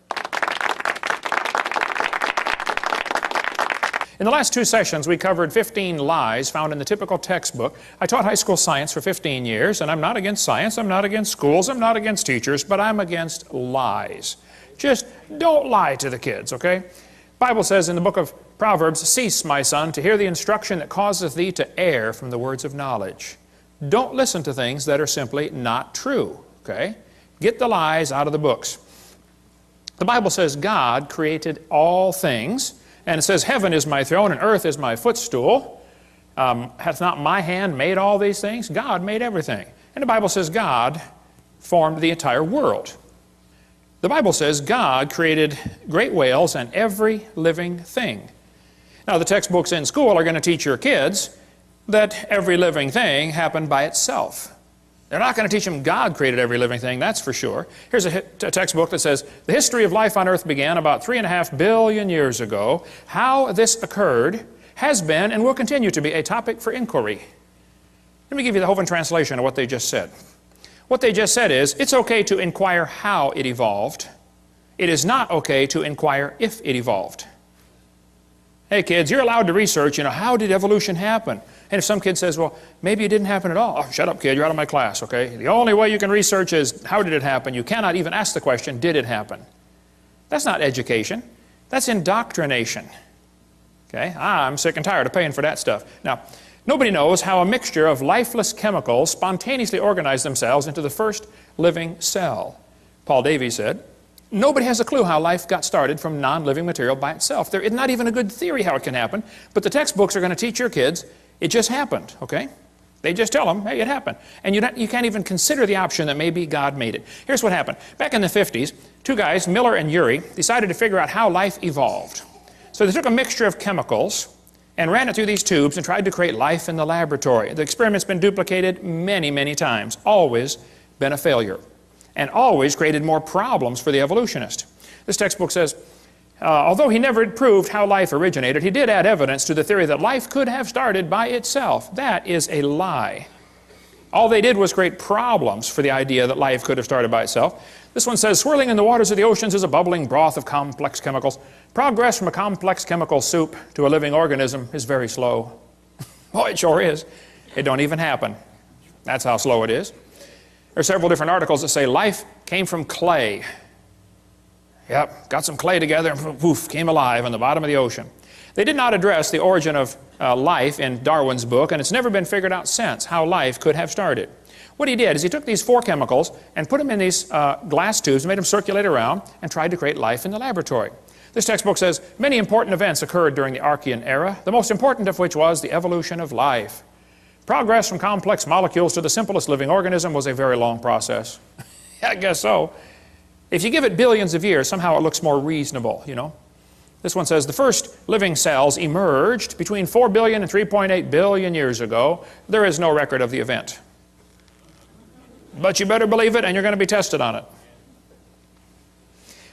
In the last 2 sessions, we covered 15 lies found in the typical textbook. I taught high school science for 15 years, and I'm not against science, I'm not against schools, I'm not against teachers, but I'm against lies. Just don't lie to the kids, okay? The Bible says in the book of Proverbs, "Cease, my son, to hear the instruction that causeth thee to err from the words of knowledge." Don't listen to things that are simply not true, okay? Get the lies out of the books. The Bible says God created all things, and it says, "Heaven is my throne and earth is my footstool." Hath not my hand made all these things? God made everything. And the Bible says God formed the entire world. The Bible says God created great whales and every living thing. Now the textbooks in school are going to teach your kids that every living thing happened by itself. They're not going to teach them God created every living thing, that's for sure. Here's a textbook that says, "The history of life on earth began about 3.5 billion years ago. How this occurred has been and will continue to be a topic for inquiry." Let me give you the Hovind translation of what they just said. What they just said is, it's okay to inquire how it evolved. It is not okay to inquire if it evolved. Hey kids, you're allowed to research, how did evolution happen? And if some kid says, well, maybe it didn't happen at all. Oh, shut up, kid, you're out of my class, okay? The only way you can research is, how did it happen? You cannot even ask the question, did it happen? That's not education. That's indoctrination. Okay? I'm sick and tired of paying for that stuff. Now, nobody knows how a mixture of lifeless chemicals spontaneously organize themselves into the first living cell. Paul Davies said, nobody has a clue how life got started from non-living material by itself. There is not even a good theory how it can happen, but the textbooks are going to teach your kids it just happened, okay? They just tell them, hey, it happened. And you can't even consider the option that maybe God made it. Here's what happened. Back in the 50s, 2 guys, Miller and Urey, decided to figure out how life evolved. So they took a mixture of chemicals and ran it through these tubes and tried to create life in the laboratory. The experiment's been duplicated many, many times, always been a failure, and always created more problems for the evolutionist. This textbook says, although he never proved how life originated, he did add evidence to the theory that life could have started by itself. That is a lie. All they did was create problems for the idea that life could have started by itself. This one says, swirling in the waters of the oceans is a bubbling broth of complex chemicals. Progress from a complex chemical soup to a living organism is very slow. Boy, it sure is. It don't even happen. That's how slow it is. There are several different articles that say life came from clay. Yep, got some clay together and poof, came alive on the bottom of the ocean. They did not address the origin of life in Darwin's book, and it's never been figured out since how life could have started. What he did is he took these 4 chemicals and put them in these glass tubes, made them circulate around, and tried to create life in the laboratory. This textbook says, many important events occurred during the Archean era, the most important of which was the evolution of life. Progress from complex molecules to the simplest living organism was a very long process. I guess so. If you give it billions of years, somehow it looks more reasonable, This one says, the first living cells emerged between 4 billion and 3.8 billion years ago. There is no record of the event. But you better believe it, and you're going to be tested on it.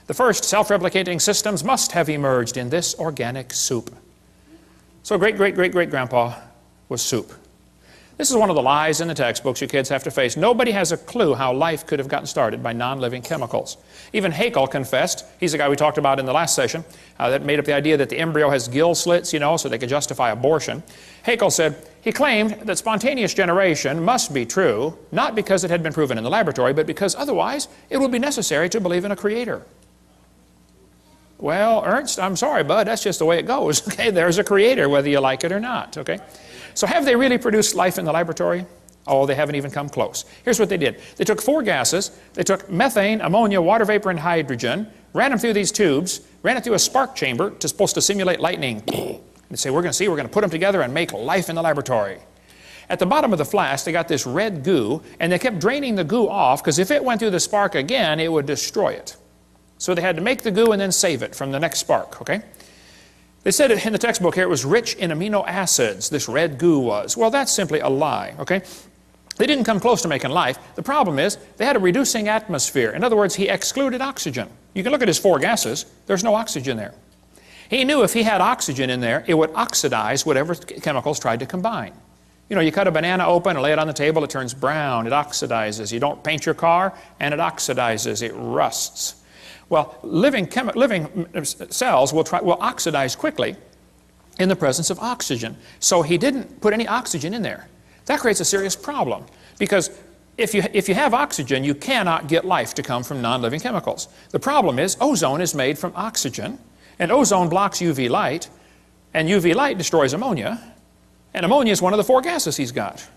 The first self-replicating systems must have emerged in this organic soup. So great-great-great-great-grandpa was soup. This is one of the lies in the textbooks you kids have to face. Nobody has a clue how life could have gotten started by non-living chemicals. Even Haeckel confessed, he's the guy we talked about in the last session, that made up the idea that the embryo has gill slits, you know, so they could justify abortion. Haeckel said, he claimed that spontaneous generation must be true, not because it had been proven in the laboratory, but because otherwise it would be necessary to believe in a creator. Well, Ernst, I'm sorry, bud, that's just the way it goes. Okay, there's a creator, whether you like it or not, okay? So have they really produced life in the laboratory? Oh, they haven't even come close. Here's what they did. They took 4 gases. They took methane, ammonia, water vapor, and hydrogen, ran them through these tubes, ran it through a spark chamber supposed to simulate lightning. They say, we're going to put them together and make life in the laboratory. At the bottom of the flask, they got this red goo, and they kept draining the goo off, because if it went through the spark again, it would destroy it. So they had to make the goo and then save it from the next spark, okay? They said in the textbook here it was rich in amino acids, this red goo was. Well, that's simply a lie, okay? They didn't come close to making life. The problem is they had a reducing atmosphere. In other words, he excluded oxygen. You can look at his 4 gases. There's no oxygen there. He knew if he had oxygen in there, it would oxidize whatever chemicals tried to combine. You know, you cut a banana open and lay it on the table, it turns brown, it oxidizes. You don't paint your car, and it oxidizes, it rusts. Well, living cells will oxidize quickly in the presence of oxygen. So he didn't put any oxygen in there. That creates a serious problem, because if you have oxygen, you cannot get life to come from non-living chemicals. The problem is ozone is made from oxygen, and ozone blocks UV light, and UV light destroys ammonia, and ammonia is one of the 4 gases he's got.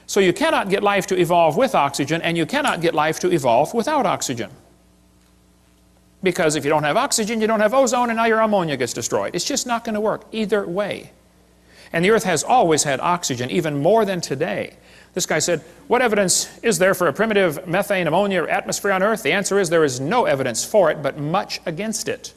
So you cannot get life to evolve with oxygen, and you cannot get life to evolve without oxygen. Because if you don't have oxygen, you don't have ozone, and now your ammonia gets destroyed. It's just not going to work either way. And the Earth has always had oxygen, even more than today. This guy said, what evidence is there for a primitive methane ammonia atmosphere on Earth? The answer is there is no evidence for it, but much against it.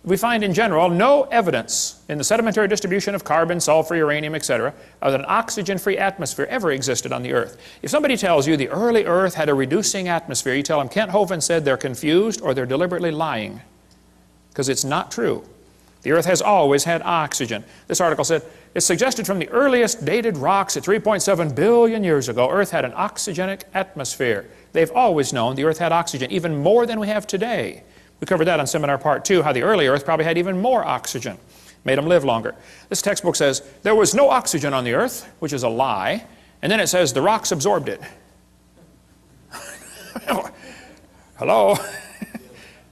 We find in general no evidence in the sedimentary distribution of carbon, sulfur, uranium, etc., of that an oxygen-free atmosphere ever existed on the Earth. If somebody tells you the early Earth had a reducing atmosphere, you tell them Kent Hovind said they're confused or they're deliberately lying, because it's not true. The Earth has always had oxygen. This article said, it's suggested from the earliest dated rocks at 3.7 billion years ago, Earth had an oxygenic atmosphere. They've always known the Earth had oxygen, even more than we have today. We covered that on seminar part 2, how the early Earth probably had even more oxygen, made them live longer. This textbook says there was no oxygen on the Earth, which is a lie, and then it says the rocks absorbed it. Hello?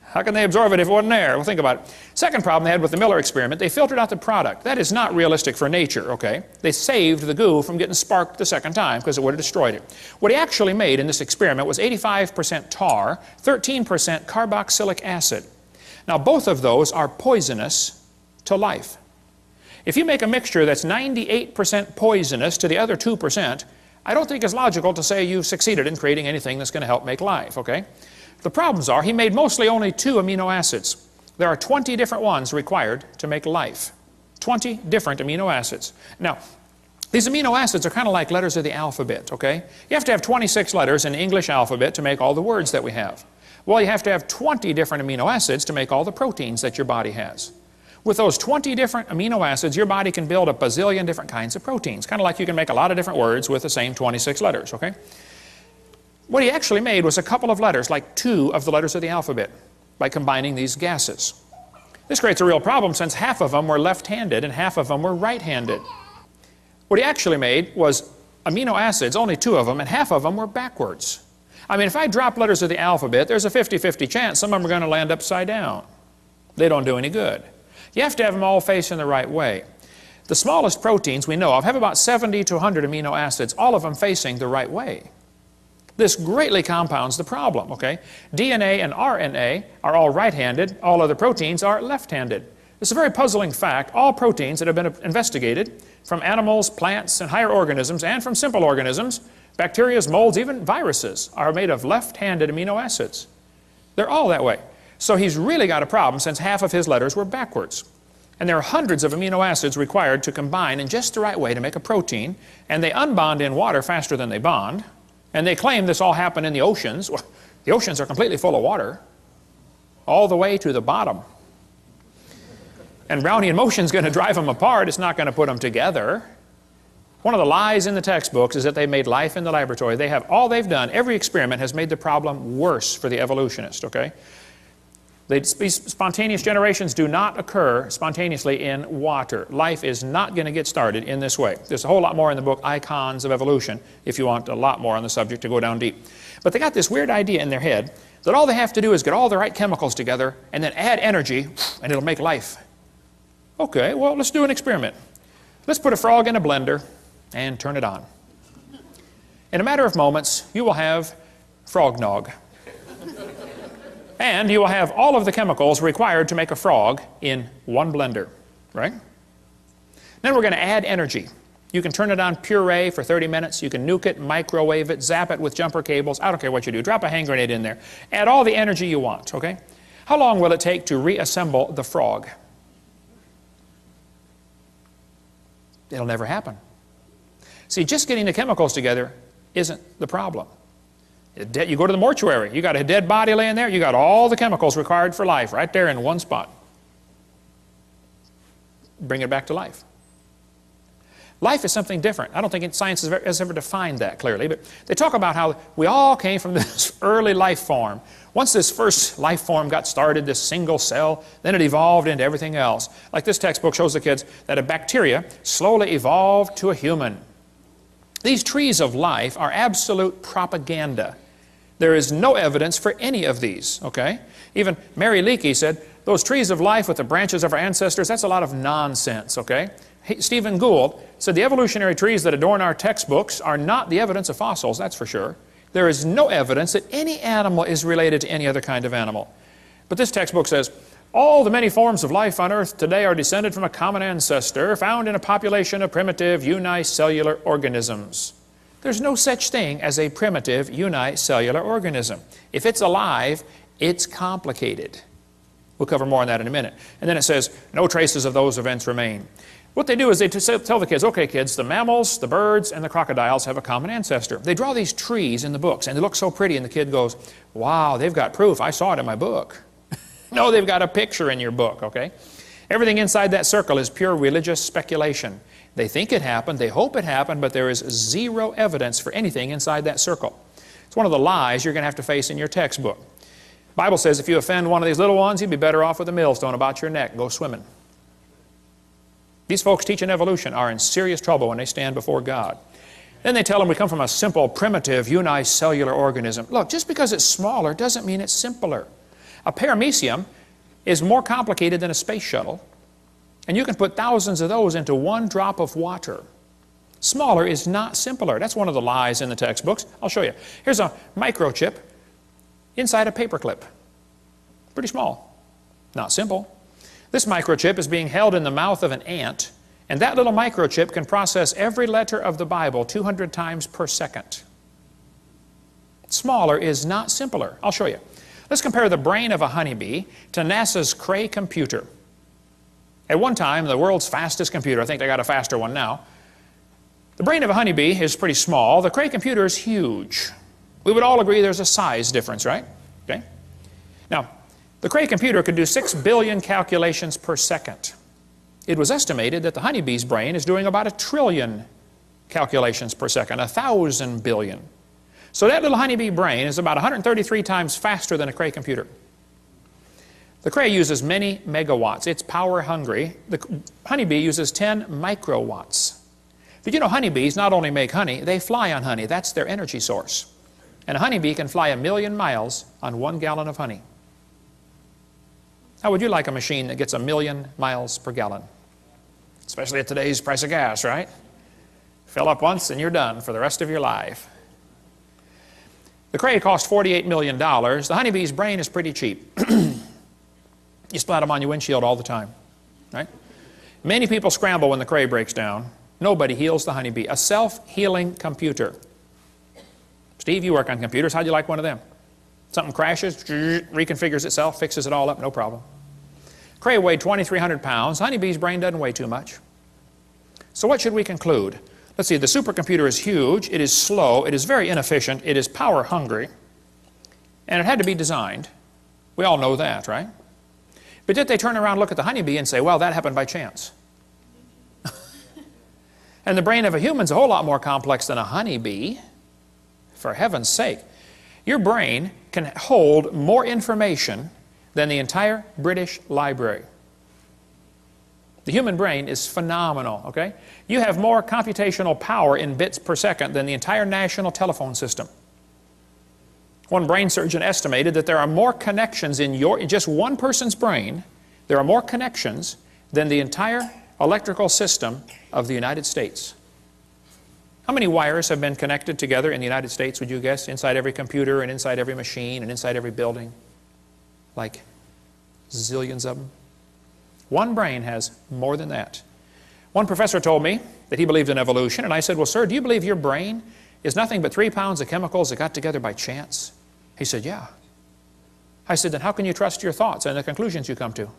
How can they absorb it if it wasn't there? Well, think about it. Second problem they had with the Miller experiment, they filtered out the product. That is not realistic for nature, okay? They saved the goo from getting sparked the second time because it would have destroyed it. What he actually made in this experiment was 85% tar, 13% carboxylic acid. Now, both of those are poisonous to life. If you make a mixture that's 98% poisonous to the other 2%, I don't think it's logical to say you've succeeded in creating anything that's going to help make life, okay? The problems are he made mostly only 2 amino acids. There are 20 different ones required to make life. 20 different amino acids. Now, these amino acids are kind of like letters of the alphabet, okay? You have to have 26 letters in the English alphabet to make all the words that we have. Well, you have to have 20 different amino acids to make all the proteins that your body has. With those 20 different amino acids, your body can build a bazillion different kinds of proteins. Kind of like you can make a lot of different words with the same 26 letters, okay? What he actually made was a couple of letters, like 2 of the letters of the alphabet, by combining these gases. This creates a real problem since half of them were left-handed and half of them were right-handed. What he actually made was amino acids, only 2 of them, and half of them were backwards. I mean, if I drop letters of the alphabet, there's a 50-50 chance some of them are going to land upside down. They don't do any good. You have to have them all facing the right way. The smallest proteins we know of have about 70 to 100 amino acids, all of them facing the right way. This greatly compounds the problem, okay? DNA and RNA are all right-handed, all other proteins are left-handed. It's a very puzzling fact. All proteins that have been investigated from animals, plants, and higher organisms, and from simple organisms, bacteria, molds, even viruses, are made of left-handed amino acids. They're all that way. So he's really got a problem since half of his letters were backwards. And there are hundreds of amino acids required to combine in just the right way to make a protein, and they unbond in water faster than they bond. And they claim this all happened in the oceans. Well, the oceans are completely full of water, all the way to the bottom. And Brownian motion is going to drive them apart. It's not going to put them together. One of the lies in the textbooks is that they made life in the laboratory. They have all they've done. Every experiment has made the problem worse for the evolutionist, okay? Spontaneous generations do not occur spontaneously in water. Life is not going to get started in this way. There's a whole lot more in the book, Icons of Evolution, if you want a lot more on the subject to go down deep. But they got this weird idea in their head that all they have to do is get all the right chemicals together and then add energy, and it'll make life. Okay, well, let's do an experiment. Let's put a frog in a blender and turn it on. In a matter of moments, you will have frog nog. And you will have all of the chemicals required to make a frog in one blender, right? Then we're going to add energy. You can turn it on puree for 30 minutes. You can nuke it, microwave it, zap it with jumper cables. I don't care what you do. Drop a hand grenade in there. Add all the energy you want, okay? How long will it take to reassemble the frog? It'll never happen. See, just getting the chemicals together isn't the problem. You go to the mortuary, you got a dead body laying there, you got all the chemicals required for life right there in one spot. Bring it back to life. Life is something different. I don't think science has ever defined that clearly, but they talk about how we all came from this early life form. Once this first life form got started, this single cell, then it evolved into everything else. Like this textbook shows the kids that a bacteria slowly evolved to a human. These trees of life are absolute propaganda. There is no evidence for any of these, okay? Even Mary Leakey said, those trees of life with the branches of our ancestors, that's a lot of nonsense, okay? Stephen Gould said the evolutionary trees that adorn our textbooks are not the evidence of fossils, that's for sure. There is no evidence that any animal is related to any other kind of animal. But this textbook says, all the many forms of life on Earth today are descended from a common ancestor found in a population of primitive unicellular organisms. There's no such thing as a primitive unicellular organism. If it's alive, it's complicated. We'll cover more on that in a minute. And then it says, no traces of those events remain. What they do is they tell the kids, okay kids, the mammals, the birds, and the crocodiles have a common ancestor. They draw these trees in the books, and they look so pretty, and the kid goes, wow, they've got proof. I saw it in my book. No, they've got a picture in your book, okay? Everything inside that circle is pure religious speculation. They think it happened, they hope it happened, but there is zero evidence for anything inside that circle. It's one of the lies you're going to have to face in your textbook. The Bible says if you offend one of these little ones, you'd be better off with a millstone about your neck. Go swimming. These folks teaching evolution are in serious trouble when they stand before God. Then they tell them we come from a simple, primitive, unicellular organism. Look, just because it's smaller doesn't mean it's simpler. A paramecium is more complicated than a space shuttle, and you can put thousands of those into one drop of water. Smaller is not simpler. That's one of the lies in the textbooks. I'll show you. Here's a microchip inside a paperclip. Pretty small. Not simple. This microchip is being held in the mouth of an ant, and that little microchip can process every letter of the Bible 200 times per second. Smaller is not simpler. I'll show you. Let's compare the brain of a honeybee to NASA's Cray computer. At one time, the world's fastest computer, I think they got a faster one now. The brain of a honeybee is pretty small. The Cray computer is huge. We would all agree there's a size difference, right? Okay. Now, the Cray computer could do 6 billion calculations per second. It was estimated that the honeybee's brain is doing about 1 trillion calculations per second, 1,000 billion. So that little honeybee brain is about 133 times faster than a Cray computer. The Cray uses many megawatts. It's power hungry. The honeybee uses 10 microwatts. Did you know honeybees not only make honey, they fly on honey. That's their energy source. And a honeybee can fly 1,000,000 miles on 1 gallon of honey. How would you like a machine that gets 1,000,000 miles per gallon? Especially at today's price of gas, right? Fill up once and you're done for the rest of your life. The Cray cost $48 million. The honeybee's brain is pretty cheap. You splat them on your windshield all the time, right? Many people scramble when the Cray breaks down. Nobody heals the honeybee. A self-healing computer. Steve, you work on computers. How'd you like one of them? Something crashes, reconfigures itself, fixes it all up, no problem. Cray weighed 2,300 pounds. Honeybee's brain doesn't weigh too much. So what should we conclude? Let's see, the supercomputer is huge, it is slow, it is very inefficient, it is power hungry, and it had to be designed. We all know that, right? But did they turn around and look at the honeybee and say, well, that happened by chance? And the brain of a human is a whole lot more complex than a honeybee. For heaven's sake. Your brain can hold more information than the entire British Library. The human brain is phenomenal, okay? You have more computational power in bits per second than the entire national telephone system. One brain surgeon estimated that there are more connections in just one person's brain, there are more connections than the entire electrical system of the United States. How many wires have been connected together in the United States, would you guess, inside every computer and inside every machine and inside every building? Like zillions of them. One brain has more than that. One professor told me that he believed in evolution, and I said, well, sir, do you believe your brain is nothing but 3 pounds of chemicals that got together by chance? He said, yeah. I said, then how can you trust your thoughts and the conclusions you come to?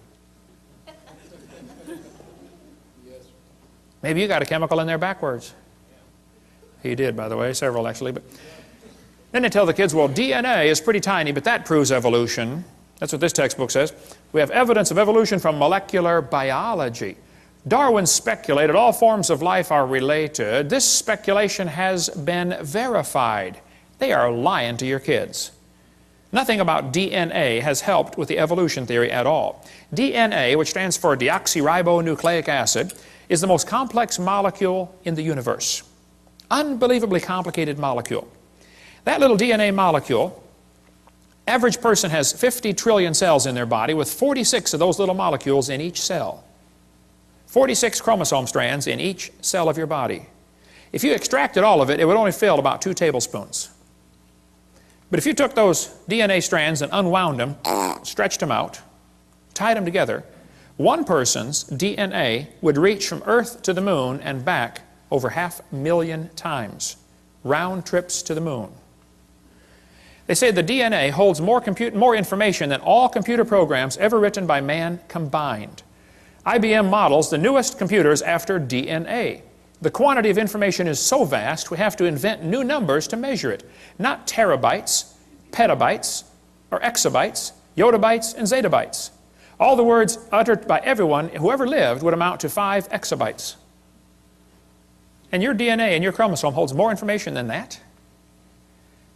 Maybe you got a chemical in there backwards. He did, by the way, several actually. But then they tell the kids, well, DNA is pretty tiny, but that proves evolution. That's what this textbook says. We have evidence of evolution from molecular biology. Darwin speculated all forms of life are related. This speculation has been verified. They are lying to your kids. Nothing about DNA has helped with the evolution theory at all. DNA, which stands for deoxyribonucleic acid, is the most complex molecule in the universe. Unbelievably complicated molecule. That little DNA molecule, average person has 50 trillion cells in their body with 46 of those little molecules in each cell. 46 chromosome strands in each cell of your body. If you extracted all of it, it would only fill about 2 tablespoons. But if you took those DNA strands and unwound them, stretched them out, tied them together, one person's DNA would reach from Earth to the moon and back over 500,000 times. Round trips to the moon. They say the DNA holds more information than all computer programs ever written by man combined. IBM models the newest computers after DNA. The quantity of information is so vast we have to invent new numbers to measure it. Not terabytes, petabytes, or exabytes, yottabytes, and zettabytes. All the words uttered by everyone who ever lived would amount to 5 exabytes. And your DNA and your chromosome holds more information than that?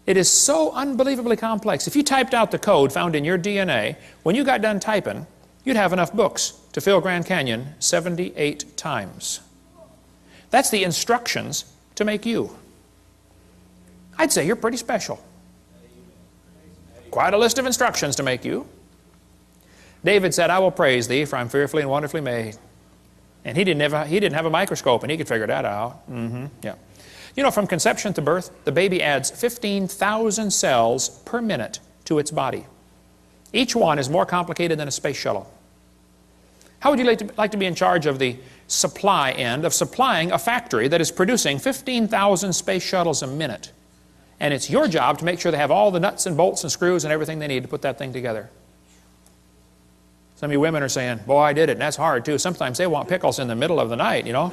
It is so unbelievably complex. If you typed out the code found in your DNA, when you got done typing, you'd have enough books to fill Grand Canyon 78 times. That's the instructions to make you. I'd say you're pretty special. Quite a list of instructions to make you. David said, I will praise thee, for I'm fearfully and wonderfully made. And he didn't have a microscope, and he could figure that out. Yeah. You know, from conception to birth, the baby adds 15,000 cells per minute to its body. Each one is more complicated than a space shuttle. How would you like to be in charge of the supply end of supplying a factory that is producing 15,000 space shuttles a minute? And it's your job to make sure they have all the nuts and bolts and screws and everything they need to put that thing together. Some of you women are saying, boy, I did it, and that's hard too. Sometimes they want pickles in the middle of the night, you know.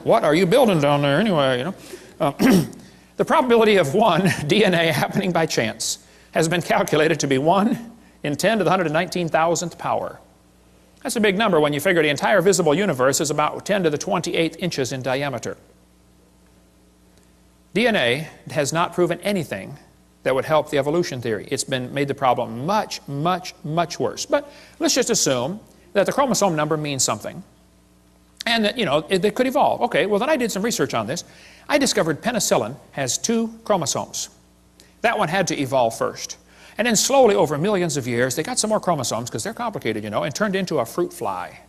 What are you building down there anyway, you know? The probability of one DNA happening by chance has been calculated to be 1 in 10 to the 119,000th power. That's a big number when you figure the entire visible universe is about 10 to the 28th inches in diameter. DNA has not proven anything that would help the evolution theory. It's been made the problem much, much, much worse. But let's just assume that the chromosome number means something and that, you know, it could evolve. Okay, well then I did some research on this. I discovered penicillin has 2 chromosomes. That one had to evolve first. And then slowly over millions of years, they got some more chromosomes because they're complicated, you know, and turned into a fruit fly.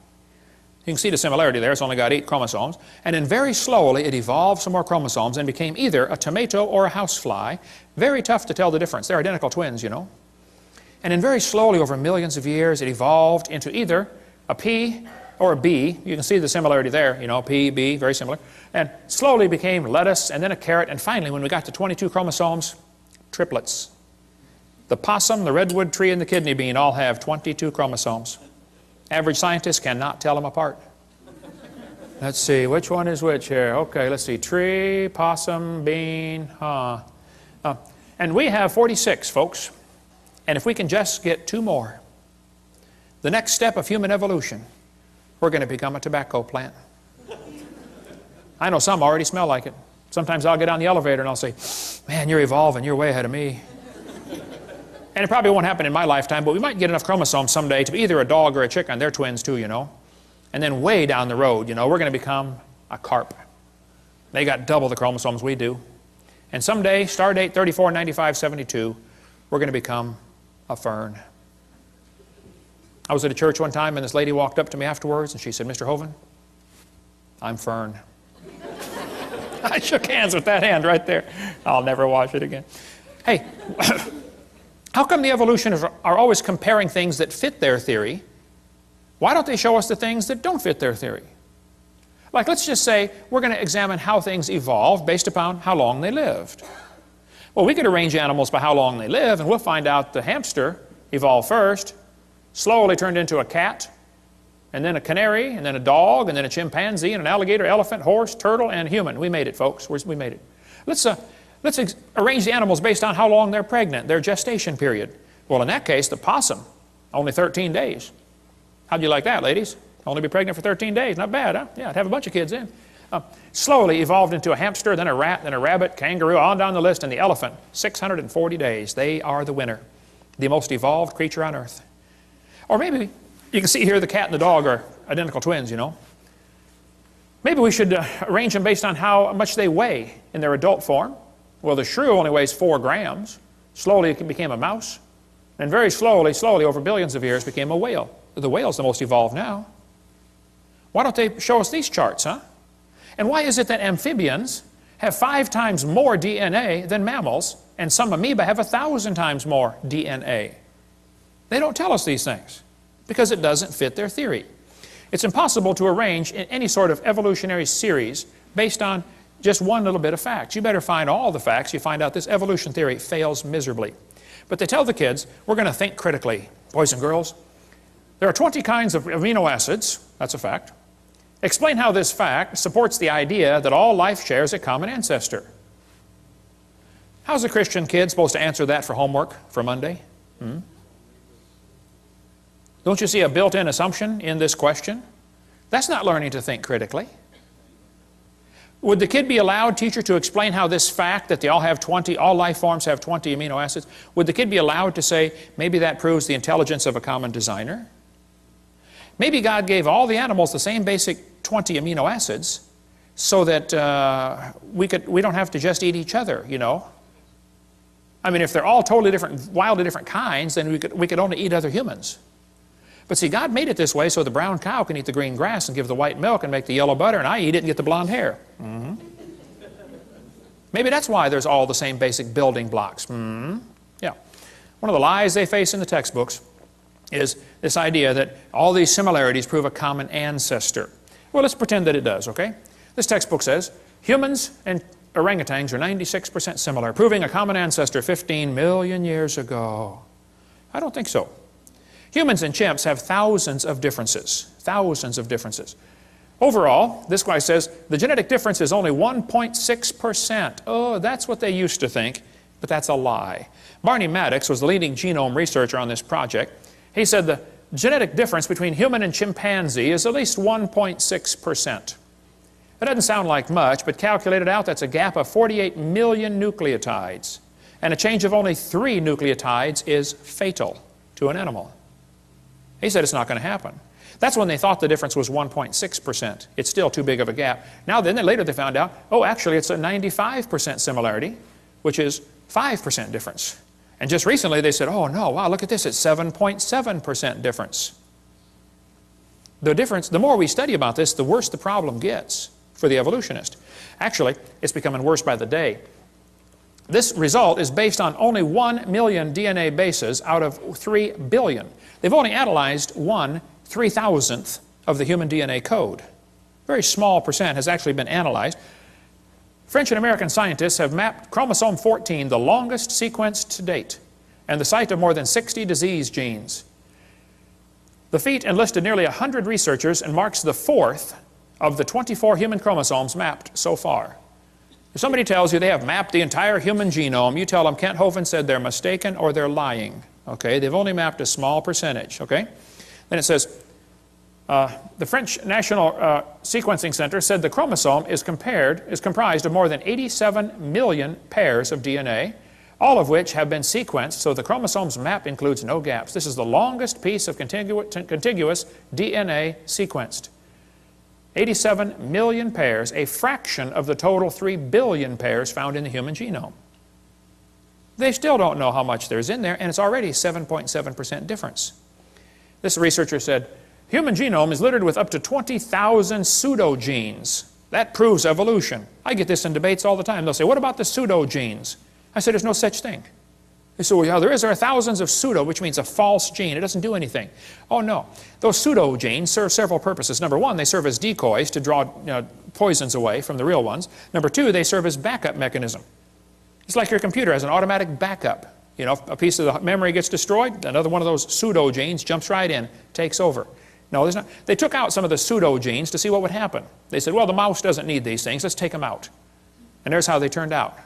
You can see the similarity there. It's only got 8 chromosomes. And then very slowly it evolved some more chromosomes and became either a tomato or a housefly. Very tough to tell the difference. They're identical twins, you know. And then very slowly over millions of years it evolved into either a pea or a bee. You can see the similarity there, you know, pea, bee, very similar. And slowly became lettuce and then a carrot. And finally, when we got to 22 chromosomes, triplets. The possum, the redwood tree, and the kidney bean all have 22 chromosomes. Average scientists cannot tell them apart. Let's see, which one is which here? Okay, let's see, tree, possum, bean, and we have 46, folks. And if we can just get 2 more, the next step of human evolution, we're going to become a tobacco plant. I know some already smell like it. Sometimes I'll get on the elevator and I'll say, man, you're evolving, you're way ahead of me. And it probably won't happen in my lifetime, but we might get enough chromosomes someday to be either a dog or a chicken. They're twins too, you know. And then way down the road, you know, we're going to become a carp. They got double the chromosomes we do. And someday, star date 349572, we're going to become a fern. I was at a church one time and this lady walked up to me afterwards and she said, Mr. Hovind, I'm fern. I shook hands with that hand right there. I'll never wash it again. Hey, how come the evolutionists are always comparing things that fit their theory? Why don't they show us the things that don't fit their theory? Like, let's just say we're going to examine how things evolved based upon how long they lived. Well, we could arrange animals by how long they live, and we'll find out the hamster evolved first, slowly turned into a cat, and then a canary, and then a dog, and then a chimpanzee, and an alligator, elephant, horse, turtle, and human. We made it, folks. We made it. Let's arrange the animals based on how long they're pregnant, their gestation period. Well, in that case, the possum, only 13 days. How'd you like that, ladies? Only be pregnant for 13 days. Not bad, huh? Yeah, I'd have a bunch of kids in. Slowly evolved into a hamster, then a rat, then a rabbit, kangaroo, on down the list, and the elephant. 640 days. They are the winner. The most evolved creature on earth. Or maybe, you can see here the cat and the dog are identical twins, you know. Maybe we should arrange them based on how much they weigh in their adult form. Well, the shrew only weighs 4 grams. Slowly it became a mouse. And very slowly, over billions of years, became a whale. The whale's the most evolved now. Why don't they show us these charts, huh? And why is it that amphibians have 5 times more DNA than mammals, and some amoeba have 1,000 times more DNA? They don't tell us these things because it doesn't fit their theory. It's impossible to arrange in any sort of evolutionary series based on just one little bit of facts. You better find all the facts. You find out this evolution theory fails miserably. But they tell the kids, we're going to think critically. Boys and girls, there are 20 kinds of amino acids. That's a fact. Explain how this fact supports the idea that all life shares a common ancestor. How's a Christian kid supposed to answer that for homework for Monday? Don't you see a built-in assumption in this question? That's not learning to think critically. Would the kid be allowed, teacher, to explain how this fact that all life forms have 20 amino acids, would the kid be allowed to say, maybe that proves the intelligence of a common designer? Maybe God gave all the animals the same basic 20 amino acids so that we don't have to just eat each other, you know. I mean, if they're all totally different, wildly different kinds, then we could only eat other humans. But see, God made it this way so the brown cow can eat the green grass and give the white milk and make the yellow butter, and I eat it and get the blonde hair. Maybe that's why there's all the same basic building blocks. Yeah. One of the lies they face in the textbooks is this idea that all these similarities prove a common ancestor. Well, let's pretend that it does, okay? This textbook says humans and orangutans are 96% similar, proving a common ancestor 15 million years ago. I don't think so. Humans and chimps have thousands of differences. Thousands of differences. Overall, this guy says the genetic difference is only 1.6%. Oh, that's what they used to think, but that's a lie. Barney Maddox was the leading genome researcher on this project. He said the genetic difference between human and chimpanzee is at least 1.6%. That doesn't sound like much, but calculated out, that's a gap of 48 million nucleotides. And a change of only 3 nucleotides is fatal to an animal. He said it's not going to happen. That's when they thought the difference was 1.6%. It's still too big of a gap. Now then, later they found out, oh, actually it's a 95% similarity, which is 5% difference. And just recently they said, oh no, wow, look at this, it's 7.7% difference. The difference, the more we study about this, the worse the problem gets for the evolutionist. Actually, it's becoming worse by the day. This result is based on only 1 million DNA bases out of 3 billion. They've only analyzed 1/3000th of the human DNA code. Very small percent has actually been analyzed. French and American scientists have mapped chromosome 14, the longest sequence to date, and the site of more than 60 disease genes. The feat enlisted nearly 100 researchers and marks the 4th of the 24 human chromosomes mapped so far. If somebody tells you they have mapped the entire human genome, you tell them Kent Hovind said they're mistaken or they're lying. Okay? They've only mapped a small percentage. Okay? Then it says, the French National Sequencing Center said the chromosome is comprised of more than 87 million pairs of DNA, all of which have been sequenced, so the chromosome's map includes no gaps. This is the longest piece of contiguous DNA sequenced. 87 million pairs, a fraction of the total 3 billion pairs found in the human genome. They still don't know how much there's in there, and it's already 7.7% difference. This researcher said, human genome is littered with up to 20,000 pseudogenes. That proves evolution. I get this in debates all the time. They'll say, what about the pseudogenes? I said, there's no such thing. They say, well, yeah, there are thousands of pseudo, which means a false gene. It doesn't do anything. Oh, no. Those pseudogenes serve several purposes. Number one, they serve as decoys to draw poisons away from the real ones. Number two, they serve as backup mechanism. It's like your computer has an automatic backup. You know, if a piece of the memory gets destroyed, another one of those pseudogenes jumps right in, takes over. No, there's not. They took out some of the pseudogenes to see what would happen. They said, well, the mouse doesn't need these things. Let's take them out. And there's how they turned out.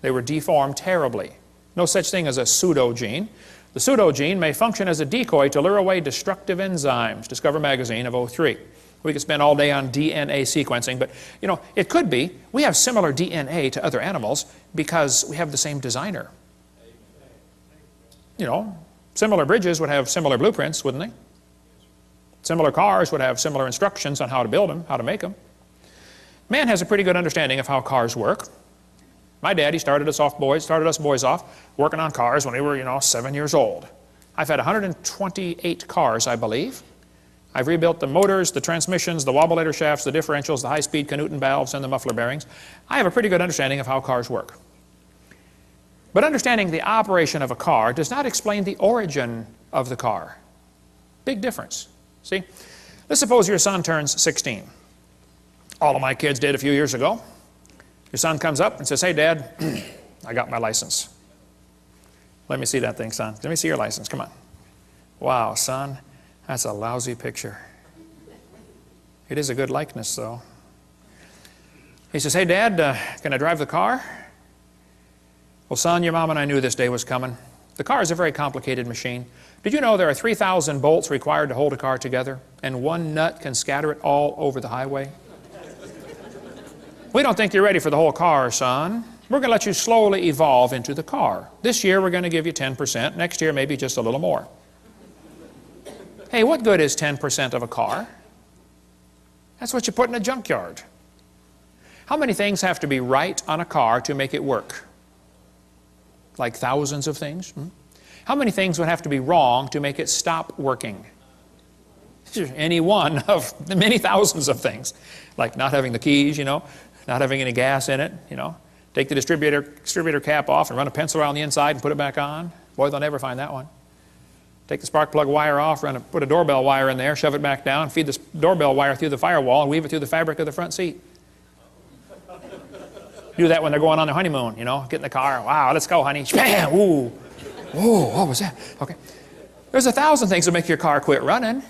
They were deformed terribly. No such thing as a pseudogene. The pseudogene may function as a decoy to lure away destructive enzymes. Discover Magazine of '03. We could spend all day on DNA sequencing, but you know, it could be. We have similar DNA to other animals because we have the same designer. You know, similar bridges would have similar blueprints, wouldn't they? Similar cars would have similar instructions on how to build them, how to make them. Man has a pretty good understanding of how cars work. My daddy started us boys off working on cars when we were, 7 years old. I've had 128 cars, I believe. I've rebuilt the motors, the transmissions, the wobulator shafts, the differentials, the high-speed Canuten valves, and the muffler bearings. I have a pretty good understanding of how cars work. But understanding the operation of a car does not explain the origin of the car. Big difference. See? Let's suppose your son turns 16. All of my kids did a few years ago. Your son comes up and says, hey, Dad, I got my license. Let me see that thing, son. Let me see your license. Come on. Wow, son, that's a lousy picture. It is a good likeness, though. He says, hey, Dad, can I drive the car? Well, son, your mom and I knew this day was coming. The car is a very complicated machine. Did you know there are 3,000 bolts required to hold a car together, and one nut can scatter it all over the highway? We don't think you're ready for the whole car, son. We're going to let you slowly evolve into the car. This year, we're going to give you 10%. Next year, maybe just a little more. Hey, what good is 10% of a car? That's what you put in a junkyard. How many things have to be right on a car to make it work? Like thousands of things? How many things would have to be wrong to make it stop working? Any one of the many thousands of things. Like not having the keys, not having any gas in it, Take the distributor cap off and run a pencil around the inside and put it back on. Boy, they'll never find that one. Take the spark plug wire off, put a doorbell wire in there, shove it back down, feed the doorbell wire through the firewall, and weave it through the fabric of the front seat. Do that when they're going on their honeymoon, get in the car. Wow, let's go, honey. Bam! Ooh. Whoa, what was that? Okay. There's 1,000 things that make your car quit running.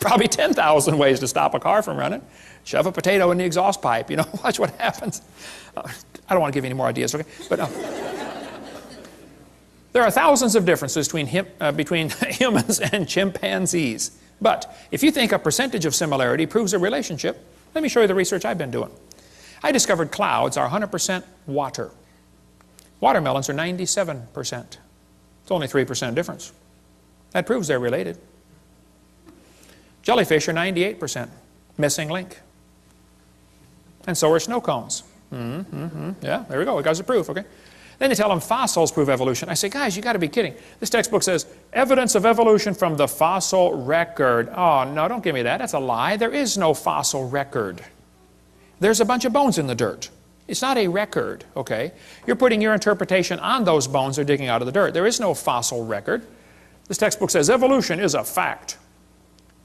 Probably 10,000 ways to stop a car from running. Shove a potato in the exhaust pipe, watch what happens. I don't want to give you any more ideas, okay? But there are thousands of differences between humans and chimpanzees. But if you think a percentage of similarity proves a relationship, let me show you the research I've been doing. I discovered clouds are 100% water. Watermelons are 97%. It's only 3% difference. That proves they're related. Jellyfish are 98%. Missing link. And so are snow cones. Yeah, there we go. We got the proof, okay? Then they tell them fossils prove evolution. I say, guys, you got to be kidding. This textbook says, evidence of evolution from the fossil record. Oh, no, don't give me that. That's a lie. There is no fossil record. There's a bunch of bones in the dirt. It's not a record, okay? You're putting your interpretation on those bones they're digging out of the dirt. There is no fossil record. This textbook says evolution is a fact.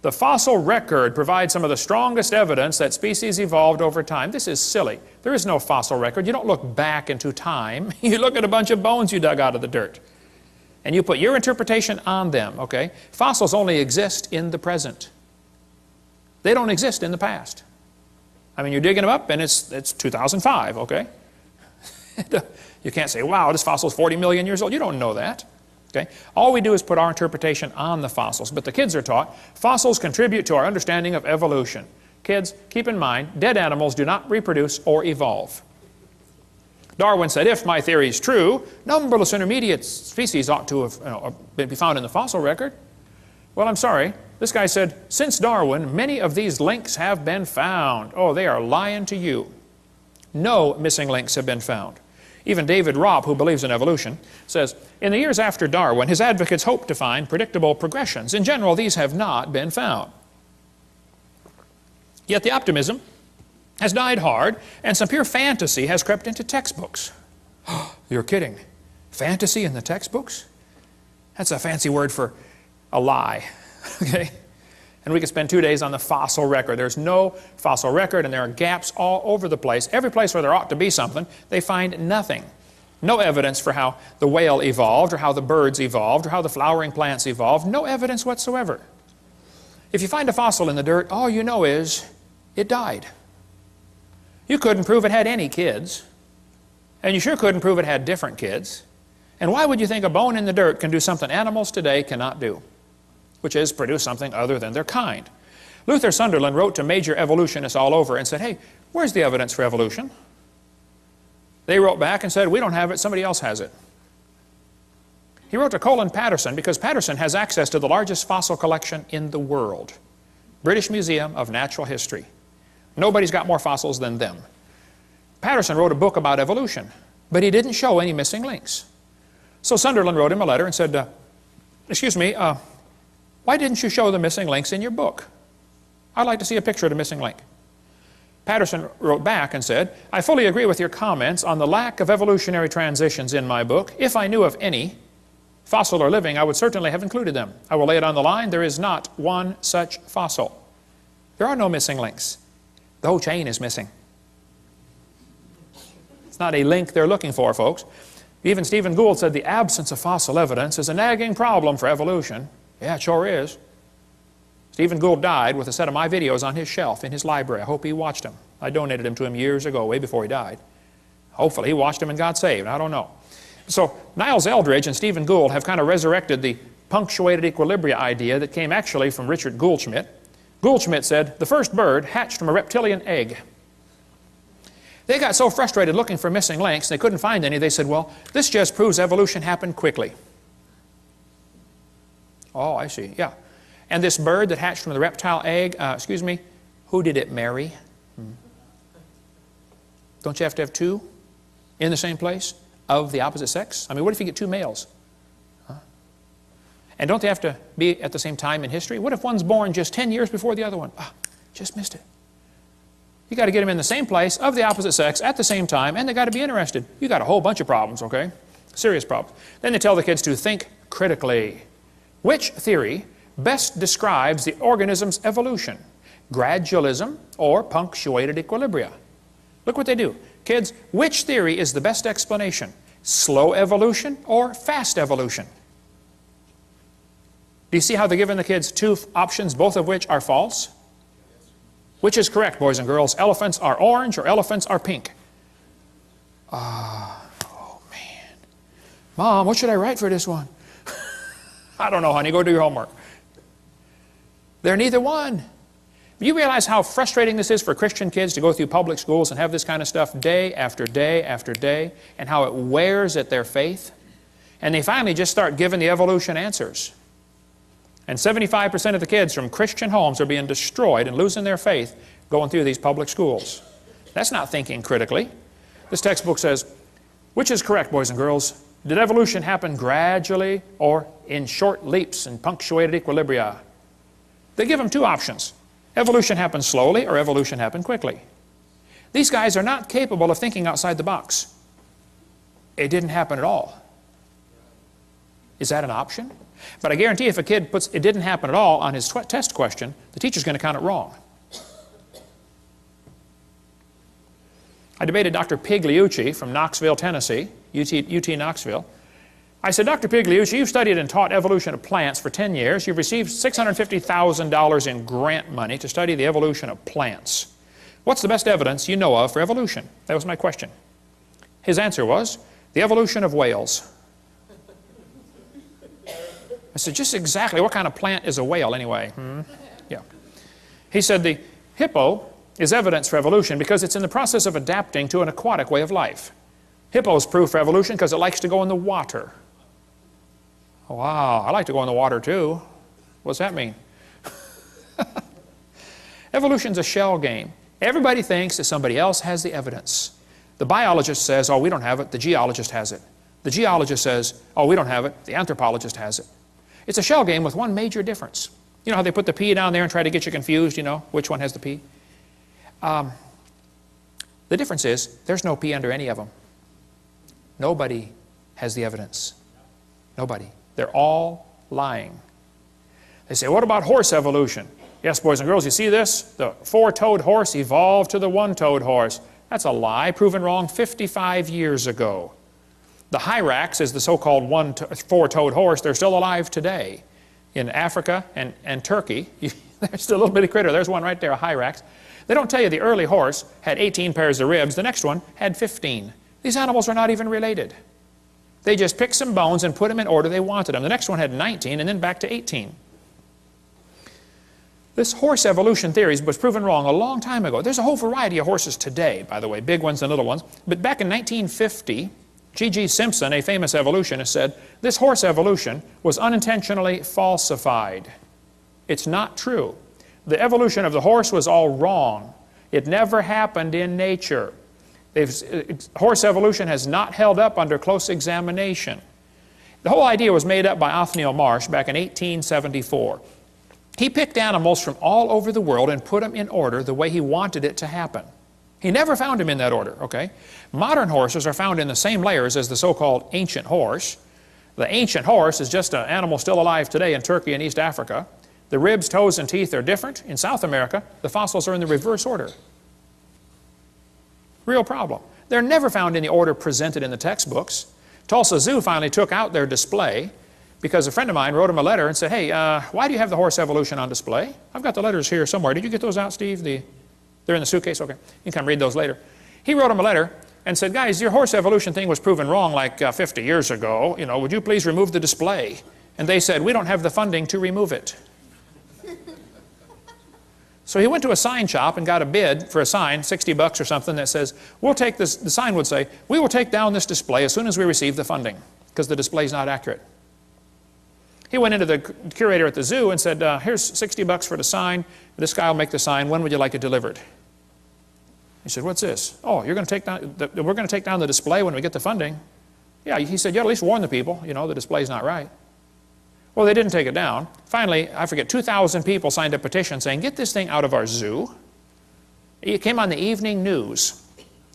The fossil record provides some of the strongest evidence that species evolved over time. This is silly. There is no fossil record. You don't look back into time. You look at a bunch of bones you dug out of the dirt. And you put your interpretation on them, okay? Fossils only exist in the present. They don't exist in the past. I mean, you're digging them up and it's 2005, okay? You can't say, wow, this fossil is 40 million years old. You don't know that. Okay? All we do is put our interpretation on the fossils. But the kids are taught fossils contribute to our understanding of evolution. Kids, keep in mind, dead animals do not reproduce or evolve. Darwin said, if my theory is true, numberless intermediate species ought to have be found in the fossil record. Well, I'm sorry. This guy said, since Darwin, many of these links have been found. Oh, they are lying to you. No missing links have been found. Even David Robb, who believes in evolution, says, in the years after Darwin, his advocates hoped to find predictable progressions. In general, these have not been found. Yet the optimism has died hard, and some pure fantasy has crept into textbooks. You're kidding. Fantasy in the textbooks? That's a fancy word for a lie. Okay? And we could spend 2 days on the fossil record. There's no fossil record, and there are gaps all over the place. Every place where there ought to be something, they find nothing. No evidence for how the whale evolved, or how the birds evolved, or how the flowering plants evolved. No evidence whatsoever. If you find a fossil in the dirt, all you know is it died. You couldn't prove it had any kids, and you sure couldn't prove it had different kids. And why would you think a bone in the dirt can do something animals today cannot do, which is produce something other than their kind? Luther Sunderland wrote to major evolutionists all over and said, hey, where's the evidence for evolution? They wrote back and said, we don't have it, somebody else has it. He wrote to Colin Patterson because Patterson has access to the largest fossil collection in the world, British Museum of Natural History. Nobody's got more fossils than them. Patterson wrote a book about evolution, but he didn't show any missing links. So Sunderland wrote him a letter and said, excuse me, why didn't you show the missing links in your book? I'd like to see a picture of the missing link. Patterson wrote back and said, I fully agree with your comments on the lack of evolutionary transitions in my book. If I knew of any, fossil or living, I would certainly have included them. I will lay it on the line. There is not one such fossil. There are no missing links. The whole chain is missing. It's not a link they're looking for, folks. Even Stephen Gould said the absence of fossil evidence is a nagging problem for evolution. Yeah, it sure is. Stephen Gould died with a set of my videos on his shelf in his library. I hope he watched them. I donated them to him years ago, way before he died. Hopefully he watched them and got saved. I don't know. So Niles Eldridge and Stephen Gould have kind of resurrected the punctuated equilibria idea that came actually from Richard Goldschmidt. Goldschmidt said, the first bird hatched from a reptilian egg. They got so frustrated looking for missing links, they couldn't find any. They said, well, this just proves evolution happened quickly. Oh, I see, yeah. And this bird that hatched from the reptile egg, excuse me, who did it marry? Don't you have to have two in the same place of the opposite sex? I mean, what if you get two males? And don't they have to be at the same time in history? What if one's born just 10 years before the other one? Ah, just missed it. You got to get them in the same place of the opposite sex at the same time, and they got to be interested. You got a whole bunch of problems, okay? Serious problems. Then they tell the kids to think critically. Which theory best describes the organism's evolution? Gradualism or punctuated equilibria? Look what they do. Kids, which theory is the best explanation? Slow evolution or fast evolution? Do you see how they're giving the kids two options, both of which are false? Which is correct, boys and girls? Elephants are orange or elephants are pink? Oh man. Mom, what should I write for this one? I don't know, honey. Go do your homework. They're neither one. You realize how frustrating this is for Christian kids to go through public schools and have this kind of stuff day after day after day, and how it wears at their faith? And they finally just start giving the evolution answers. And 75% of the kids from Christian homes are being destroyed and losing their faith going through these public schools. That's not thinking critically. This textbook says, which is correct, boys and girls? Did evolution happen gradually or in short leaps and punctuated equilibria? They give them two options. Evolution happened slowly or evolution happened quickly. These guys are not capable of thinking outside the box. It didn't happen at all. Is that an option? But I guarantee if a kid puts it didn't happen at all on his test question, the teacher's going to count it wrong. I debated Dr. Pigliucci from Knoxville, Tennessee, UT Knoxville. I said, Dr. Pigliucci, you've studied and taught evolution of plants for 10 years. You've received $650,000 in grant money to study the evolution of plants. What's the best evidence you know of for evolution? That was my question. His answer was, the evolution of whales. I said, just exactly what kind of plant is a whale anyway? Yeah. He said, the hippo is evidence for evolution because it's in the process of adapting to an aquatic way of life. Hippo is proof for evolution because it likes to go in the water. Wow, I like to go in the water too. What's that mean? Evolution's a shell game. Everybody thinks that somebody else has the evidence. The biologist says, oh, we don't have it. The geologist has it. The geologist says, oh, we don't have it. The anthropologist has it. It's a shell game with one major difference. You know how they put the P down there and try to get you confused, you know, which one has the P? The difference is there's no P under any of them. Nobody has the evidence. Nobody. They're all lying. They say, what about horse evolution? Yes, boys and girls, you see this? The four-toed horse evolved to the one-toed horse. That's a lie, proven wrong 55 years ago. The hyrax is the so-called four-toed horse. They're still alive today in Africa and Turkey. There's still a little bitty critter. There's one right there, a hyrax. They don't tell you the early horse had 18 pairs of ribs. The next one had 15. These animals are not even related. They just picked some bones and put them in order they wanted them. The next one had 19 and then back to 18. This horse evolution theory was proven wrong a long time ago. There's a whole variety of horses today, by the way, big ones and little ones. But back in 1950, G.G. Simpson, a famous evolutionist, said, this horse evolution was unintentionally falsified. It's not true. The evolution of the horse was all wrong. It never happened in nature. Horse evolution has not held up under close examination. The whole idea was made up by Othniel Marsh back in 1874. He picked animals from all over the world and put them in order the way he wanted it to happen. He never found them in that order, okay? Modern horses are found in the same layers as the so-called ancient horse. The ancient horse is just an animal still alive today in Turkey and East Africa. The ribs, toes, and teeth are different. In South America, the fossils are in the reverse order. Real problem. They're never found in the order presented in the textbooks. Tulsa Zoo finally took out their display because a friend of mine wrote him a letter and said, hey, why do you have the horse evolution on display? I've got the letters here somewhere. Did you get those out, Steve? They're in the suitcase? Okay. You can come read those later. He wrote him a letter and said, guys, your horse evolution thing was proven wrong like 50 years ago. You know, would you please remove the display? And they said, we don't have the funding to remove it. So he went to a sign shop and got a bid for a sign, 60 bucks or something, that says, we'll take this, the sign would say, we will take down this display as soon as we receive the funding, because the display is not accurate. He went into the curator at the zoo and said, here's 60 bucks for the sign. This guy will make the sign. When would you like it delivered? He said, what's this? Oh, you're going to take down, we're going to take down the display when we get the funding. Yeah, he said, you ought to at least warn the people, you know, the display's not right. Well, they didn't take it down. Finally, I forget, 2,000 people signed a petition saying, get this thing out of our zoo. It came on the evening news,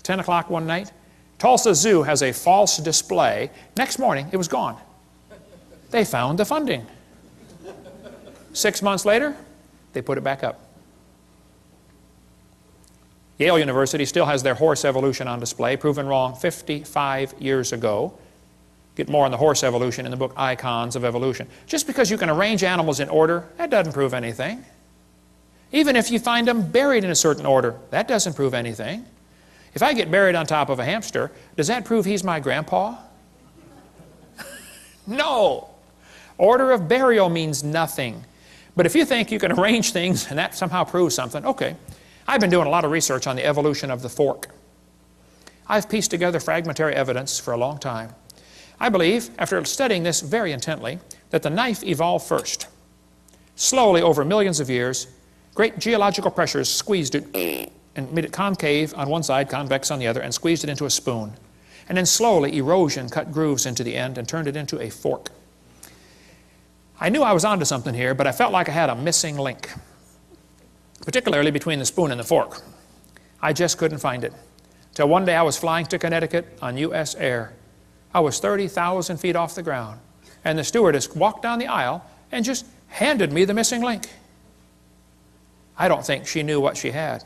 10 o'clock one night. Tulsa Zoo has a false display. Next morning, it was gone. They found the funding. 6 months later, they put it back up. Yale University still has their horse evolution on display, proven wrong 55 years ago. Get more on the horse evolution in the book Icons of Evolution. Just because you can arrange animals in order, that doesn't prove anything. Even if you find them buried in a certain order, that doesn't prove anything. If I get buried on top of a hamster, does that prove he's my grandpa? No. Order of burial means nothing. But if you think you can arrange things and that somehow proves something, okay. I've been doing a lot of research on the evolution of the fork. I've pieced together fragmentary evidence for a long time. I believe, after studying this very intently, that the knife evolved first. Slowly, over millions of years, great geological pressures squeezed it and made it concave on one side, convex on the other, and squeezed it into a spoon. And then slowly, erosion cut grooves into the end and turned it into a fork. I knew I was onto something here, but I felt like I had a missing link, particularly between the spoon and the fork. I just couldn't find it. Till one day I was flying to Connecticut on U.S. Air. I was 30,000 feet off the ground, and the stewardess walked down the aisle and just handed me the missing link. I don't think she knew what she had,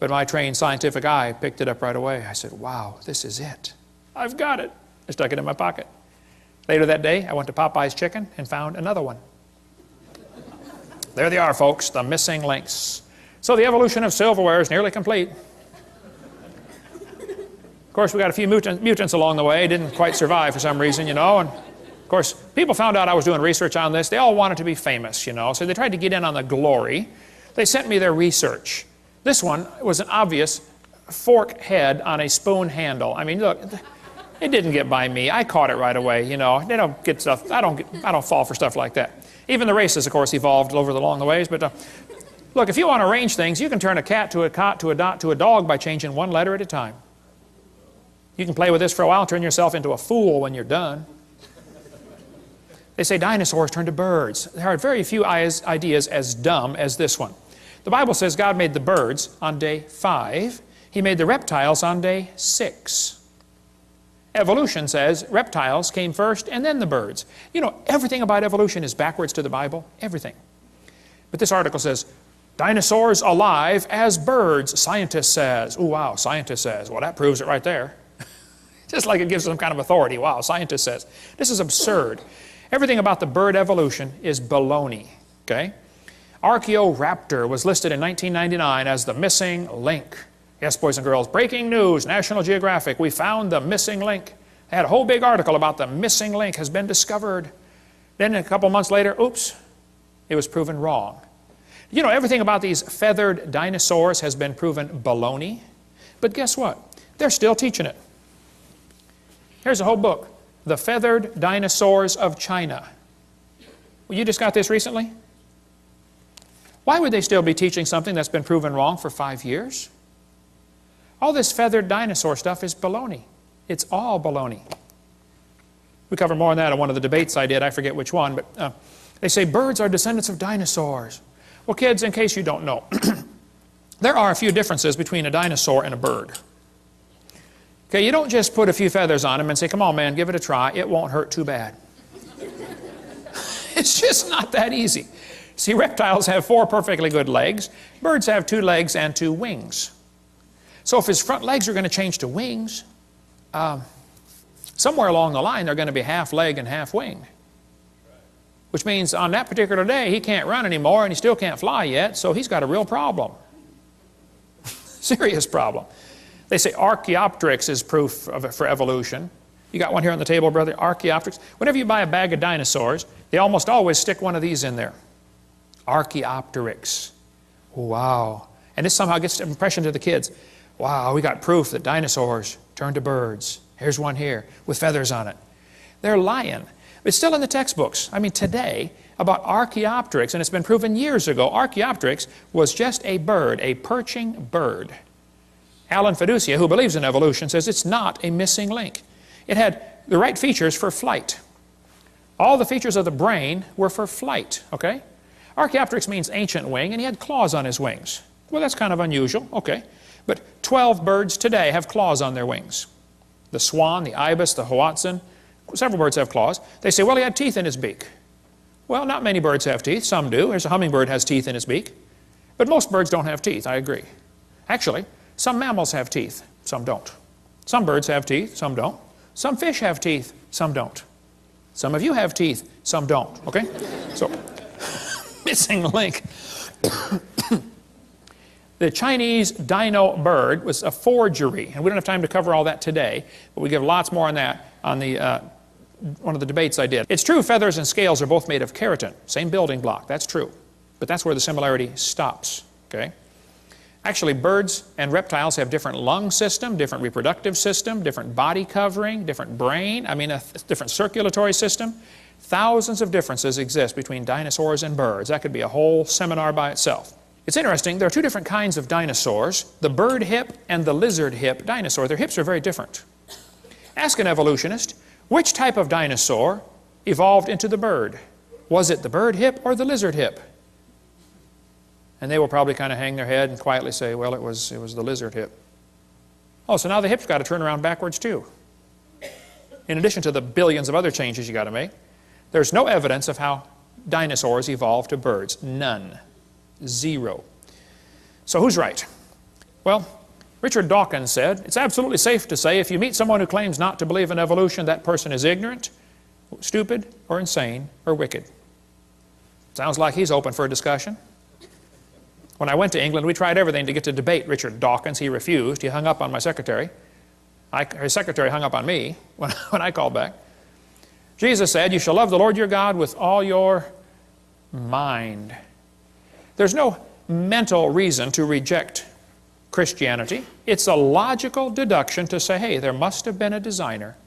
but my trained scientific eye picked it up right away. I said, wow, this is it. I've got it. I stuck it in my pocket. Later that day, I went to Popeye's Chicken and found another one. There they are, folks, the missing links. So the evolution of silverware is nearly complete. Of course, we got a few mutants along the way, didn't quite survive for some reason, you know. And of course, people found out I was doing research on this. They all wanted to be famous, you know, so they tried to get in on the glory. They sent me their research. This one was an obvious fork head on a spoon handle. I mean, look, it didn't get by me. I caught it right away, you know. They don't get stuff. I don't fall for stuff like that. Even the races, of course, evolved over the along the ways. But look, if you want to arrange things, you can turn a cat to a cot to a dot to a dog by changing one letter at a time. You can play with this for a while, turn yourself into a fool when you're done. They say dinosaurs turned to birds. There are very few ideas as dumb as this one. The Bible says God made the birds on day 5. He made the reptiles on day 6. Evolution says reptiles came first and then the birds. You know, everything about evolution is backwards to the Bible. Everything. But this article says, dinosaurs alive as birds, scientist says. Oh, wow, scientist says. Well, that proves it right there. Just like it gives some kind of authority. Wow, scientist says. This is absurd. Everything about the bird evolution is baloney, okay? Archaeoraptor was listed in 1999 as the missing link. Yes, boys and girls, breaking news, National Geographic, we found the missing link. They had a whole big article about the missing link has been discovered. Then a couple months later, oops, it was proven wrong. You know, everything about these feathered dinosaurs has been proven baloney. But guess what? They're still teaching it. Here's a whole book, The Feathered Dinosaurs of China. Well, you just got this recently? Why would they still be teaching something that's been proven wrong for 5 years? All this feathered dinosaur stuff is baloney. It's all baloney. We cover more on that in one of the debates I did. I forget which one, but they say birds are descendants of dinosaurs. Well, kids, in case you don't know, there are a few differences between a dinosaur and a bird. Okay, you don't just put a few feathers on them and say, come on, man, give it a try. It won't hurt too bad. It's just not that easy. See, reptiles have 4 perfectly good legs. Birds have 2 legs and 2 wings. So if his front legs are going to change to wings, somewhere along the line they're going to be half leg and half wing. Which means on that particular day he can't run anymore and he still can't fly yet, so he's got a real problem. Serious problem. They say Archaeopteryx is proof for evolution. You got one here on the table, brother, Archaeopteryx. Whenever you buy a bag of dinosaurs, they almost always stick one of these in there. Archaeopteryx. Wow. And this somehow gets an impression to the kids. Wow, we got proof that dinosaurs turned to birds. Here's one here with feathers on it. They're lying. It's still in the textbooks. I mean, today, about Archaeopteryx, and it's been proven years ago, Archaeopteryx was just a bird, a perching bird. Alan Fiducia, who believes in evolution, says it's not a missing link. It had the right features for flight. All the features of the brain were for flight, okay? Archaeopteryx means ancient wing, and he had claws on his wings. Well, that's kind of unusual, okay. But 12 birds today have claws on their wings. The swan, the ibis, the hoatzin, several birds have claws. They say, well, he had teeth in his beak. Well, not many birds have teeth. Some do. There's a hummingbird has teeth in his beak. But most birds don't have teeth, I agree. Actually, some mammals have teeth, some don't. Some birds have teeth, some don't. Some fish have teeth, some don't. Some of you have teeth, some don't, okay? So, missing link. The Chinese dino bird was a forgery, and we don't have time to cover all that today, but we give lots more on that on the, one of the debates I did. It's true feathers and scales are both made of keratin, same building block, that's true. But that's where the similarity stops, okay? Actually, birds and reptiles have different lung system, different reproductive system, different body covering, different brain, I mean a different circulatory system. Thousands of differences exist between dinosaurs and birds. That could be a whole seminar by itself. It's interesting, there are 2 different kinds of dinosaurs, the bird hip and the lizard hip dinosaur. Their hips are very different. Ask an evolutionist, which type of dinosaur evolved into the bird? Was it the bird hip or the lizard hip? And they will probably kind of hang their head and quietly say, well, it was the lizard hip. Oh, so now the hip's got to turn around backwards too. In addition to the billions of other changes you got to make, there's no evidence of how dinosaurs evolved to birds. None. 0. So who's right? Well, Richard Dawkins said, it's absolutely safe to say if you meet someone who claims not to believe in evolution, that person is ignorant. stupid or insane or wicked. Sounds like he's open for a discussion. When I went to England, we tried everything to get to debate Richard Dawkins. He refused. He hung up on my secretary. His secretary hung up on me when I called back. Jesus said, you shall love the Lord your God with all your mind. There's no mental reason to reject Christianity. It's a logical deduction to say, hey, there must have been a designer.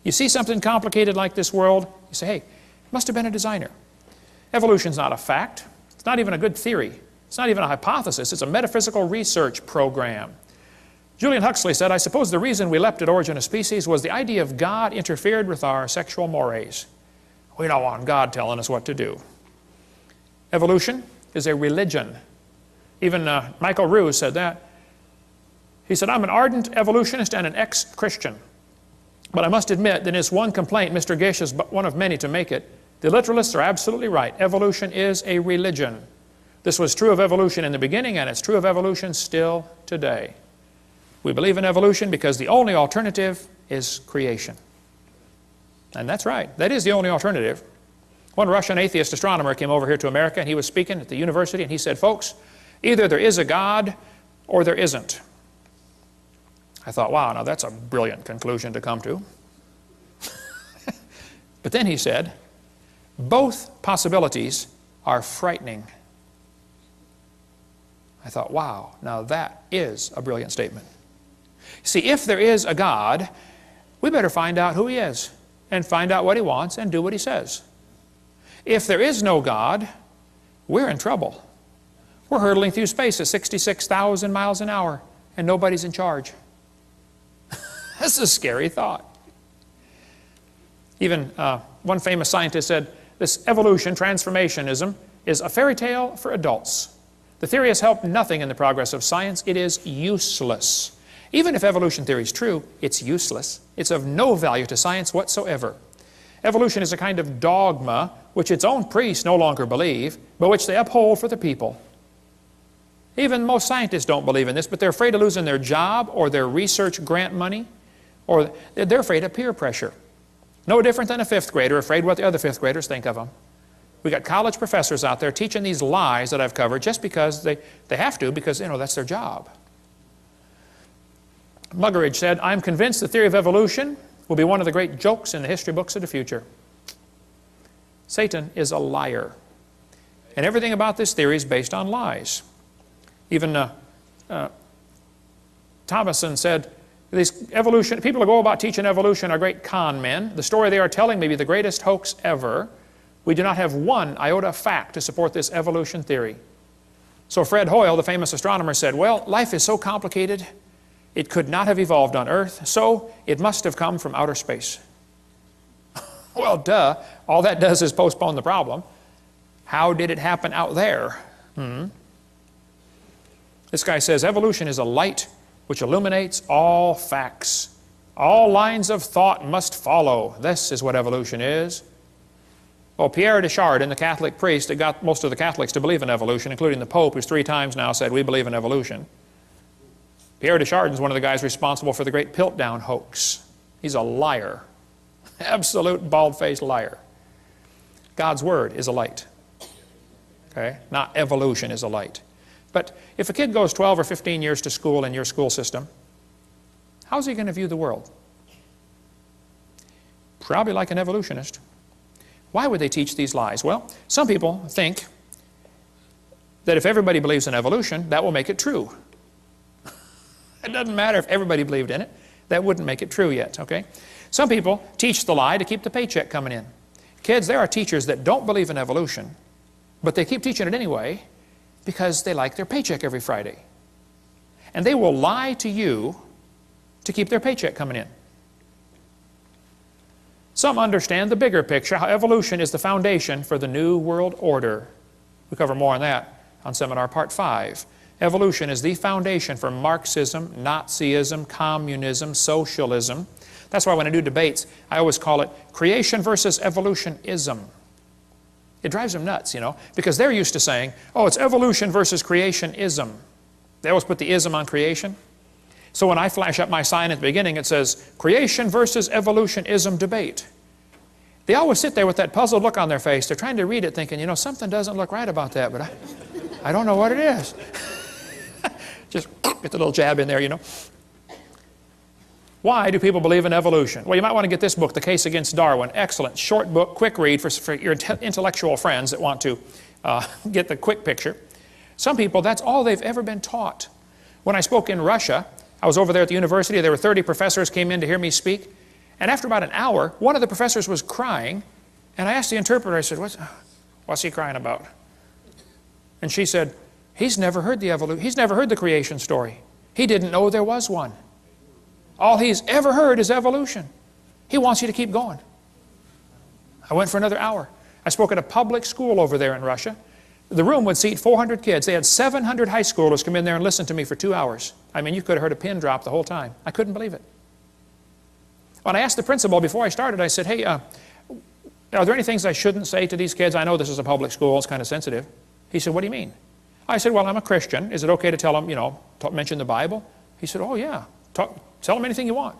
You see something complicated like this world, you say, hey, it must have been a designer. Evolution's not a fact. It's not even a good theory. It's not even a hypothesis. It's a metaphysical research program. Julian Huxley said, I suppose the reason we leapt at origin of species was the idea of God interfered with our sexual mores. We don't want God telling us what to do. Evolution is a religion. Even Michael Ruse said that. He said, I'm an ardent evolutionist and an ex-Christian. But I must admit that in his one complaint, Mr. Gish is but one of many to make it. The literalists are absolutely right. Evolution is a religion. This was true of evolution in the beginning, and it's true of evolution still today. We believe in evolution because the only alternative is creation. And that's right. That is the only alternative. One Russian atheist astronomer came over here to America, and he was speaking at the university, and he said, folks, either there is a God or there isn't. I thought, wow, now that's a brilliant conclusion to come to. But then he said, both possibilities are frightening. I thought, wow, now that is a brilliant statement. See, if there is a God, we better find out who He is and find out what He wants and do what He says. If there is no God, we're in trouble. We're hurtling through space at 66,000 miles an hour and nobody's in charge. That's a scary thought. Even one famous scientist said, this evolution, transformationism, is a fairy tale for adults. The theory has helped nothing in the progress of science. It is useless. Even if evolution theory is true, it's useless. It's of no value to science whatsoever. Evolution is a kind of dogma which its own priests no longer believe, but which they uphold for the people. Even most scientists don't believe in this, but they're afraid of losing their job or their research grant money, or they're afraid of peer pressure. No different than a fifth grader afraid what the other fifth graders think of them. We got college professors out there teaching these lies that I've covered just because they have to, because that's their job. Muggeridge said, I'm convinced the theory of evolution will be one of the great jokes in the history books of the future. Satan is a liar. And everything about this theory is based on lies. Even Thomason said, these evolution, people who go about teaching evolution are great con men. The story they are telling may be the greatest hoax ever. We do not have one iota of fact to support this evolution theory. So Fred Hoyle, the famous astronomer, said, well, life is so complicated, it could not have evolved on Earth, so it must have come from outer space. Well, duh. All that does is postpone the problem. How did it happen out there? This guy says, evolution is a light which illuminates all facts. All lines of thought must follow. This is what evolution is. Well, Pierre de Chardin, the Catholic priest that got most of the Catholics to believe in evolution, including the Pope, who's 3 times now said, we believe in evolution. Pierre de Chardin is one of the guys responsible for the great Piltdown hoax. He's a liar. Absolute bald-faced liar. God's Word is a light. Okay? Not evolution is a light. But if a kid goes 12 or 15 years to school in your school system, how's he going to view the world? Probably like an evolutionist. Why would they teach these lies? Well, some people think that if everybody believes in evolution, that will make it true. It doesn't matter if everybody believed in it. That wouldn't make it true yet, okay? Some people teach the lie to keep the paycheck coming in. Kids, there are teachers that don't believe in evolution, but they keep teaching it anyway because they like their paycheck every Friday. And they will lie to you to keep their paycheck coming in. Some understand the bigger picture, how evolution is the foundation for the New World Order. We cover more on that on Seminar Part 5. Evolution is the foundation for Marxism, Nazism, communism, socialism. That's why when I do debates, I always call it creation versus evolutionism. It drives them nuts, because they're used to saying, oh, it's evolution versus creationism. They always put the ism on creation. So when I flash up my sign at the beginning, it says, creation versus evolutionism debate. They always sit there with that puzzled look on their face. They're trying to read it thinking, you know, something doesn't look right about that, but I don't know what it is. Just get the little jab in there, you know. Why do people believe in evolution? Well, you might want to get this book, The Case Against Darwin. Excellent, short book, quick read for your intellectual friends that want to get the quick picture. Some people, that's all they've ever been taught. When I spoke in Russia, I was over there at the university. There were 30 professors came in to hear me speak. And after about an hour, one of the professors was crying. And I asked the interpreter, I said, what's he crying about? And she said, he's never heard the creation story. He didn't know there was one. All he's ever heard is evolution. He wants you to keep going. I went for another hour. I spoke at a public school over there in Russia. The room would seat 400 kids. They had 700 high schoolers come in there and listen to me for 2 hours. I mean, you could have heard a pin drop the whole time. I couldn't believe it. When I asked the principal before I started, I said, hey, are there any things I shouldn't say to these kids? I know this is a public school. It's kind of sensitive. He said, what do you mean? I said, well, I'm a Christian. Is it okay to tell them, you know, mention the Bible? He said, oh, yeah. Tell them anything you want.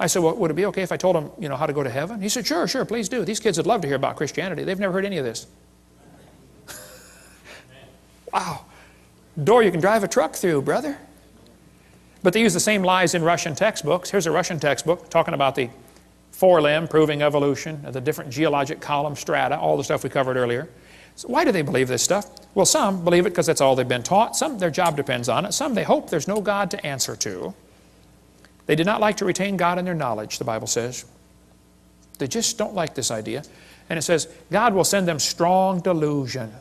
I said, well, would it be okay if I told them, you know, how to go to heaven? He said, sure, please do. These kids would love to hear about Christianity. They've never heard any of this. Wow. Door you can drive a truck through, brother. But they use the same lies in Russian textbooks. Here's a Russian textbook talking about the forelimb, proving evolution, the different geologic column strata, all the stuff we covered earlier. So why do they believe this stuff? Well, some believe it because that's all they've been taught. Some, their job depends on it. Some, they hope there's no God to answer to. They did not like to retain God in their knowledge, the Bible says. They just don't like this idea. And it says, God will send them strong delusion.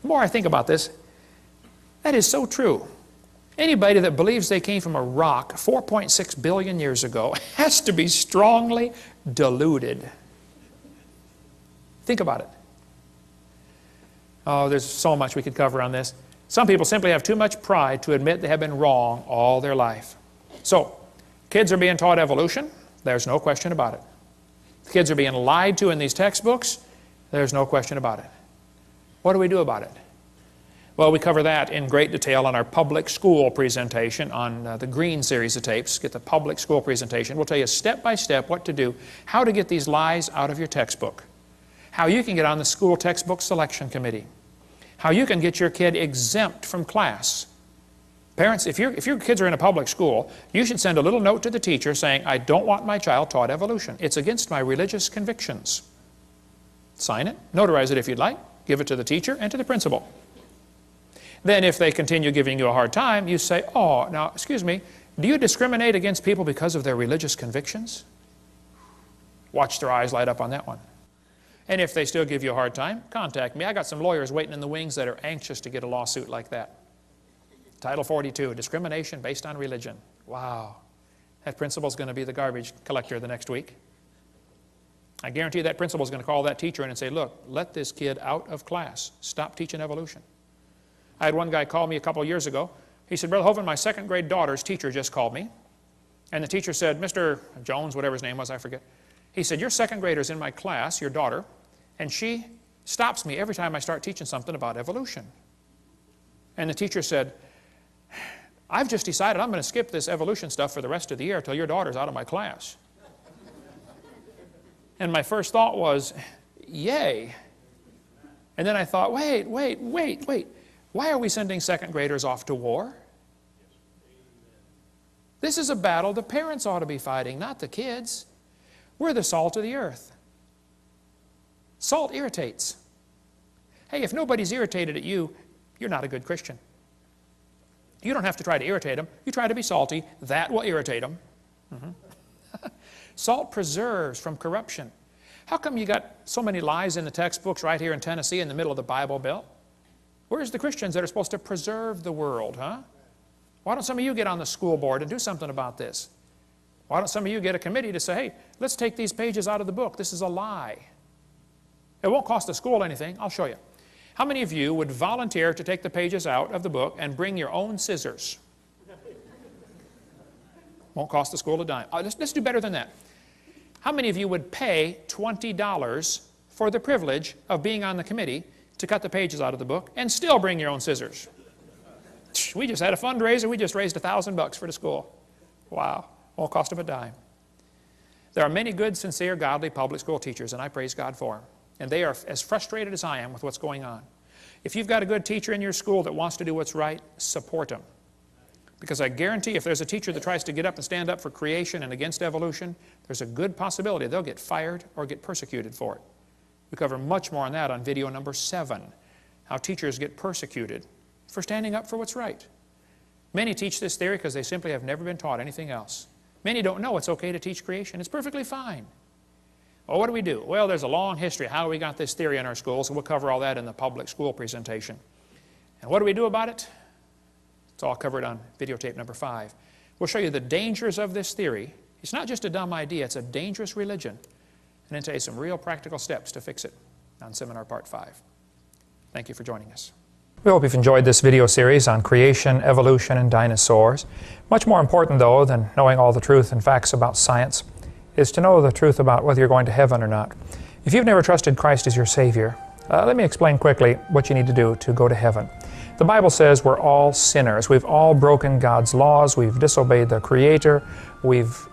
The more I think about this, that is so true. Anybody that believes they came from a rock 4.6 billion years ago has to be strongly deluded. Think about it. Oh, there's so much we could cover on this. Some people simply have too much pride to admit they have been wrong all their life. So, kids are being taught evolution. There's no question about it. Kids are being lied to in these textbooks. There's no question about it. What do we do about it? Well, we cover that in great detail on our public school presentation on the Green series of tapes. Get the public school presentation. We'll tell you step by step what to do, how to get these lies out of your textbook, how you can get on the school textbook selection committee, how you can get your kid exempt from class. Parents, if your kids are in a public school, you should send a little note to the teacher saying, I don't want my child taught evolution. It's against my religious convictions. Sign it, notarize it if you'd like, give it to the teacher and to the principal. Then if they continue giving you a hard time, you say, oh, now, excuse me, do you discriminate against people because of their religious convictions? Watch their eyes light up on that one. And if they still give you a hard time, contact me. I got some lawyers waiting in the wings that are anxious to get a lawsuit like that. Title 42, discrimination based on religion. Wow. That principal's going to be the garbage collector the next week. I guarantee that principal's going to call that teacher in and say, look, let this kid out of class. Stop teaching evolution. I had one guy call me a couple of years ago. He said, Brother Hovind, my second grade daughter's teacher just called me. And the teacher said, Mr. Jones, whatever his name was, I forget. He said, your second grader's in my class, your daughter, and she stops me every time I start teaching something about evolution. And the teacher said, I've just decided I'm going to skip this evolution stuff for the rest of the year until your daughter's out of my class. And my first thought was, yay. And then I thought, wait. Why are we sending second graders off to war? This is a battle the parents ought to be fighting, not the kids. We're the salt of the earth. Salt irritates. Hey, if nobody's irritated at you, you're not a good Christian. You don't have to try to irritate them. You try to be salty. That will irritate them. Salt preserves from corruption. How come you got so many lies in the textbooks right here in Tennessee in the middle of the Bible Belt? Where's the Christians that are supposed to preserve the world, huh? Why don't some of you get on the school board and do something about this? Why don't some of you get a committee to say, hey, let's take these pages out of the book. This is a lie. It won't cost the school anything. I'll show you. How many of you would volunteer to take the pages out of the book and bring your own scissors? Won't cost the school a dime. Let's do better than that. How many of you would pay $20 for the privilege of being on the committee to cut the pages out of the book and still bring your own scissors? We just had a fundraiser. We just raised $1,000 for the school. Wow. Won't cost them a dime. There are many good, sincere, godly public school teachers, and I praise God for them. And they are as frustrated as I am with what's going on. If you've got a good teacher in your school that wants to do what's right, support them. Because I guarantee if there's a teacher that tries to get up and stand up for creation and against evolution, there's a good possibility they'll get fired or get persecuted for it. We cover much more on that on video number 7, how teachers get persecuted for standing up for what's right. Many teach this theory because they simply have never been taught anything else. Many don't know it's okay to teach creation. It's perfectly fine. Well, what do we do? Well, there's a long history of how we got this theory in our schools, and we'll cover all that in the public school presentation. And what do we do about it? It's all covered on videotape number 5. We'll show you the dangers of this theory. It's not just a dumb idea, it's a dangerous religion. And then tell you some real practical steps to fix it on Seminar Part 5. Thank you for joining us. We hope you've enjoyed this video series on creation, evolution, and dinosaurs. Much more important, though, than knowing all the truth and facts about science is to know the truth about whether you're going to heaven or not. If you've never trusted Christ as your Savior, let me explain quickly what you need to do to go to heaven. The Bible says we're all sinners. We've all broken God's laws. We've disobeyed the Creator. We've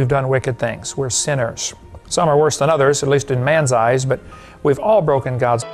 done wicked things. We're sinners. Some are worse than others, at least in man's eyes, but we've all broken God's